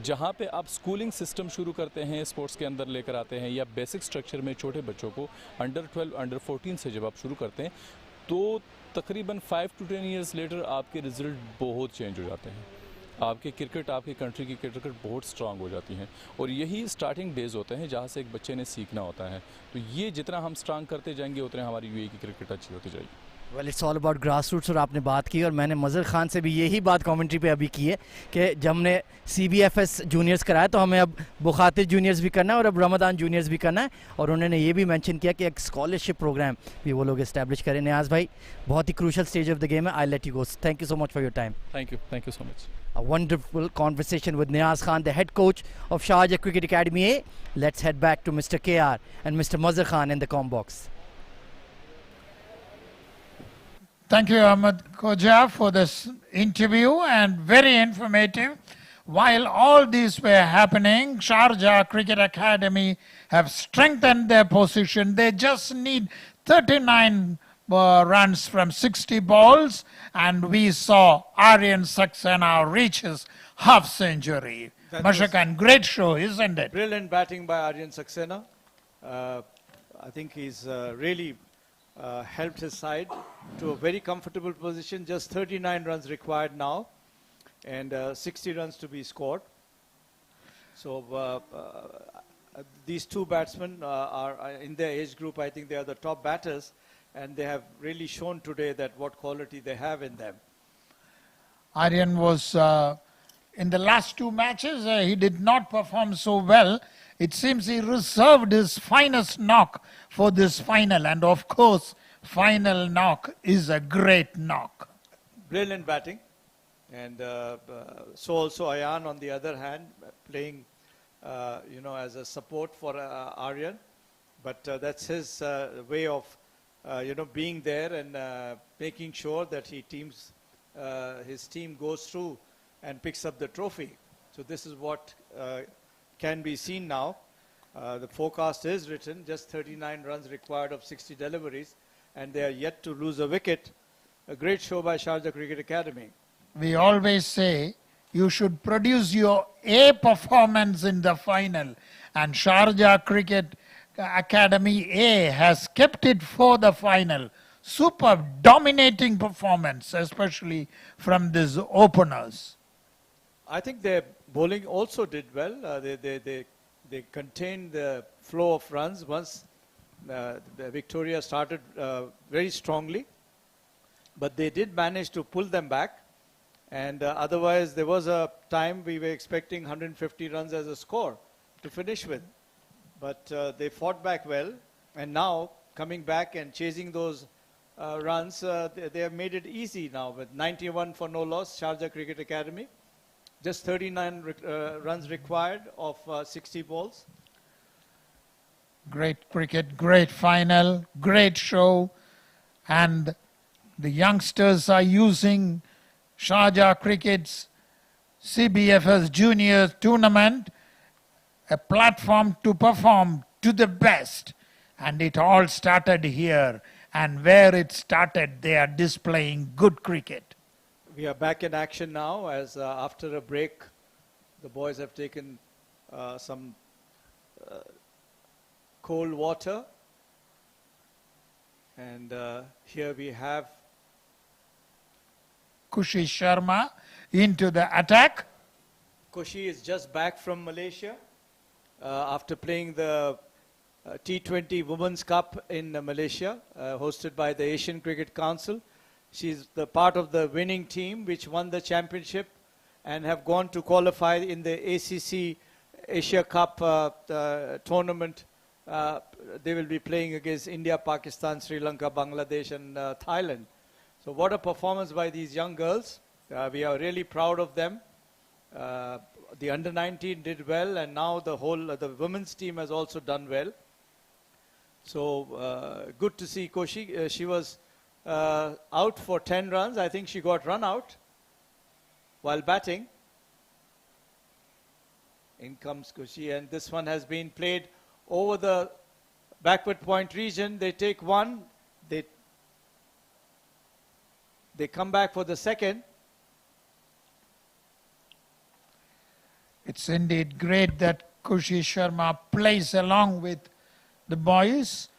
जहाँ पे आप स्कूलिंग सिस्टम शुरू करते हैं, स्पोर्ट्स के अंदर लेकर आते हैं, या बेसिक स्ट्रक्चर में छोटे बच्चों को अंडर 12, अंडर 14 से जब आप शुरू करते हैं तो तकरीबन 5 to 10 ईयर्स लेटर आपके रिज़ल्ट बहुत चेंज हो जाते हैं। आपकी क्रिकेट, आपकी कंट्री की क्रिकेट बहुत स्ट्रांग हो जाती हैं, और यही स्टार्टिंग डेज होते हैं जहाँ से एक बच्चे ने सीखना होता है। तो ये जितना हम स्ट्रांग करते जाएंगे उतने हमारी यूएई की क्रिकेट अच्छी होती जाएगी। Well it's all about grass roots. और आपने बात की, और मैंने मज़र खान से भी यही बात कमेंट्री पे अभी की है कि जब हमने CBFS जूनियर्स कराया तो हमें अब बुखातिर जूनियर्स भी करना है और अब रमदान जूनियर्स भी करना है। और उन्होंने ये भी मेंशन किया कि एक स्कॉलरशिप प्रोग्राम भी वो लोग इस्टेब्लिश करें। न्याज भाई, बहुत ही crucial stage of the game है। I let you go. Thank you so much for your time. Thank you so much. A wonderful conversation with Niaz Khan, the head coach of Sharjah Cricket Academy A. Let's head back to Mr. KR and Mr. Mazhar Khan in the comm box. Thank you, Ahmed Koja, for this interview, and very informative. While all these were happening, Sharjah Cricket Academy have strengthened their position. They just need 39 runs from 60 balls, and we saw Aryan Saxena reaches half century. Mashakan, great show, isn't it? Brilliant batting by Aryan Saxena. I think he's really helped his side to a very comfortable position. Just 39 runs required now, and 60 runs to be scored. So these two batsmen are in their age group. I think they are the top batters, and they have really shown today that what quality they have in them. Aryan was in the last two matches, he did not perform so well. It seems he reserved his finest knock for this final, and of course, final knock is a great knock. Brilliant batting, and so also Ayan on the other hand, playing as a support for Aryan, but that's his way of being there and making sure that his team goes through and picks up the trophy. So this is what can be seen now. The forecast is written, just 39 runs required of 60 deliveries, and they are yet to lose a wicket. A great show by Sharjah Cricket Academy. We always say you should produce your A performance in the final, and Sharjah Cricket Academy A has kept it for the final. Superb, dominating performance, especially from these openers. I think their bowling also did well. They contained the flow of runs once Victoria started very strongly, but they did manage to pull them back. And otherwise, there was a time we were expecting 150 runs as a score to finish with. But they fought back well, and now coming back and chasing those runs, they have made it easy now with 91 for no loss, Sharjah Cricket Academy. Just 39 runs required of 60 balls. Great cricket, great final, great show. And the youngsters are using Sharjah Cricket's CBFS Junior Tournament, a platform to perform to the best. And it all started here. And where it started, they are displaying good cricket. We are back in action now as after a break, the boys have taken some cold water. And here we have Kushi Sharma into the attack. Kushi is just back from Malaysia after playing the T20 Women's Cup in Malaysia, hosted by the Asian Cricket Council. She's the part of the winning team which won the championship and have gone to qualify in the ACC Asia Cup tournament. They will be playing against India, Pakistan, Sri Lanka, Bangladesh and Thailand. So what a performance by these young girls. We are really proud of them. the under-19 did well, and now the whole the women's team has also done well. So good to see Koshi. She was out for 10 runs. I think she got run out while batting. In comes Koshi, and this one has been played over the backward point region. They take one. They come back for the second. It's indeed great that Kushi Sharma plays along with the boys,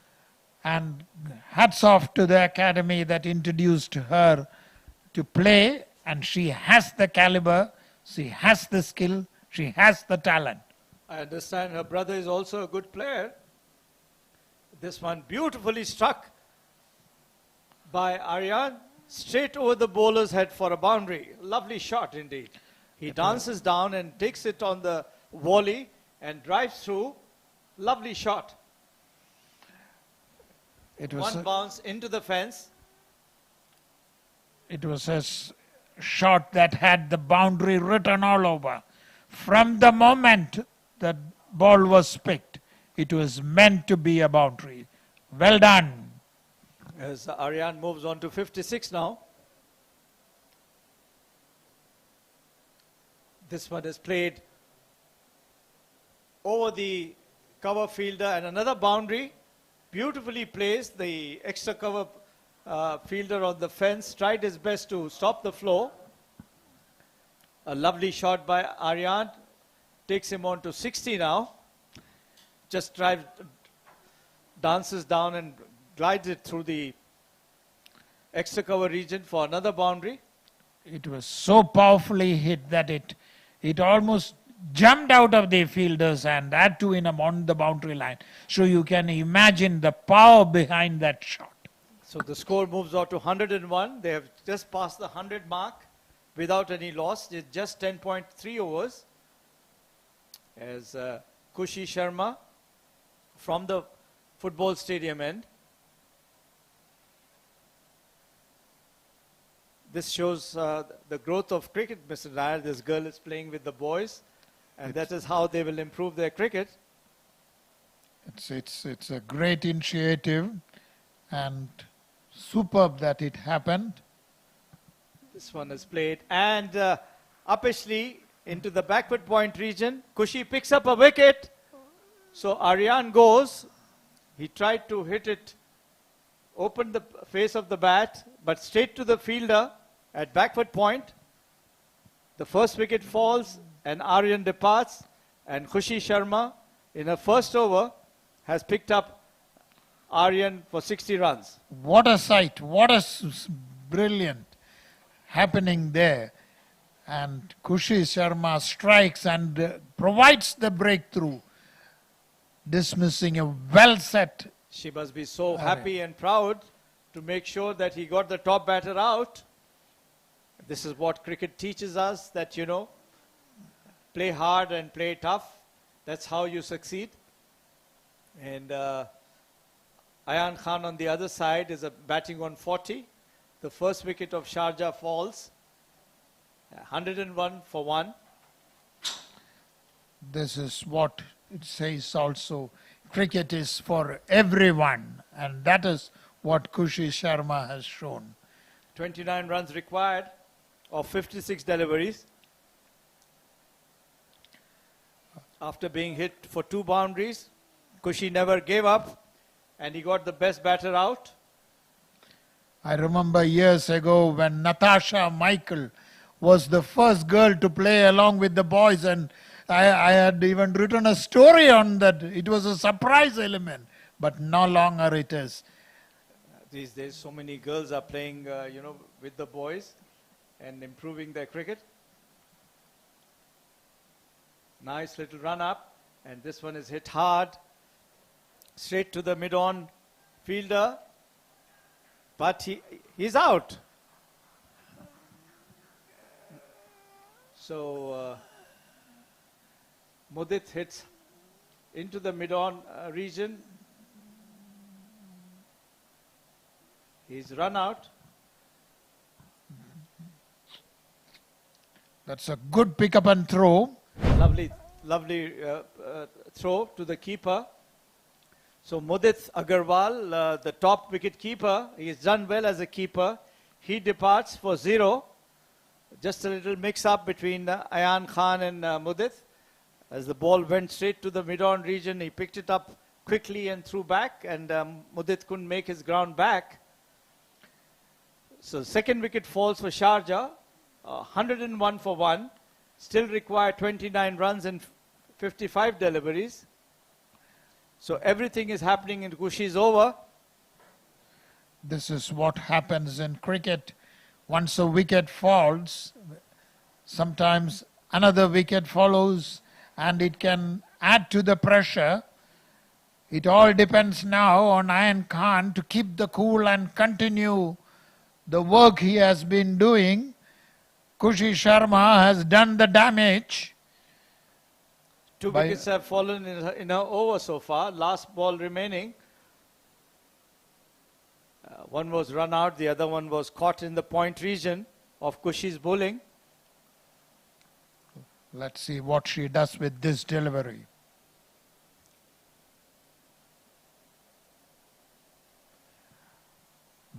and hats off to the academy that introduced her to play, and she has the caliber, she has the skill, she has the talent. I understand her brother is also a good player. This one beautifully struck by Aryan, straight over the bowler's head for a boundary. Lovely shot indeed. He dances down and takes it on the volley and drives through. Lovely shot. It was One bounce into the fence. It was a shot that had the boundary written all over. From the moment that ball was picked, it was meant to be a boundary. Well done. As Aryan moves on to 56 now. This one is played over the cover fielder, and another boundary. Beautifully placed. The extra cover fielder on the fence tried his best to stop the flow. A lovely shot by Aryan. Takes him on to 60 now. Just dances down and glides it through the extra cover region for another boundary. It was so powerfully hit that it almost jumped out of the fielder's hand, that too on the boundary line. So you can imagine the power behind that shot. So the score moves on to 101. They have just passed the 100 mark without any loss. It's just 10.3 overs. As Kushi Sharma from the football stadium end. This shows the growth of cricket, Mr. Nair. This girl is playing with the boys, and that is how they will improve their cricket. It's a great initiative, and superb that it happened. This one is played, and uppishly into the backward point region. Kushi picks up a wicket. So Aryan goes. He tried to hit it, open the face of the bat, but straight to the fielder at backward point. The first wicket falls and Aryan departs, and Kushi Sharma in her first over has picked up Aryan for 60 runs. What a sight, what a brilliant happening there. And Kushi Sharma strikes and provides the breakthrough, dismissing a well set. She must be so happy and proud to make sure that he got the top batter out. This is what cricket teaches us, that, you know, play hard and play tough. That's how you succeed. And Ayan Khan on the other side is batting on 40. The first wicket of Sharjah falls. 101 for 1. This is what it says also. Cricket is for everyone, and that is what Kushi Sharma has shown. 29 runs required of 56 deliveries. After being hit for 2 boundaries, Kushi never gave up, and he got the best batter out. I remember years ago when Natasha Michael was the first girl to play along with the boys, and I had even written a story on that. It was a surprise element, but no longer it is. These days, so many girls are playing, you know, with the boys and improving their cricket. Nice little run up, and this one is hit hard, straight to the mid-on fielder, but he's out. So Mudit hits into the mid-on region. He's run out. That's a good pick up and throw. Lovely throw to the keeper. So Mudit Agarwal, the top wicket keeper, he has done well as a keeper. He departs for 0. Just a little mix-up between Ayan Khan and Mudit. As the ball went straight to the mid-on region, he picked it up quickly and threw back, and Mudit couldn't make his ground back. So second wicket falls for Sharjah, 101 for 1. Still require 29 runs and 55 deliveries. So everything is happening in Kushi's over. This is what happens in cricket. Once a wicket falls, sometimes another wicket follows, and it can add to the pressure. It all depends now on Ayan Khan to keep the cool and continue the work he has been doing. Kushi Sharma has done the damage. 2 wickets have fallen in her over so far. Last ball remaining. One was run out, the other one was caught in the point region of Kushi's bowling. Let's see what she does with this delivery.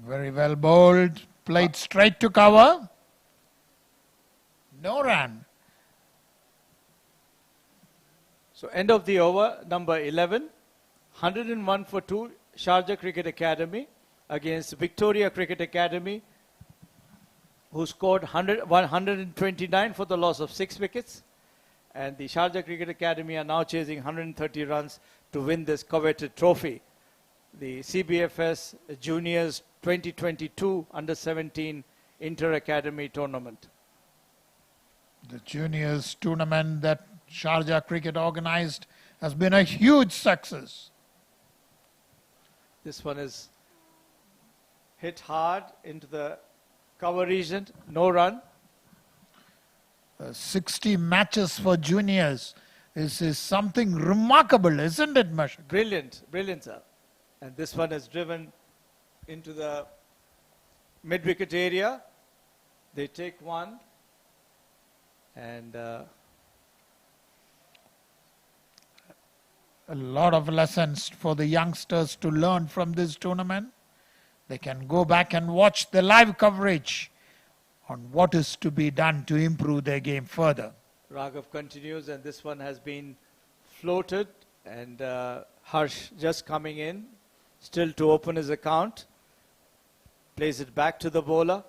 Very well bowled, played straight to cover. No run. So end of the over, number 11. 101 for 2, Sharjah Cricket Academy against Victoria Cricket Academy, who scored 129 for the loss of 6 wickets. And the Sharjah Cricket Academy are now chasing 130 runs to win this coveted trophy. The CBFS Juniors 2022 Under-17 Inter-Academy Tournament. The juniors tournament that Sharjah Cricket organized has been a huge success. This one is hit hard into the cover region, no run. 60 matches for juniors is something remarkable, isn't it, Mashak? Brilliant, brilliant, sir. And this one is driven into the mid-wicket area. They take one. And a lot of lessons for the youngsters to learn from this tournament. They can go back and watch the live coverage on what is to be done to improve their game further. Raghav continues, and this one has been floated, and Harsh just coming in, still to open his account. Plays it back to the bowler.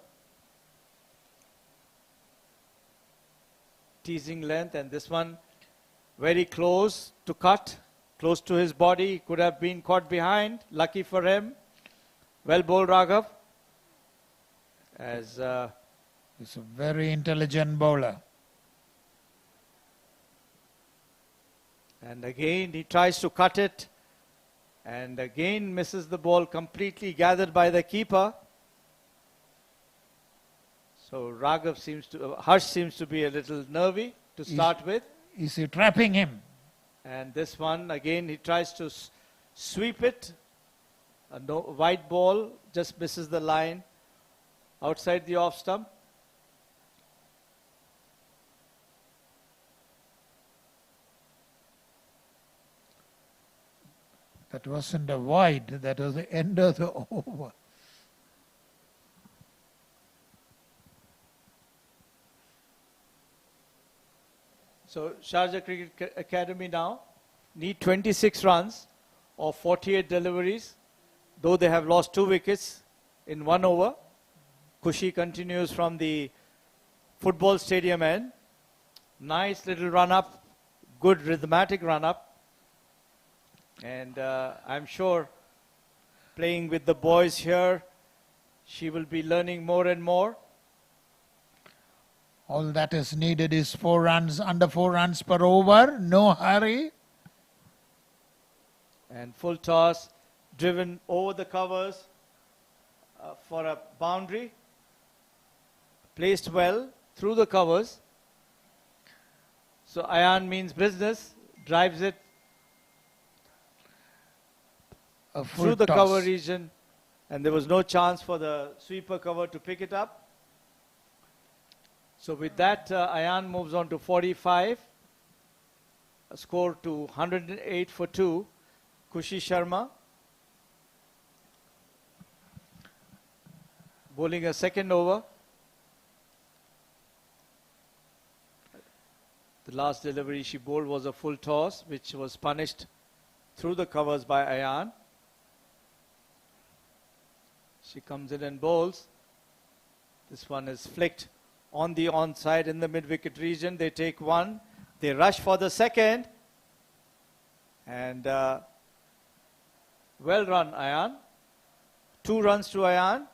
Teasing length, and this one very close to cut, close to his body. Could have been caught behind. Lucky for him. Well bowled, Raghav. As he's a very intelligent bowler. And again he tries to cut it, and again misses the ball completely, gathered by the keeper. So Raghav Harsh seems to be a little nervy to start with. Is he trapping him? And this one, again, he tries to sweep it. A wide ball, just misses the line outside the off stump. That wasn't a wide, that was the end of the over. So Sharjah Cricket Academy now need 26 runs or 48 deliveries, though they have lost 2 wickets in 1 over. Kushi continues from the football stadium end. Nice little run-up, good rhythmatic run-up. And I'm sure playing with the boys here, she will be learning more and more. All that is needed is 4 runs, under 4 runs per over, no hurry. And full toss, driven over the covers for a boundary. Placed well through the covers. So Ayan means business, drives it through the cover region, and there was no chance for the sweeper cover to pick it up. So with that, Ayan moves on to 45. a score to 108 for 2. Kushi Sharma bowling a second over. The last delivery she bowled was a full toss, which was punished through the covers by Ayan. She comes in and bowls. This one is flicked on the onside in the mid-wicket region. They take one. They rush for the second. And well run, Ayan. 2 runs to Ayan.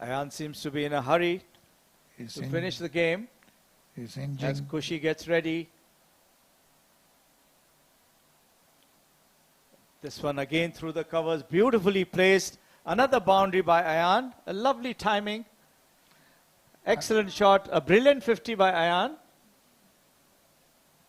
Ayan seems to be in a hurry to finish the game as Kushi gets ready. This one again through the covers, beautifully placed. Another boundary by Ayan. A lovely timing. Excellent shot. A brilliant 50 by Ayan.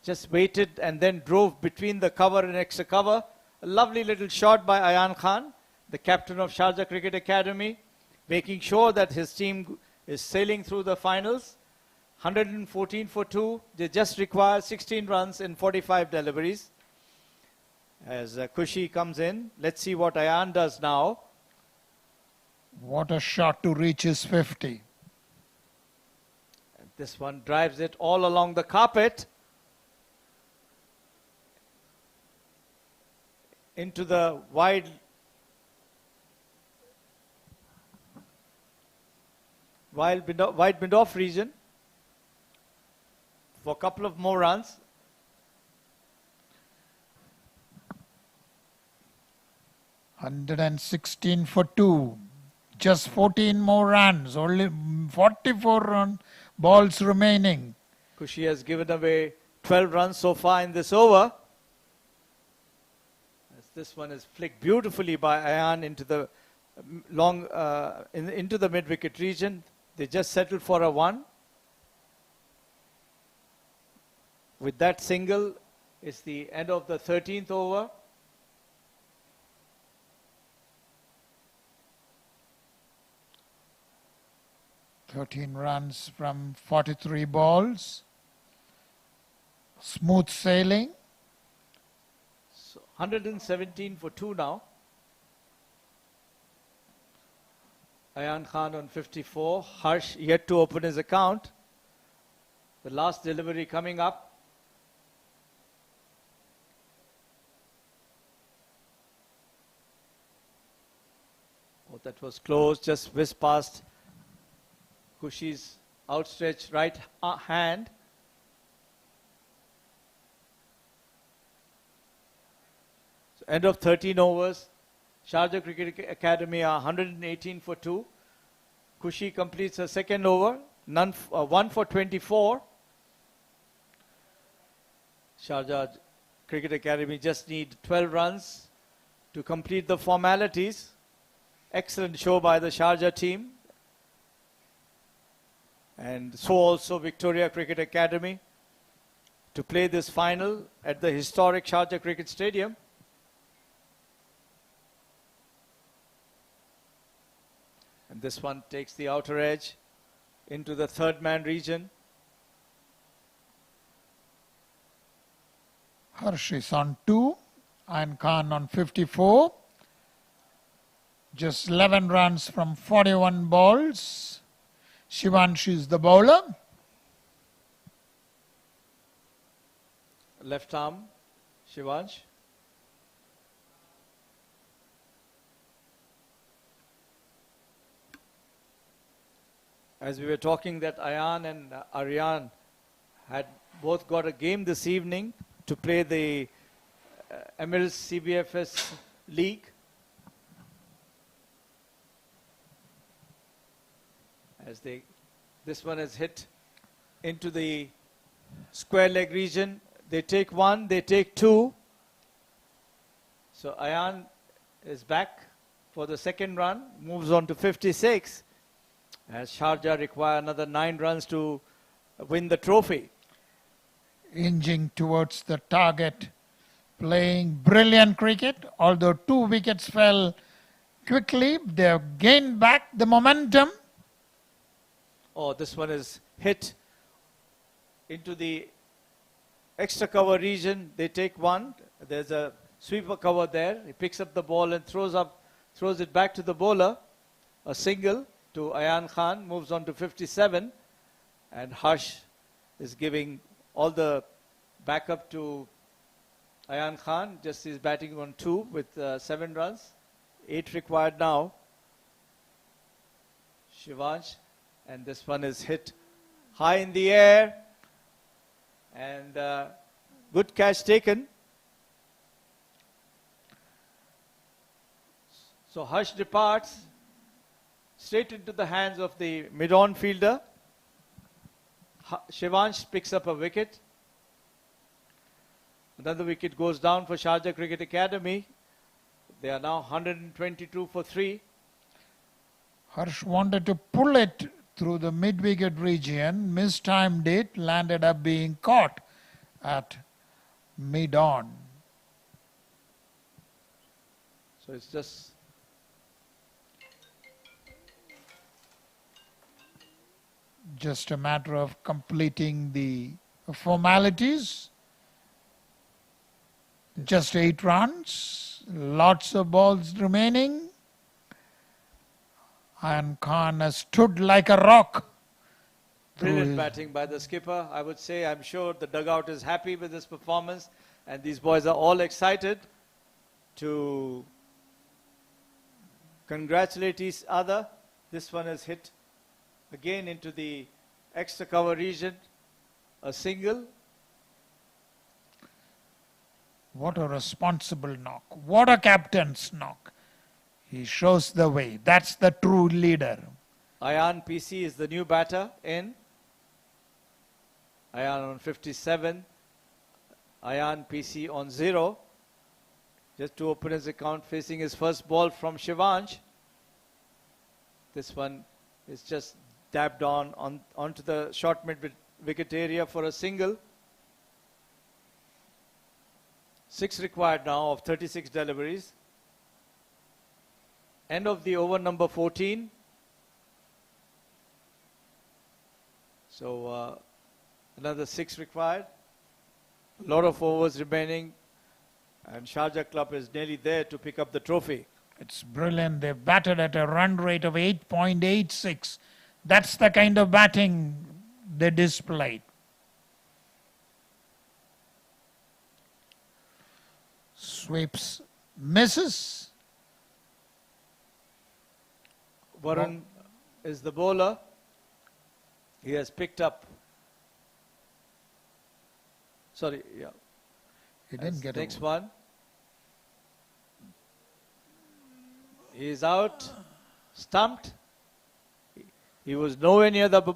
Just waited and then drove between the cover and extra cover. A lovely little shot by Ayan Khan, the captain of Sharjah Cricket Academy, making sure that his team is sailing through the finals. 114 for 2. They just require 16 runs in 45 deliveries. As Kushi comes in, let's see what Ayan does now. What a shot to reach his 50. And this one drives it all along the carpet into the wide mid-off region for a couple of more runs. $116 for 2. Just 14 more runs. Only 44 balls remaining. Kushi has given away 12 runs so far in this over. As this one is flicked beautifully by Ayan into the into the mid-wicket region. They just settled for a 1. With that single, it's the end of the 13th over. $13 runs from 43 balls. Smooth sailing. So 117 for 2 now. Ayan Khan on 54. Harsh yet to open his account. The last delivery coming up. Oh, that was close. Just whizzed past Kushi's outstretched right hand. So end of 13 overs. Sharjah Cricket Academy are 118 for 2. Kushi completes her second over. 1 for 24. Sharjah Cricket Academy just need 12 runs to complete the formalities. Excellent show by the Sharjah team. And so also Victoria Cricket Academy to play this final at the historic Sharjah Cricket Stadium. And this one takes the outer edge into the third man region. Harsh is on 2. Ayan Khan on 54. Just 11 runs from 41 balls. Shivansh is the bowler. Left arm, Shivansh. As we were talking that Ayan and Aryan had both got a game this evening to play the Emirates CBFS League. As this one is hit into the square leg region. They take 1, they take 2. So Ayan is back for the second run, moves on to 56. As Sharjah require another 9 runs to win the trophy. Inching towards the target, playing brilliant cricket. Although 2 wickets fell quickly, they have gained back the momentum. Oh, this one is hit into the extra cover region. They take one. There's a sweeper cover there. He picks up the ball and throws it back to the bowler. A single to Ayan Khan, moves on to 57. And Harsh is giving all the backup to Ayan Khan. Just is batting on 2 with 7 runs. 8 required now. Shivansh, and this one is hit high in the air. And good catch taken. So Harsh departs straight into the hands of the mid-on fielder. Shivansh picks up a wicket. Another wicket goes down for Sharjah Cricket Academy. They are now 122 for 3. Harsh wanted to pull it through the mid-wicket region, mistimed it, landed up being caught at mid-on. So it's just a matter of completing the formalities. Just 8 runs, lots of balls remaining. And Khan has stood like a rock. brilliant batting by the skipper, I would say. I'm sure the dugout is happy with this performance, and these boys are all excited to congratulate each other. This one is hit again into the extra cover region, a single. What a responsible knock. What a captain's knock. He shows the way. That's the true leader. Ayan PC is the new batter in. Ayan on 57. Ayan PC on 0. Just to open his account, facing his first ball from Shivansh. This one is just dabbed onto the short mid-wicket area for a single. 6 required now of 36 deliveries. End of the over number 14. So another 6 required. A lot of overs remaining. And Sharjah Club is nearly there to pick up the trophy. It's brilliant. They've batted at a run rate of 8.86. That's the kind of batting they displayed. Sweeps, misses. Varun is the bowler. He has picked up. Sorry, yeah. He didn't get next over. one. He is out, stumped. He was nowhere near the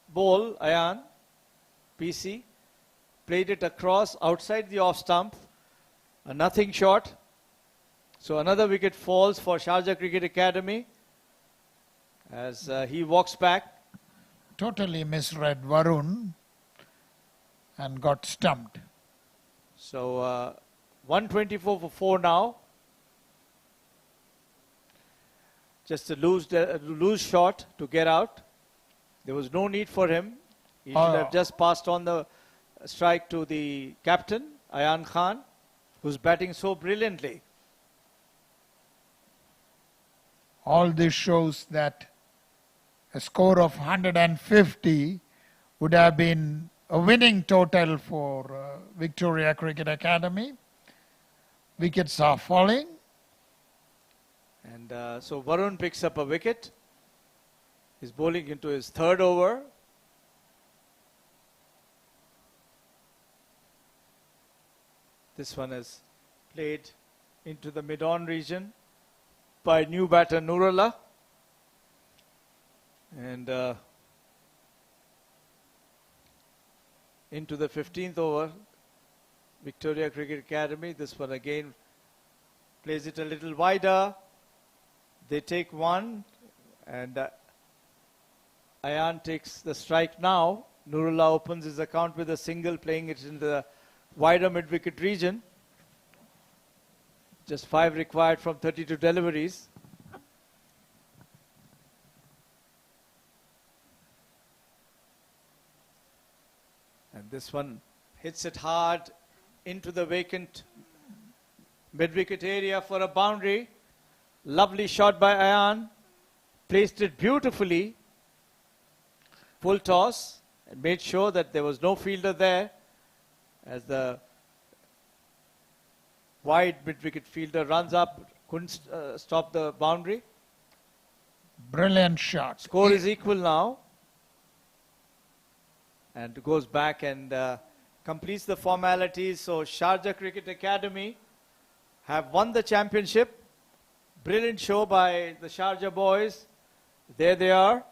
ball, Ayan. PC played it across outside the off stump. A nothing shot. So another wicket falls for Sharjah Cricket Academy as he walks back. Totally misread Varun and got stumped. So 124 for 4 now. Just a loose shot to get out. There was no need for him. He should have just passed on the strike to the captain, Ayan Khan, who's batting so brilliantly. All this shows that a score of 150 would have been a winning total for Victoria Cricket Academy. Wickets are falling. And so Varun picks up a wicket. He's bowling into his 3rd over. This one is played into the mid-on region by new batter Nurullah. And into the 15th over, Victoria Cricket Academy. This one again plays it a little wider. They take one, and Ayan takes the strike now. Nurullah opens his account with a single, playing it in the wider mid-wicket region. Just 5 required from 32 deliveries. And this one hits it hard into the vacant mid-wicket area for a boundary. Lovely shot by Ayan. Placed it beautifully. Full toss and made sure that there was no fielder there as the wide mid-wicket fielder runs up, couldn't stop the boundary. Brilliant shot. Score is equal now. And goes back and completes the formalities. So Sharjah Cricket Academy have won the championship. Brilliant show by the Sharjah boys. There they are.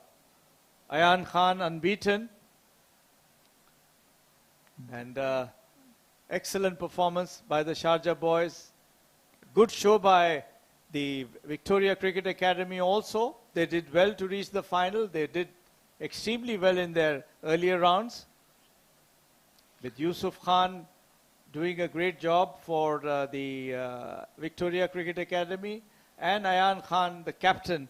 Ayan Khan unbeaten. And excellent performance by the Sharjah boys. Good show by the Victoria Cricket Academy also. They did well to reach the final. They did extremely well in their earlier rounds. With Yusuf Khan doing a great job for the Victoria Cricket Academy. And Ayan Khan, the captain,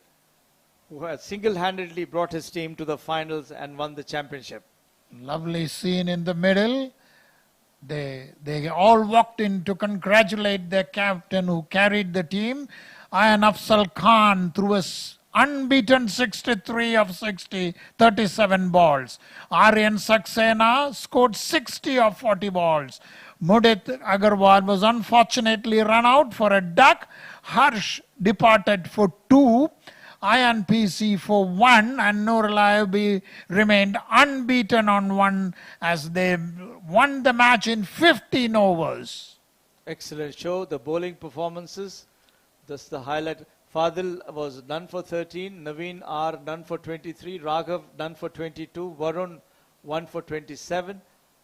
who has single-handedly brought his team to the finals and won the championship. Lovely scene in the middle. They all walked in to congratulate their captain who carried the team. Ayan Afzal Khan threw a unbeaten 63 of 60, 37 balls. Aryan Saxena scored 60 of 40 balls. Mudit Agarwal was unfortunately run out for a duck. Harsh departed for 2. Ayan PC for 1, and Noor Layabi remained unbeaten on 1 as they won the match in 15 overs. Excellent show. The bowling performances, that's the highlight. Fadil was none for 13, Naveen R none for 23, Raghav none for 22, Varun 1 for 27,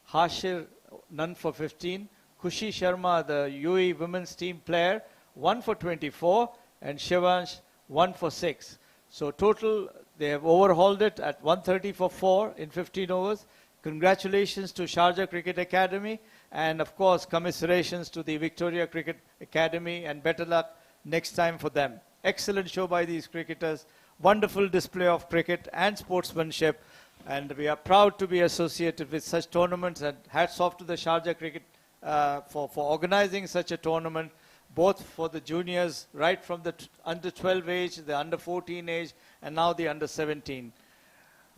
Hashir none for 15, Khushi Sharma, the UAE women's team player, 1 for 24, and Shivansh 1 for 6. So total, they have overhauled it at 130 for 4 in 15 overs. Congratulations to Sharjah Cricket Academy, and of course commiserations to the Victoria Cricket Academy, and better luck next time for them. Excellent show by these cricketers. Wonderful display of cricket and sportsmanship, and we are proud to be associated with such tournaments, and hats off to the Sharjah Cricket for organizing such a tournament, both for the juniors, right from the under 12 age, the under 14 age, and now the under 17.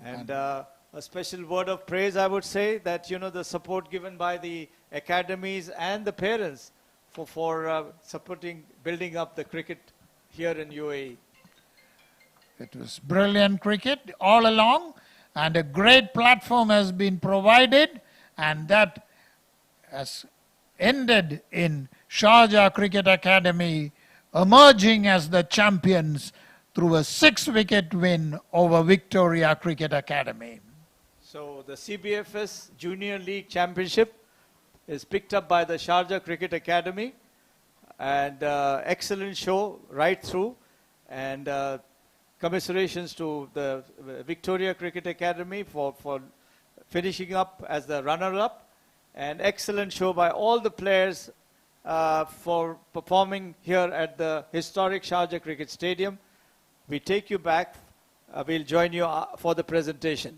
And a special word of praise, I would say, that, you know, the support given by the academies and the parents for supporting, building up the cricket here in UAE. It was brilliant cricket all along, and a great platform has been provided, and that has ended in Sharjah Cricket Academy emerging as the champions through a 6-wicket win over Victoria Cricket Academy. So the CBFS Junior League Championship is picked up by the Sharjah Cricket Academy, and excellent show right through, and commiserations to the Victoria Cricket Academy for finishing up as the runner-up, and excellent show by all the players for performing here at the historic Sharjah Cricket Stadium. We take you back. We'll join you for the presentation.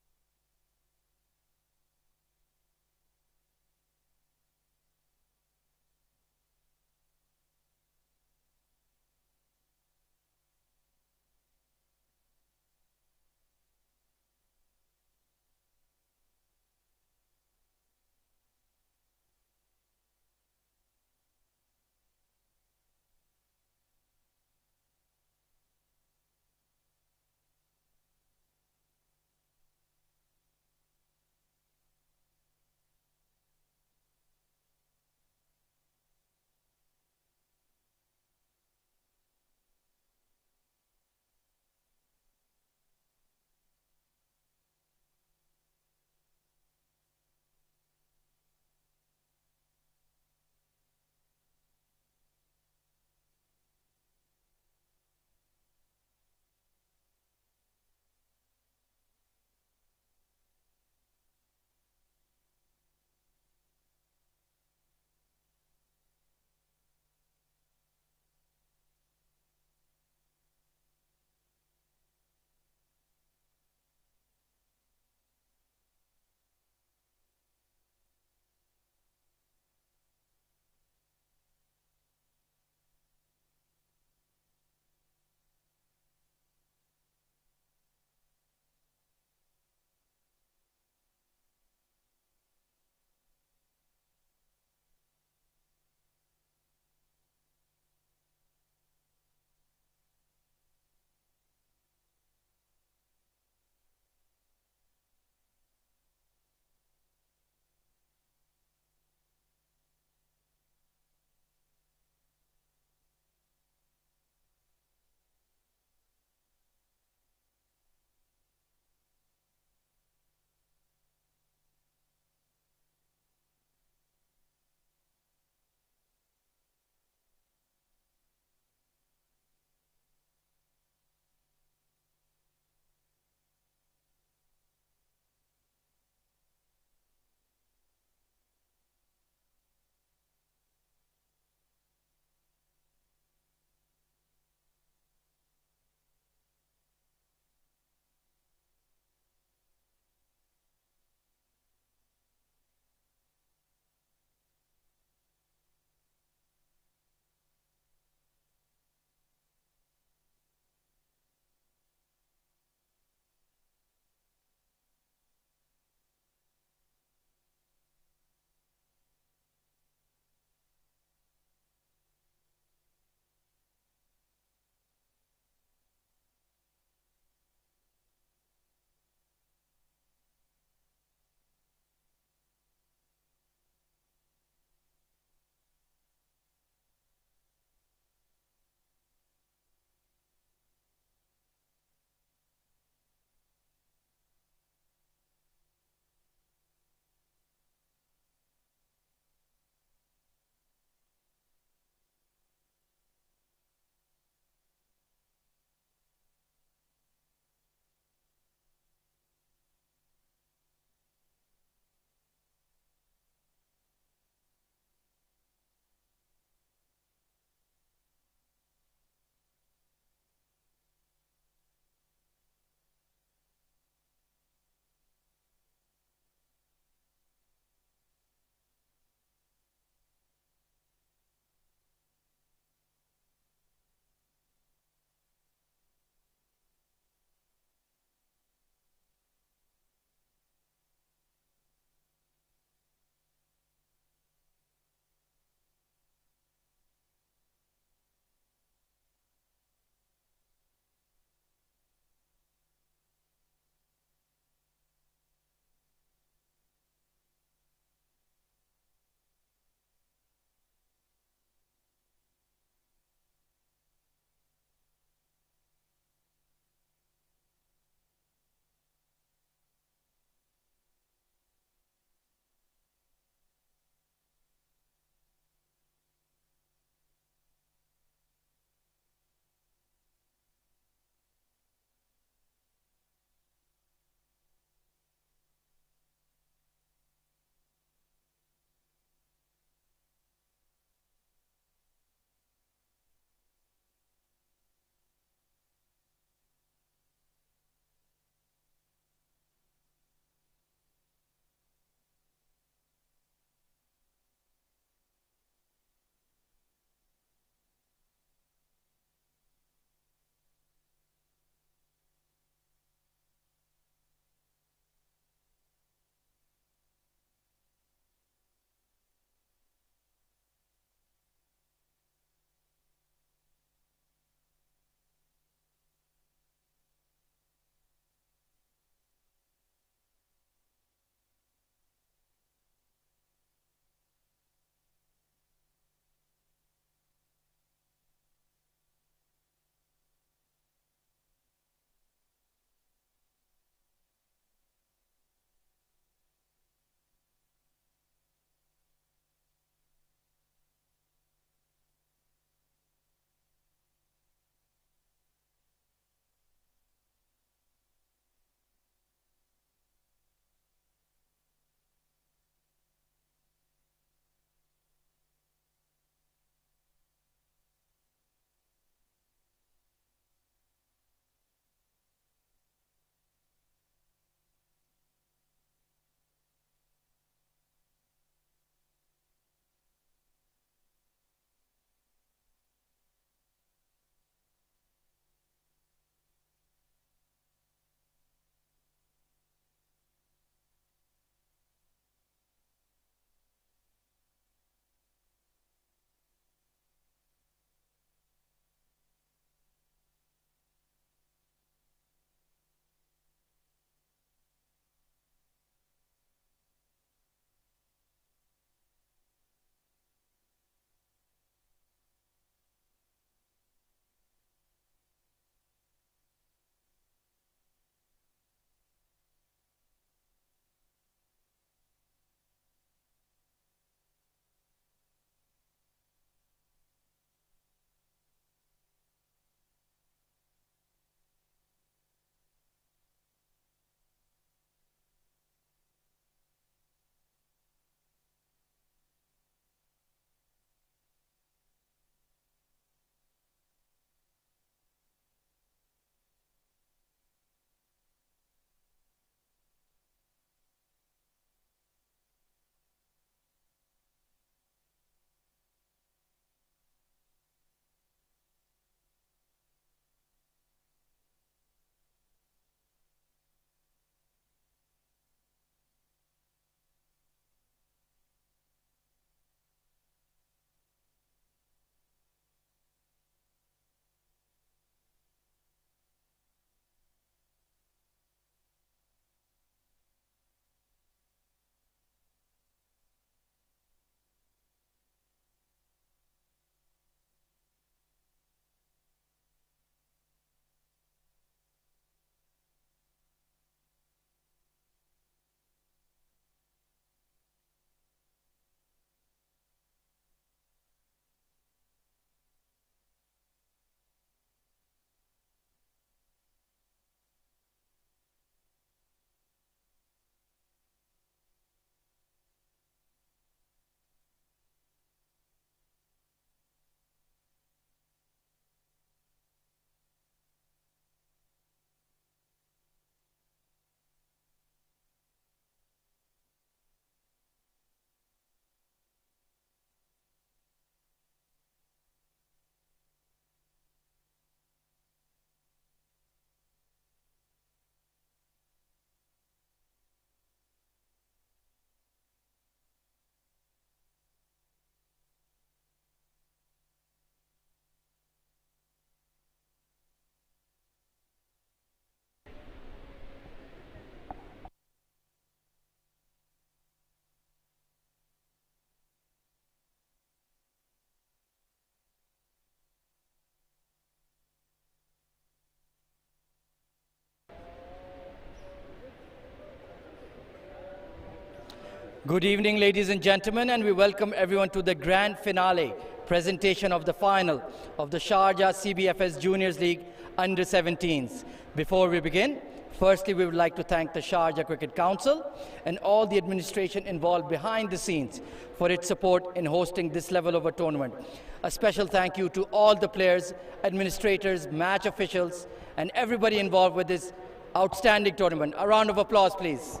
Good evening, ladies and gentlemen, and we welcome everyone to the grand finale presentation of the final of the Sharjah CBFS Juniors League Under-17s. Before we begin, firstly, we would like to thank the Sharjah Cricket Council and all the administration involved behind the scenes for its support in hosting this level of a tournament. A special thank you to all the players, administrators, match officials, and everybody involved with this outstanding tournament. A round of applause, please.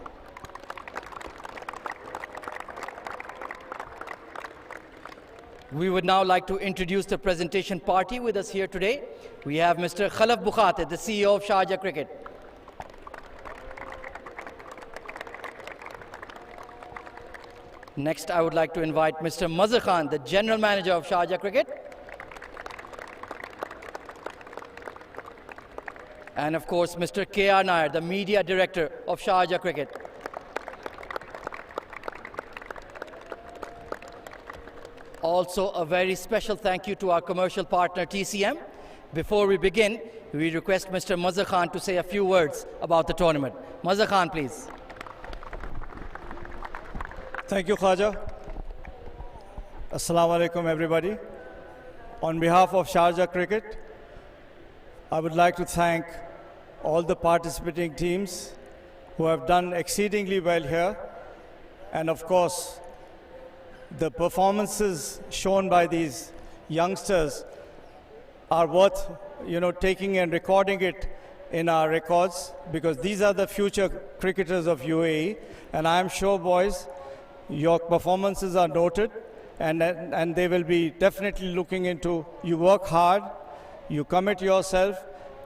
We would now like to introduce the presentation party with us here today. We have Mr. Khalaf Bukhatir, the CEO of Sharjah Cricket. Next, I would like to invite Mr. Mazhar Khan, the General Manager of Sharjah Cricket. And of course, Mr. K.R. Nair, the Media Director of Sharjah Cricket. Also, a very special thank you to our commercial partner, TCM. Before we begin, we request Mr. Mazhar Khan to say a few words about the tournament. Mazhar Khan, please. Thank you, Khaja. Assalamu alaikum, everybody. On behalf of Sharjah Cricket, I would like to thank all the participating teams who have done exceedingly well here. And of course, the performances shown by these youngsters are worth, taking and recording it in our records, because these are the future cricketers of UAE. And I am sure, boys, your performances are noted, and they will be definitely looking into. You work hard, you commit yourself,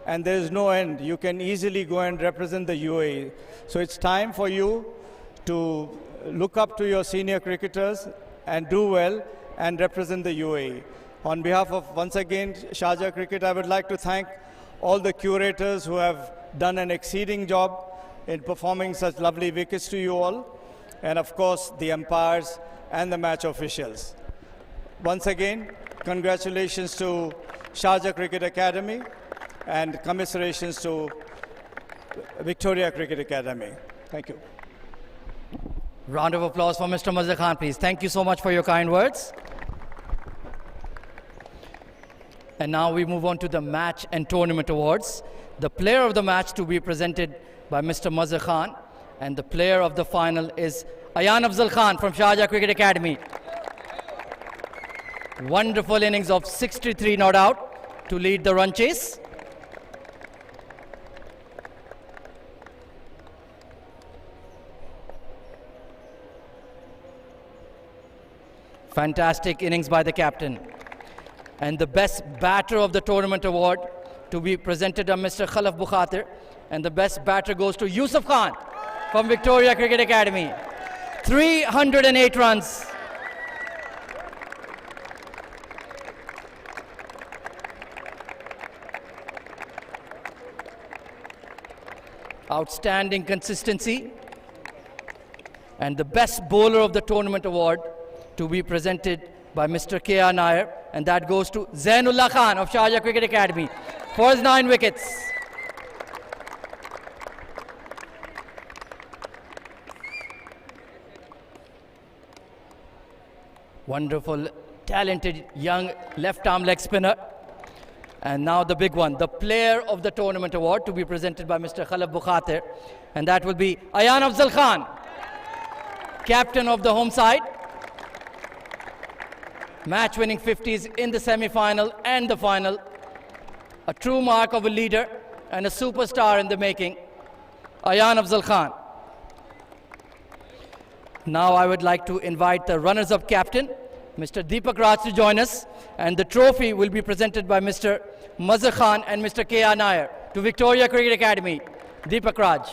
and there is no end. You can easily go and represent the UAE. So it's time for you to look up to your senior cricketers and do well and represent the UAE. On behalf of, once again, Sharjah Cricket, I would like to thank all the curators who have done an exceeding job in performing such lovely wickets to you all, and of course the umpires and the match officials. Once again, congratulations to Sharjah Cricket Academy and commiserations to Victoria Cricket Academy. Thank you. Round of applause for Mr. Mazhar Khan, please. Thank you so much for your kind words. And now we move on to the match and tournament awards. The player of the match to be presented by Mr. Mazhar Khan, and the player of the final is Ayan Afzal Khan from Sharjah Cricket Academy. Wonderful innings of 63 not out to lead the run chase. Fantastic innings by the captain. And the best batter of the tournament award to be presented by Mr. Khalaf Bukhatir. And the best batter goes to Yusuf Khan from Victoria Cricket Academy. 308 runs. Outstanding consistency. And the best bowler of the tournament award to be presented by Mr. K.R. Nair, and that goes to Zainullah Khan of Sharjah Cricket Academy for his 9 wickets. Wonderful, talented young left-arm leg spinner. And now the big one, the player of the tournament award to be presented by Mr. Khalaf Bukhatir, and that will be Ayan Afzal Khan, captain of the home side. Match-winning 50s in the semi-final and the final. A true mark of a leader and a superstar in the making, Ayan Afzal Khan. Now I would like to invite the runners-up captain, Mr. Deepak Raj, to join us, and the trophy will be presented by Mr. Mazhar Khan and Mr. K.R. Nair to Victoria Cricket Academy. Deepak Raj.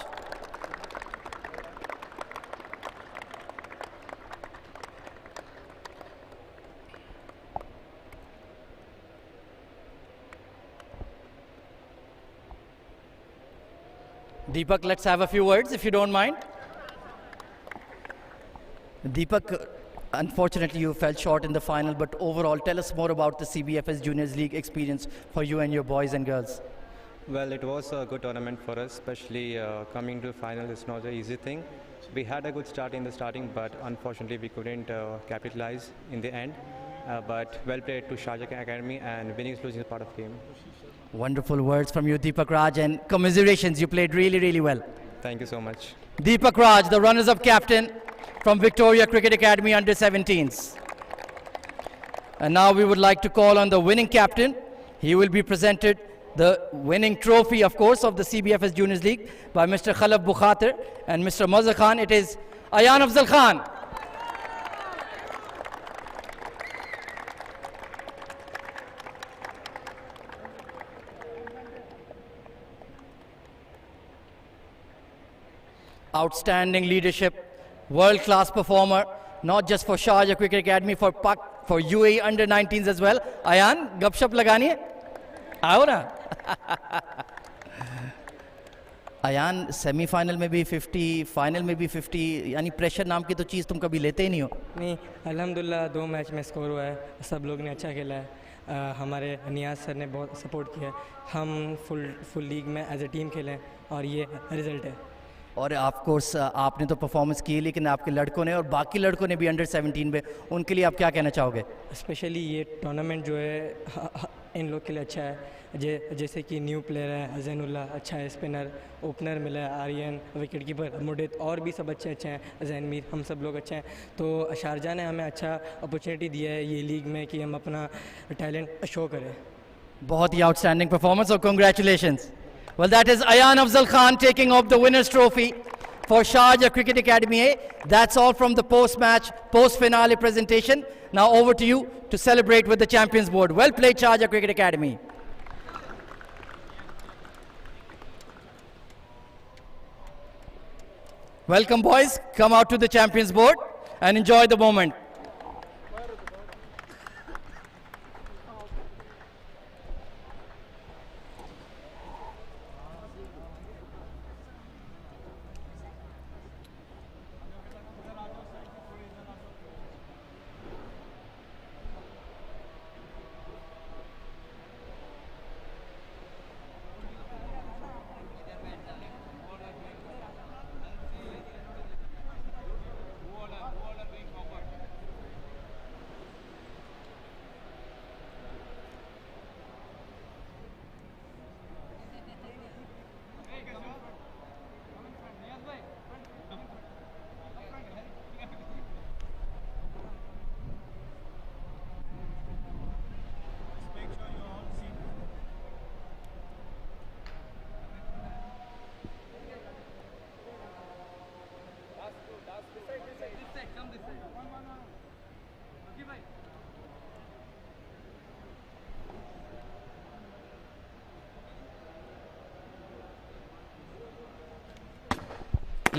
Deepak, let's have a few words, if you don't mind. Deepak, unfortunately you fell short in the final, but overall tell us more about the CBFS Juniors League experience for you and your boys and girls. Well, it was a good tournament for us, especially coming to final is not an easy thing. We had a good start in the starting, but unfortunately we couldn't capitalize in the end. But well played to Sharjah Academy, and winning is losing is part of the game. Wonderful words from you, Deepak Raj, and commiserations. You played really, really well. Thank you so much. Deepak Raj, the runners-up captain from Victoria Cricket Academy under-17s. And now we would like to call on the winning captain. He will be presented the winning trophy, of course, of the CBFS Juniors League by Mr. Khalaf Bukhatir and Mr. Mazhar Khan. It is Ayan Afzal Khan. Outstanding leadership, world-class performer, not just for Sharjah Cricket Academy, for UAE under-19s as well. Ayan, gupshup lagani hai? आओ ना. Ayan semifinal में भी 50, final में भी 50, यानी pressure नाम की तो चीज़ तुम कभी लेते ही नहीं हो. नहीं, अल्हम्दुलिल्लाह 2 मैच में स्कोर हुआ है, सब लोग ने अच्छा खेला है. हमारे नियाज सर ने बहुत सपोर्ट किया है. हम फुल लीग में एज ए टीम खेले और ये रिजल्ट है. और ऑफ कोर्स आपने तो परफॉर्मेंस की, लेकिन आपके लड़कों ने और बाकी लड़कों ने भी अंडर-17 में, उनके लिए आप क्या कहना चाहोगे? स्पेशली ये टूर्नामेंट जो है इन लोग के लिए अच्छा है. जैसे कि न्यू प्लेयर है जैनुल्ला, अच्छा है स्पिनर, ओपनर मिला है आर्यन, विकेट कीपर मुडित, और भी सब अच्छे हैं. जैनमीर, हम सब लोग अच्छे हैं. तो शारजा ने हमें अच्छा अपॉर्चुनिटी दिया है ये लीग में कि हम अपना टैलेंट शो करें. बहुत ही आउटस्टैंडिंग परफॉर्मेंस और congratulations. Well, that is Ayan Afzal Khan taking off the winner's trophy for Sharjah Cricket Academy A. That's all from the post-match, post-finale presentation. Now over to you to celebrate with the Champions Board. Well played, Sharjah Cricket Academy. Welcome, boys. Come out to the Champions Board and enjoy the moment.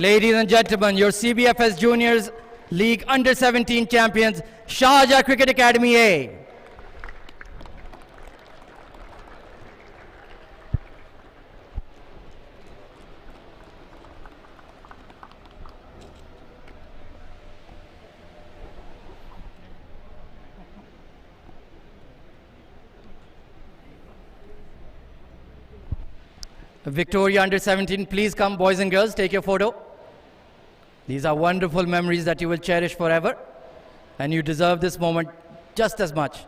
Ladies and gentlemen, your CBFS Juniors League Under-17 champions, Sharjah Cricket Academy A. Victoria Under-17, please come, boys and girls, take your photo. These are wonderful memories that you will cherish forever, and you deserve this moment just as much.